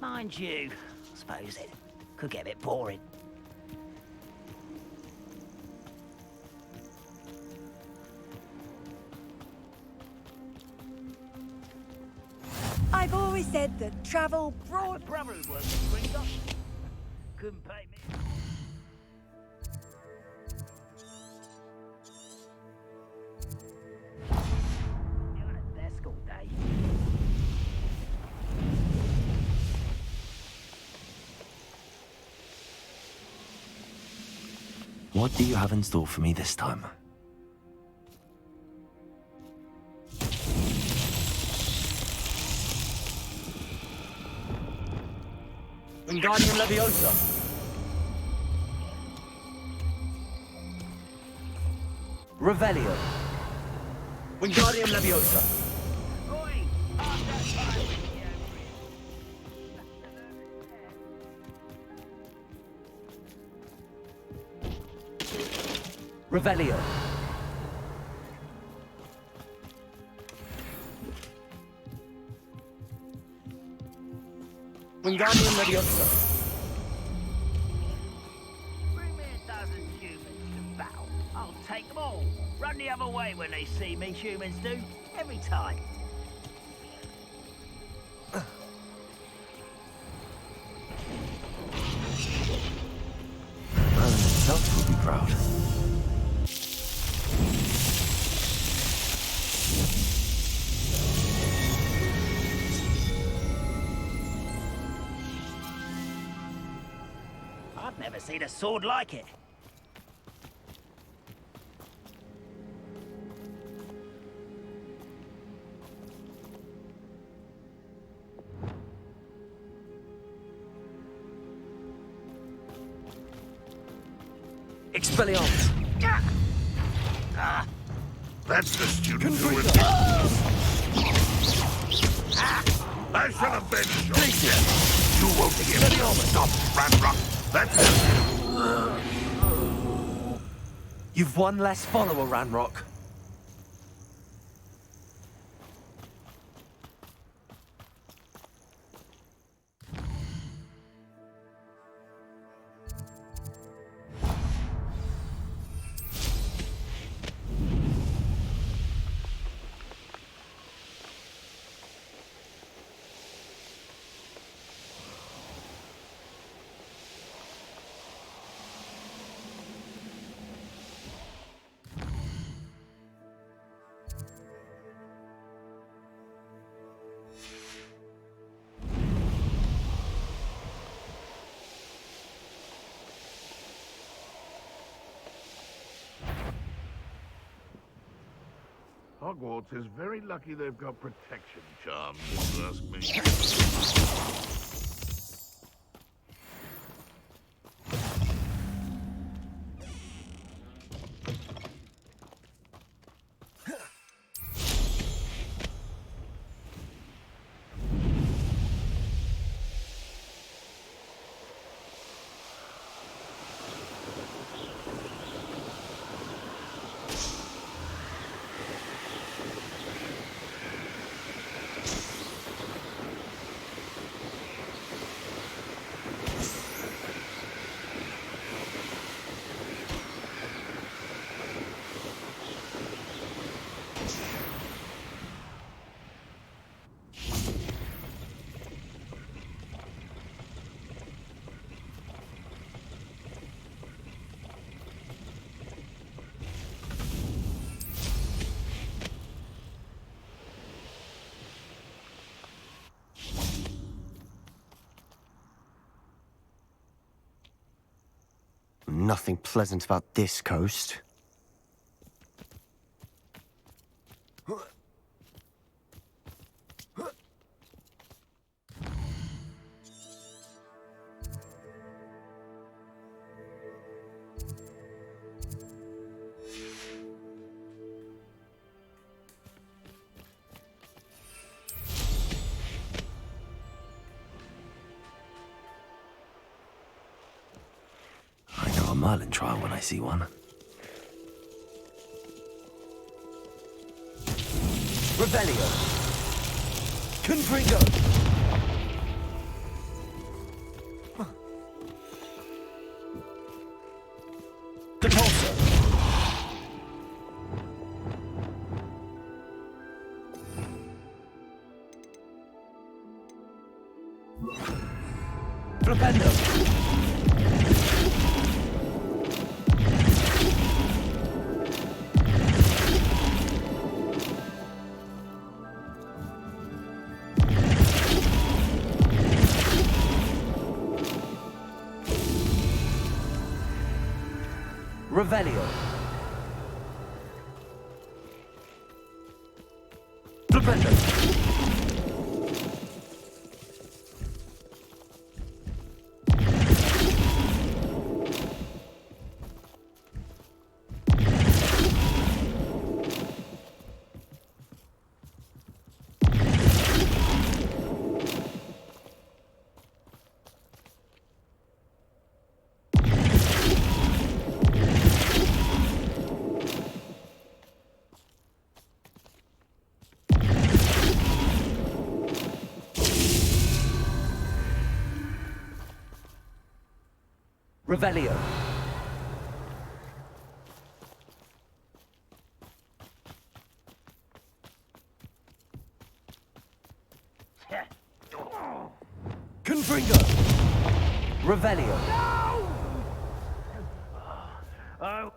Mind you, I suppose it could get a bit boring. I've always said that travel My brother who works at Gringotts couldn't pay me. You're at the desk all day. What do you have in store for me this time? Wingardium Leviosa. Revelio. Wingardium Leviosa. Oi! Pass that fire with you. Revelio. Wingardium Leviosa. Bring me a dozen humans to battle. I'll take them all. Run the other way when they see me, humans do. Every time. Merlin himself will be proud. I've never seen a sword like it. Expelliarmus. That's the student who was... I shall avenge your death. You won't be able to stop Ranrock. That's it. You've one less follower, Ranrock. Hogwarts is very lucky they've got protection charms, if you ask me. Nothing pleasant about this coast. I know a Merlin trial when I see one. Revelio! Confringo! Depulso! Flipendo! Revelio. Flipendo. Revelio. Confringo. Revelio. Oh.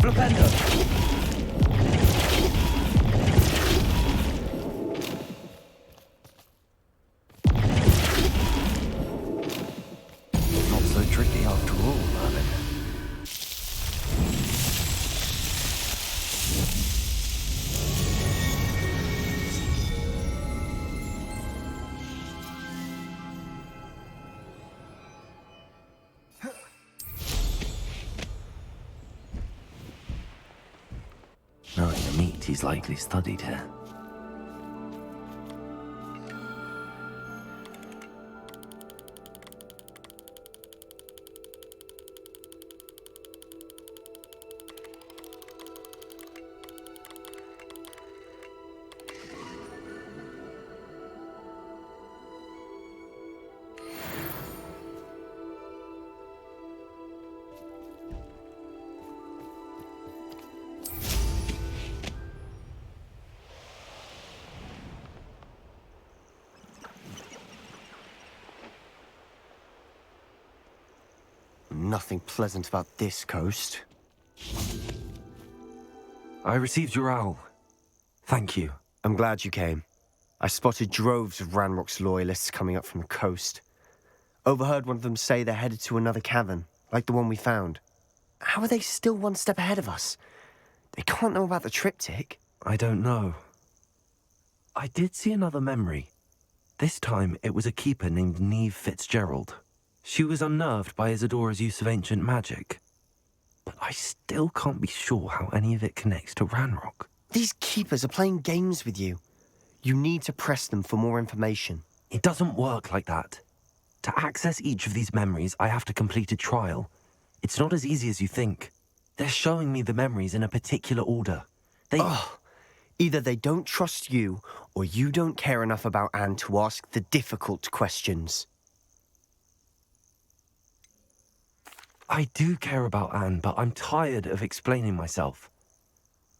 Flipendo. Not so tricky after all, Merlin. Knowing the meat, he's likely studied here. Nothing pleasant about this coast. I received your owl. Thank you. I'm glad you came. I spotted droves of Ranrock's loyalists coming up from the coast. Overheard one of them say they're headed to another cavern, like the one we found. How are they still one step ahead of us? They can't know about the triptych. I don't know. I did see another memory. This time, it was a keeper named Neve Fitzgerald. She was unnerved by Isadora's use of ancient magic. But I still can't be sure how any of it connects to Ranrock. These keepers are playing games with you. You need to press them for more information. It doesn't work like that. To access each of these memories, I have to complete a trial. It's not as easy as you think. They're showing me the memories in a particular order. Either they don't trust you, or you don't care enough about Anne to ask the difficult questions. I do care about Anne, but I'm tired of explaining myself.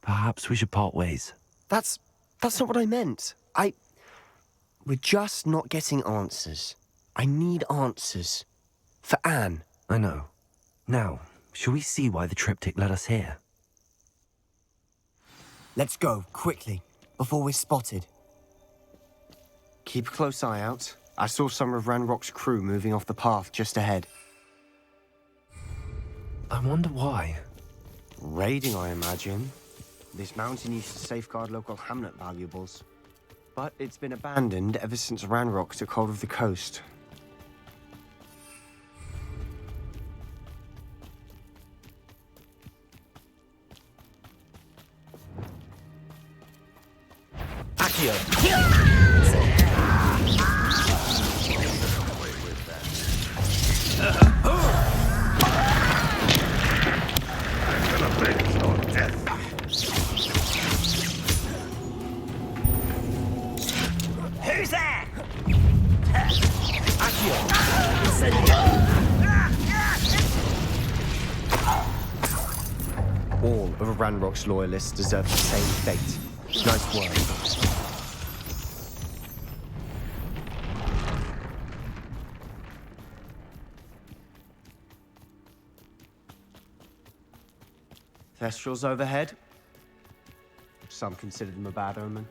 Perhaps we should part ways. That's not what I meant. We're just not getting answers. I need answers. For Anne. I know. Now, shall we see why the triptych led us here? Let's go, quickly, before we're spotted. Keep a close eye out. I saw some of Ranrock's crew moving off the path just ahead. I wonder why. Raiding, I imagine. This mountain used to safeguard local hamlet valuables. But it's been abandoned ever since Ranrock took hold of the coast. Who's that? All of Ranrock's loyalists deserve the same fate. Nice work. Thestrals overhead. Some consider them a bad omen.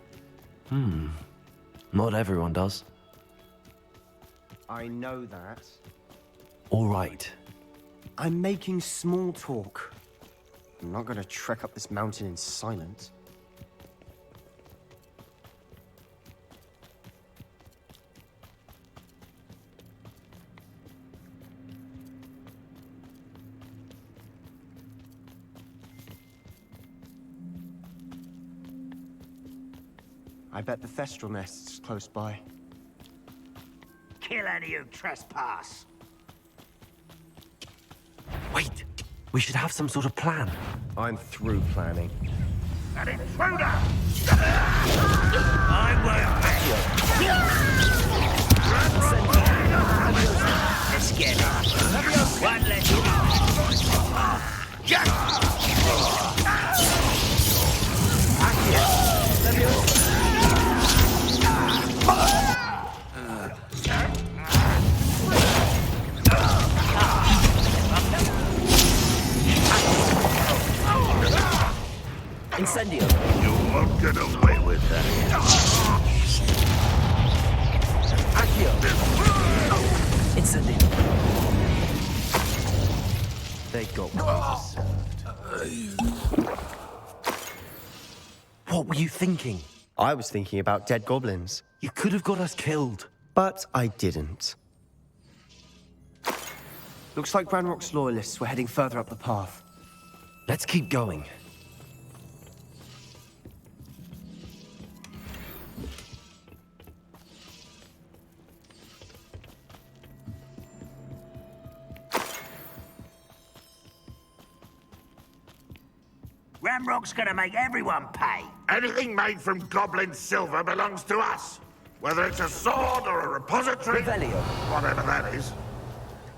Not everyone does. I know that. All right. I'm making small talk. I'm not gonna trek up this mountain in silence. I bet the Thestral nest's close by. Kill any who trespass. Wait! We should have some sort of plan. I'm through planning. An intruder! I won't bet you. Let's get it. One less. Incendio. You won't get away with that. Accio. Incendio. They got what they deserved. What were you thinking? I was thinking about dead goblins. You could have got us killed. But I didn't. Looks like Ranrock's loyalists were heading further up the path. Let's keep going. Ranrock's gonna make everyone pay. Anything made from goblin silver belongs to us. Whether it's a sword or a repository, whatever that is.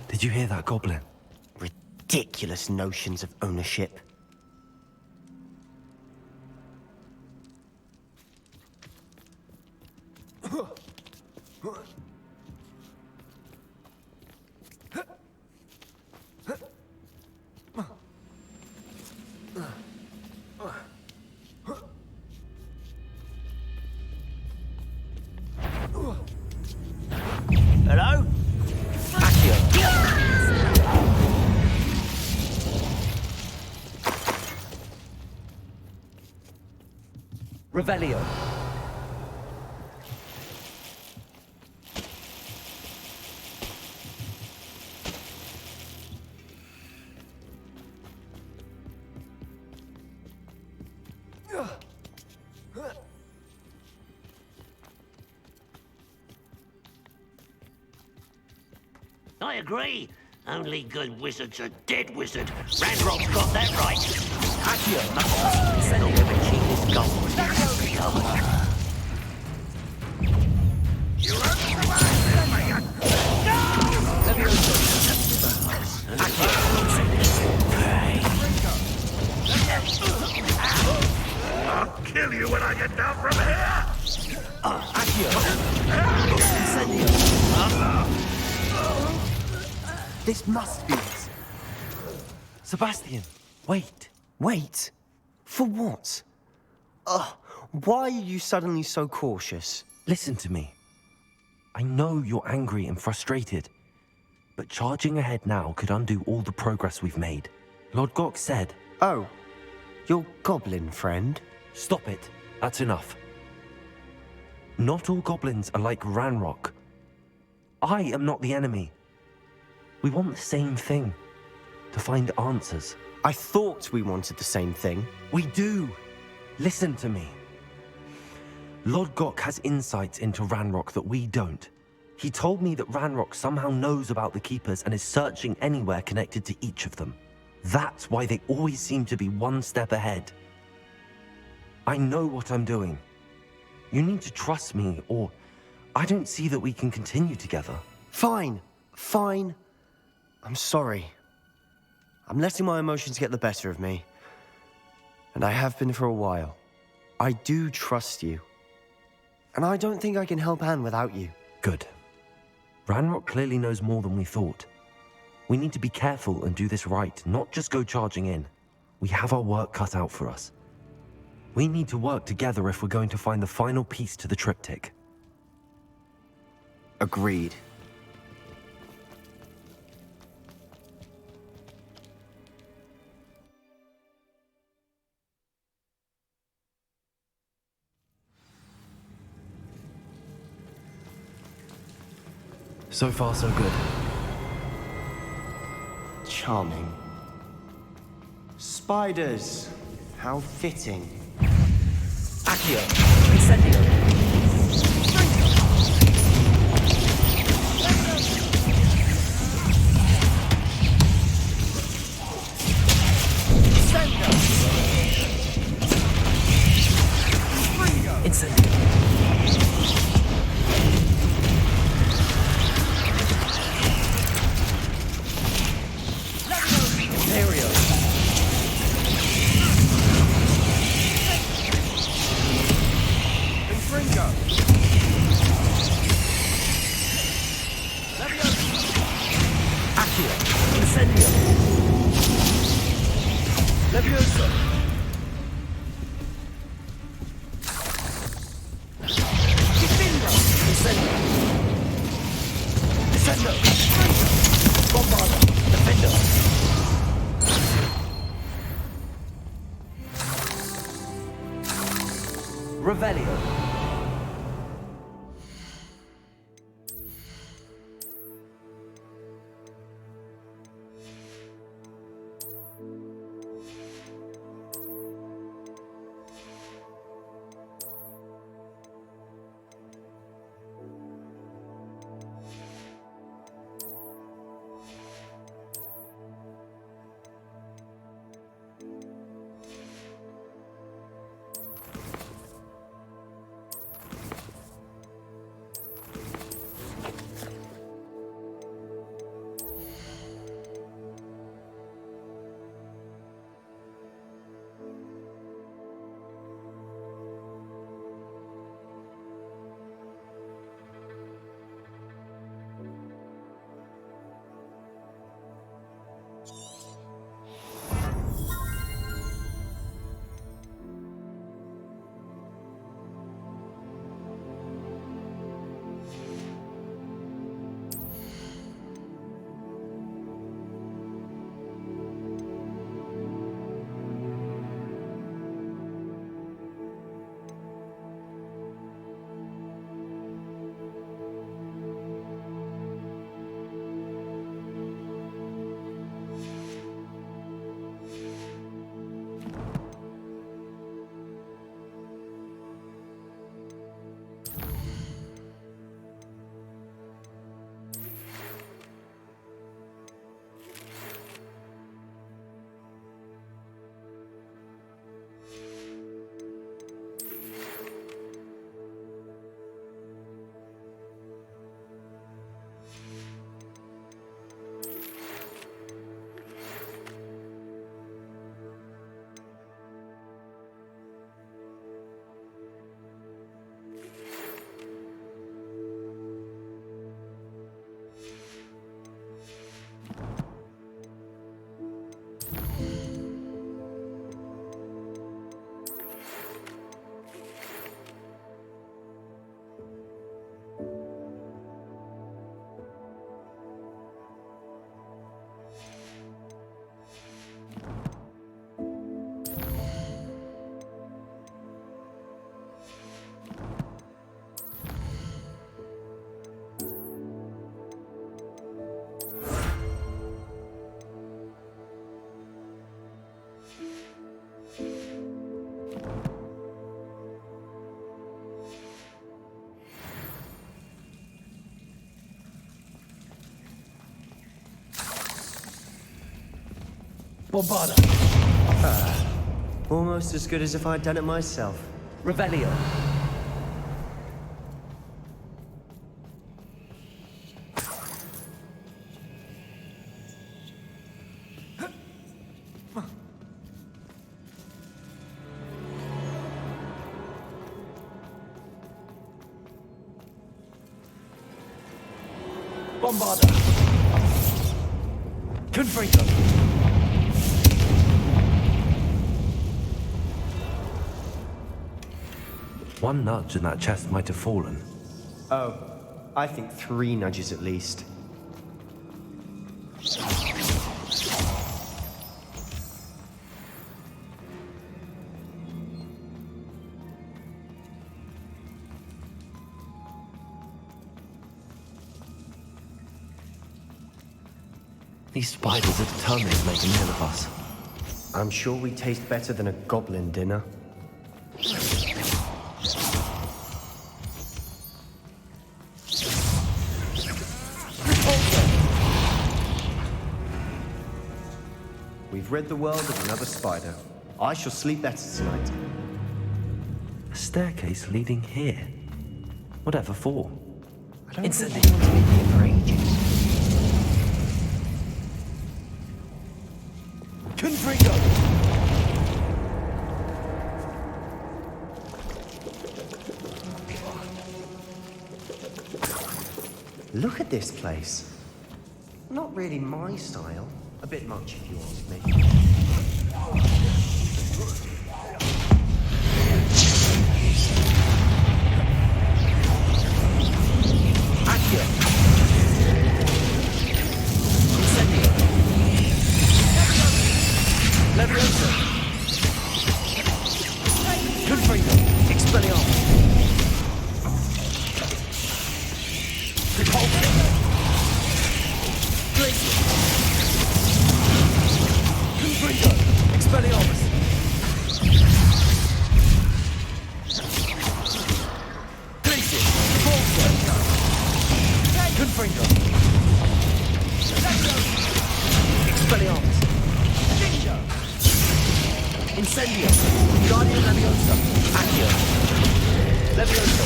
Did you hear that, Goblin? Ridiculous notions of ownership. Hello? Revelio. I agree. Only good wizards are dead wizard. Ranrock's got that right. Accio. Send the cheapest gold. You I'll kill you when I get down from here! This must be it. Sebastian, wait. Wait? For what? Why are you suddenly so cautious? Listen to me. I know you're angry and frustrated, but charging ahead now could undo all the progress we've made. Lord Gok said... Oh, your goblin friend? Stop it. That's enough. Not all goblins are like Ranrock. I am not the enemy. We want the same thing. To find answers. I thought we wanted the same thing. We do. Listen to me. Lord Gok has insights into Ranrock that we don't. He told me that Ranrock somehow knows about the Keepers and is searching anywhere connected to each of them. That's why they always seem to be one step ahead. I know what I'm doing. You need to trust me, or I don't see that we can continue together. Fine. I'm sorry. I'm letting my emotions get the better of me. And I have been for a while. I do trust you. And I don't think I can help Anne without you. Good. Ranrock clearly knows more than we thought. We need to be careful and do this right, not just go charging in. We have our work cut out for us. We need to work together if we're going to find the final piece to the triptych. Agreed. So far, so good. Charming. Spiders. How fitting. Accio. Incendio. Incendio. Revelio. Bombarda. Almost as good as if I'd done it myself. Revelio. Bombarda. Confringo. One nudge and that chest might have fallen. Oh, I think 3 nudges at least. These spiders are determined to make a meal of us. I'm sure we taste better than a goblin dinner. We've rid the world of another spider. I shall sleep better tonight. A staircase leading here. Whatever for? I don't think anyone's been here for ages. Confringo. Look at this place. Not really my style. A bit much if you ask me. Accio. Incendio. Leviosa. Confringo. Expelliarmus. Repulsor. Glacier. Confringo. Expelliarmus. Glacier. Repulsor. Confringo. Expelliarmus. Incendio. Guardian Leviosa. Accio. Leviosa.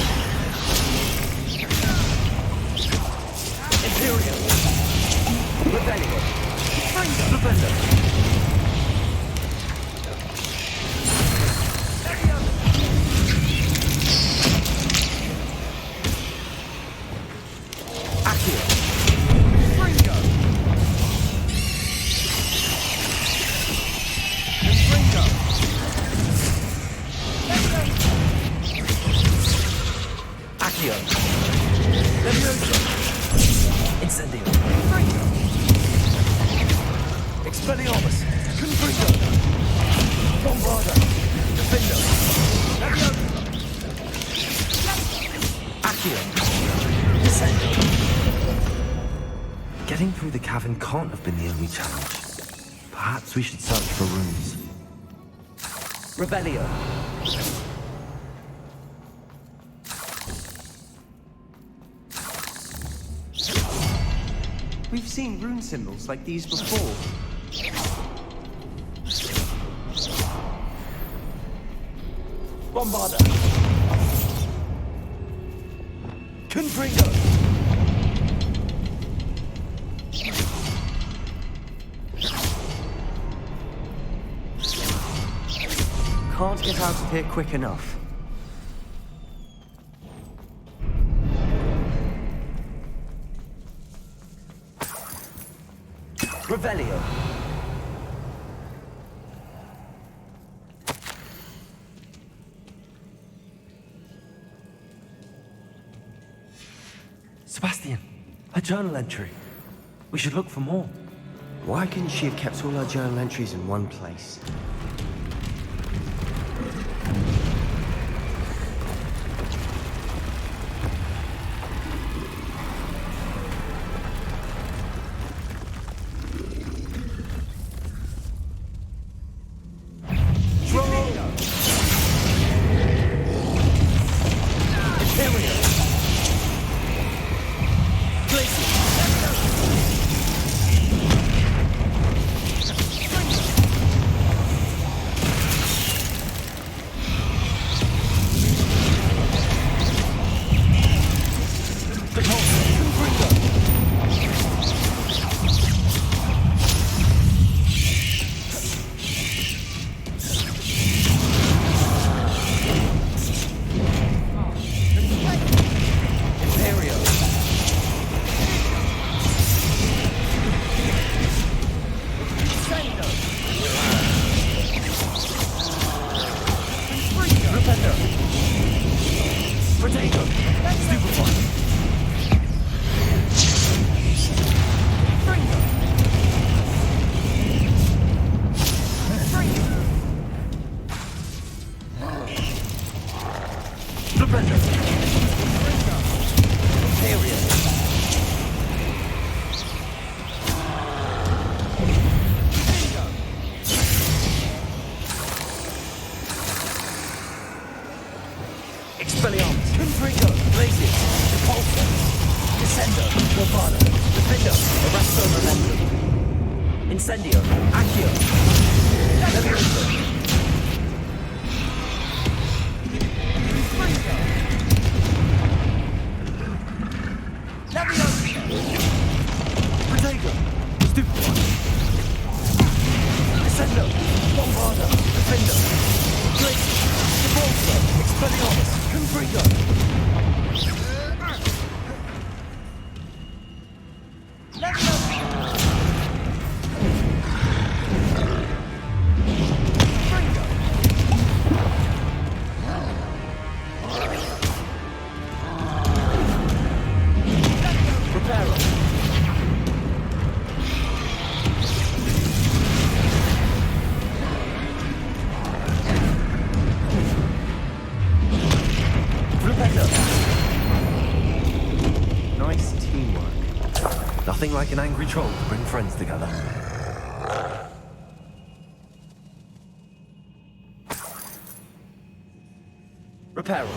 Imperial. Rebellion. Defender. Accio. Fringo. Fringo. Accio. Leviosa. Incendio. Fringo. Expelliarmus. Confringo. Bombarda. Defender. Leviosa. Accio. Incendio. Getting through the cavern can't have been the only challenge. Perhaps we should search for rooms. Revelio. We've seen rune symbols like these before. Bombarda. Confringo. Can't get out of here quick enough. Revelio. Sebastian, a journal entry. We should look for more. Why couldn't she have kept all her journal entries in one place? Incendio! Bombarda! Defender! Blitz! Repulsor! Expelliarmus! Confringo! Nice teamwork. Nothing like an angry troll to bring friends together. Reparo.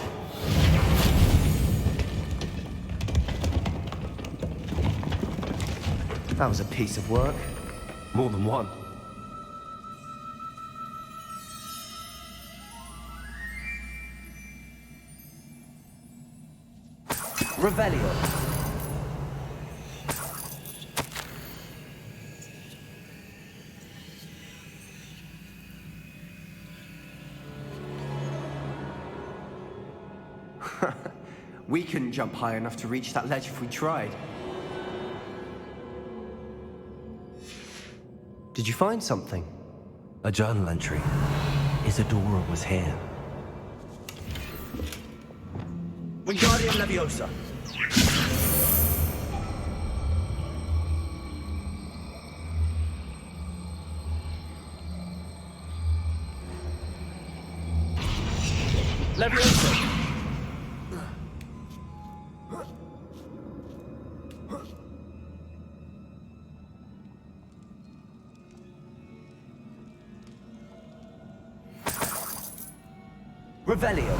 That was a piece of work. More than one. Revelio. We couldn't jump high enough to reach that ledge if we tried. Did you find something? A journal entry. Isadora was here. Wingardium Leviosa! Leviosa! Revelio.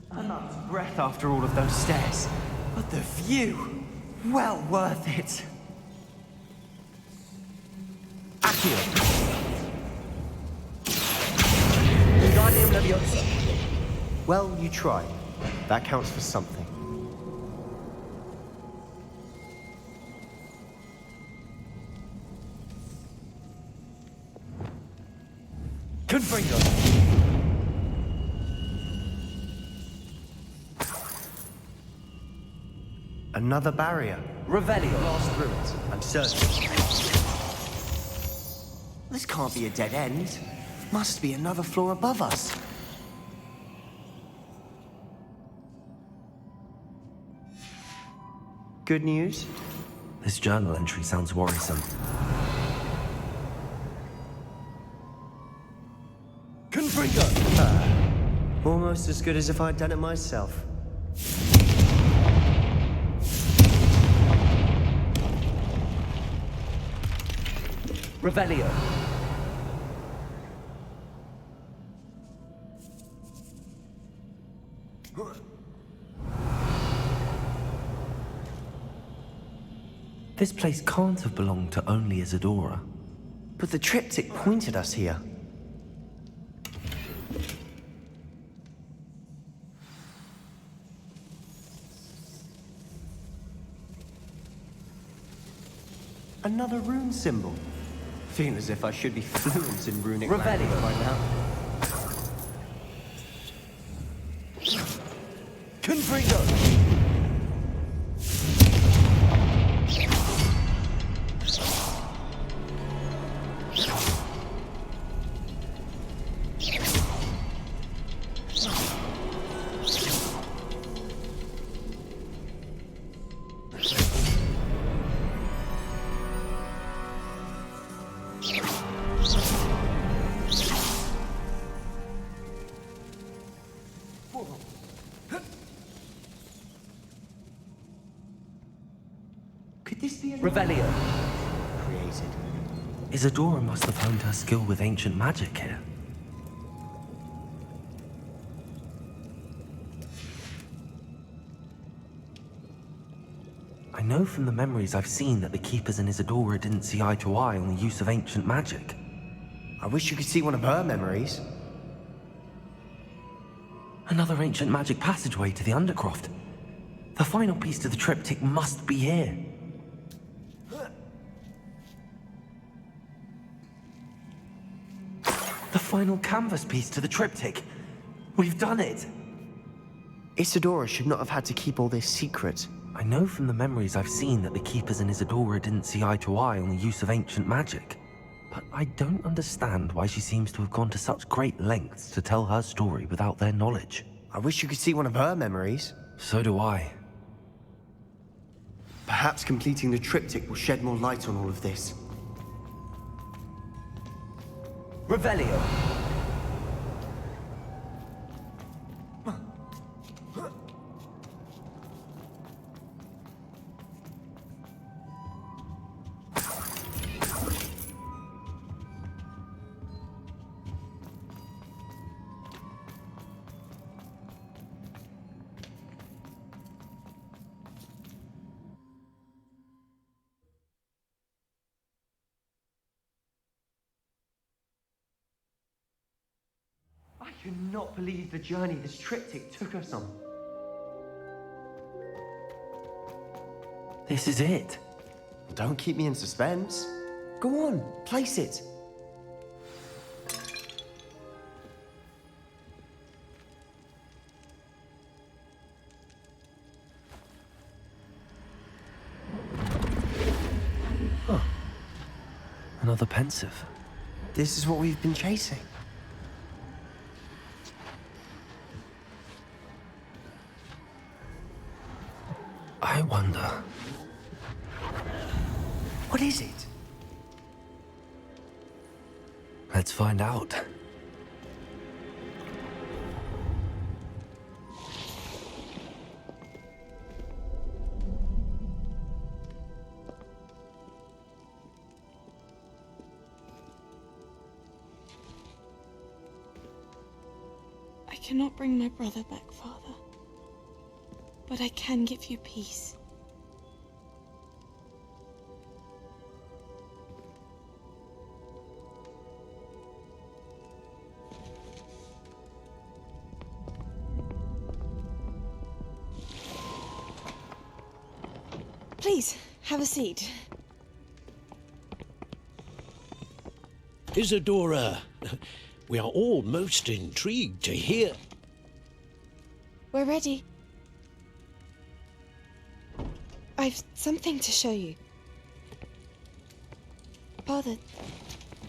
I'm out of breath after all of those stairs. But the view, well worth it. Accio. Wingardium Leviosa. Well, you tried. That counts for something. Confringo! Another barrier. Revelio. Last through it, I'm certain. This can't be a dead end. Must be another floor above us. Good news? This journal entry sounds worrisome. Confringo! Almost as good as if I'd done it myself. Revelio. This place can't have belonged to only Isadora. But the triptych pointed us here. Another rune symbol. Feel as if I should be fluent in runic language by now. Confringo! Revelio. Created. Isadora must have honed her skill with ancient magic here. I know from the memories I've seen that the Keepers and Isadora didn't see eye to eye on the use of ancient magic. I wish you could see one of her memories. Another ancient magic passageway to the Undercroft. The final piece to the triptych must be here. The final canvas piece to the triptych. We've done it. Isadora should not have had to keep all this secret. I know from the memories I've seen that the Keepers and Isadora didn't see eye to eye on the use of ancient magic. But I don't understand why she seems to have gone to such great lengths to tell her story without their knowledge. I wish you could see one of her memories. So do I. Perhaps completing the triptych will shed more light on all of this. Revelio! I cannot believe the journey this triptych took us on. This is it. Don't keep me in suspense. Go on, place it. Huh. Another pensive. This is what we've been chasing. I wonder... What is it? Let's find out. I cannot bring my brother back, Father. But I can give you peace. Please, have a seat. Isadora, we are all most intrigued to hear. We're ready. I've something to show you. Father,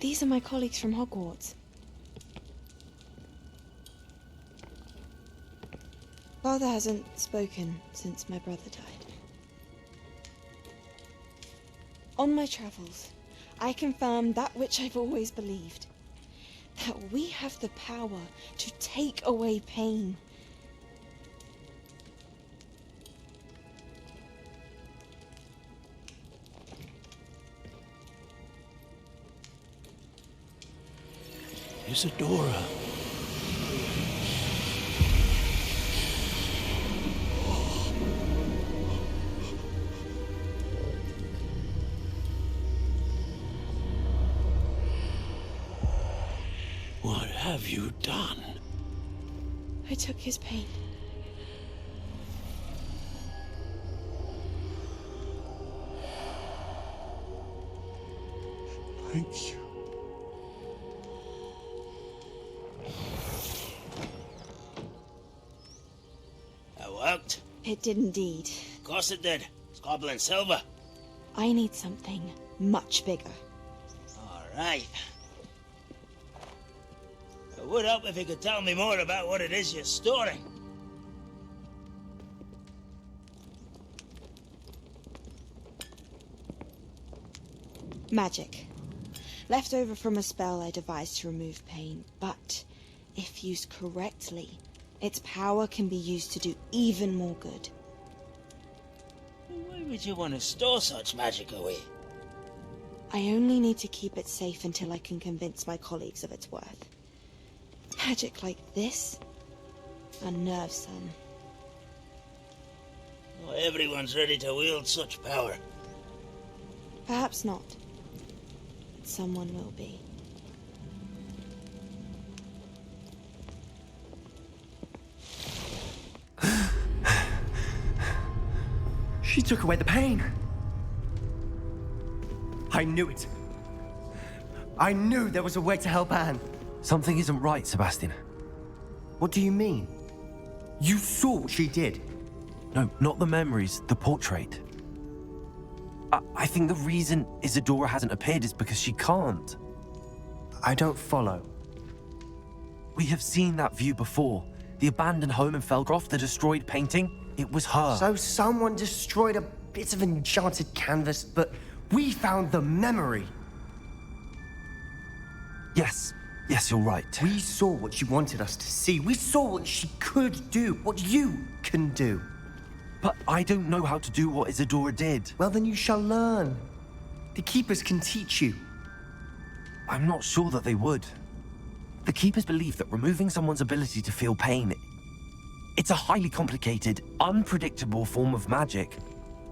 these are my colleagues from Hogwarts. Father hasn't spoken since my brother died. On my travels, I confirmed that which I've always believed. That we have the power to take away pain. Isadora. What have you done? I took his pain. Thank you. Worked? It did indeed. Of course it did. It's goblin silver. I need something much bigger. All right. It would help if you could tell me more about what it is you're storing. Magic. Left over from a spell I devised to remove pain, but if used correctly, its power can be used to do even more good. Why would you want to store such magic away? I only need to keep it safe until I can convince my colleagues of its worth. Magic like this unnerves some. Not everyone's ready to wield such power. Perhaps not. But someone will be. She took away the pain. I knew it. I knew there was a way to help Anne. Something isn't right, Sebastian. What do you mean? You saw what she did. No, not the memories, the portrait. I think the reason Isadora hasn't appeared is because she can't. I don't follow. We have seen that view before. The abandoned home in Felgroth, the destroyed painting. It was her. So someone destroyed a bit of enchanted canvas, but we found the memory. Yes, you're right. We saw what she wanted us to see. We saw what she could do, what you can do. But I don't know how to do what Isadora did. Well, then you shall learn. The Keepers can teach you. I'm not sure that they would. The Keepers believe that removing someone's ability to feel pain, it's a highly complicated, unpredictable form of magic.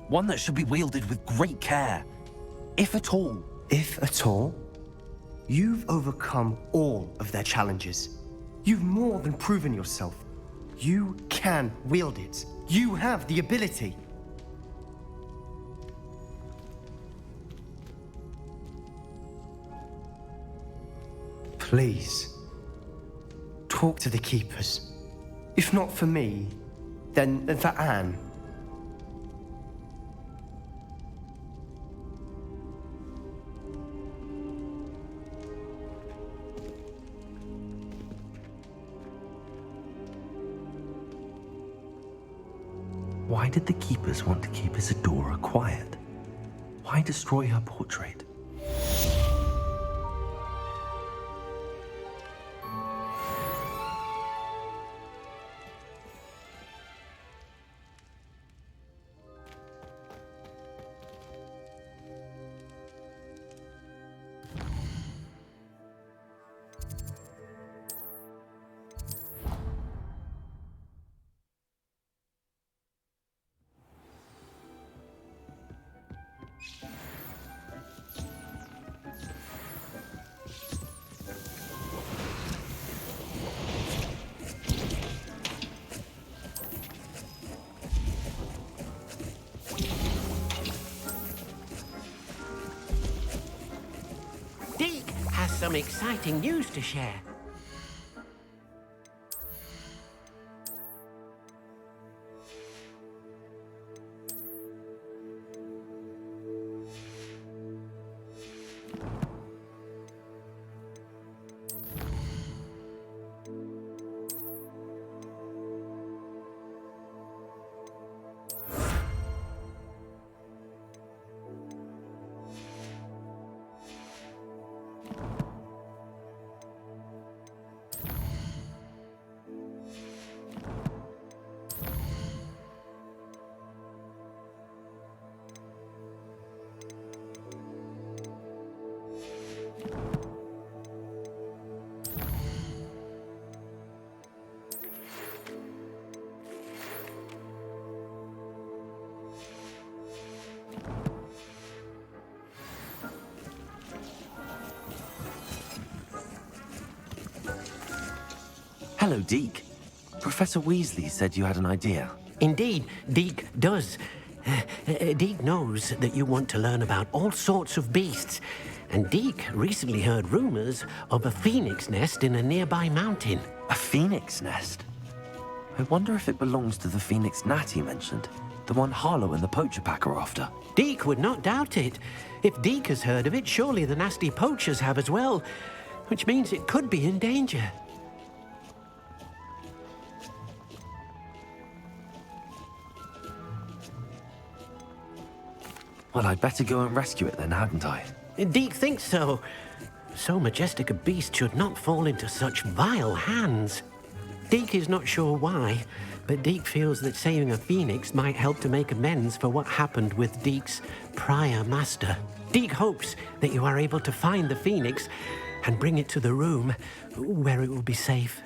One that should be wielded with great care. If at all. If at all? You've overcome all of their challenges. You've more than proven yourself. You can wield it. You have the ability. Please, talk to the Keepers. If not for me, then for Anne. Why did the Keepers want to keep Isadora quiet? Why destroy her portrait? Deke has some exciting news to share. Hello, Deke. Professor Weasley said you had an idea. Indeed, Deke does. Deke knows that you want to learn about all sorts of beasts, and Deke recently heard rumors of a phoenix nest in a nearby mountain. A phoenix nest? I wonder if it belongs to the phoenix gnat he mentioned, the one Harlow and the poacher pack are after. Deke would not doubt it. If Deke has heard of it, surely the nasty poachers have as well, which means it could be in danger. Well, I'd better go and rescue it then, hadn't I? Deke thinks so. So majestic a beast should not fall into such vile hands. Deke is not sure why, but Deke feels that saving a phoenix might help to make amends for what happened with Deke's prior master. Deke hopes that you are able to find the phoenix and bring it to the room where it will be safe.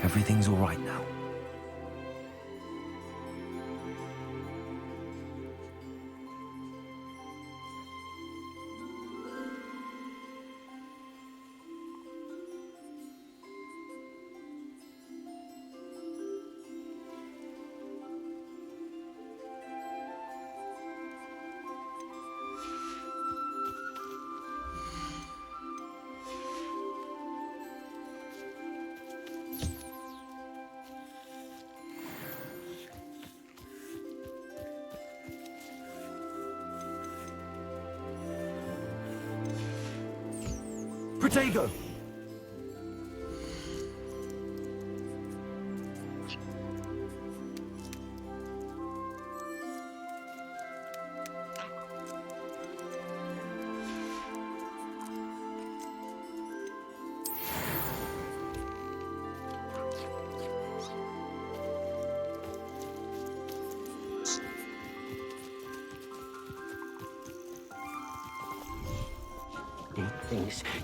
Everything's all right now. Protego!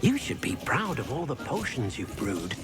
You should be proud of all the potions you've brewed.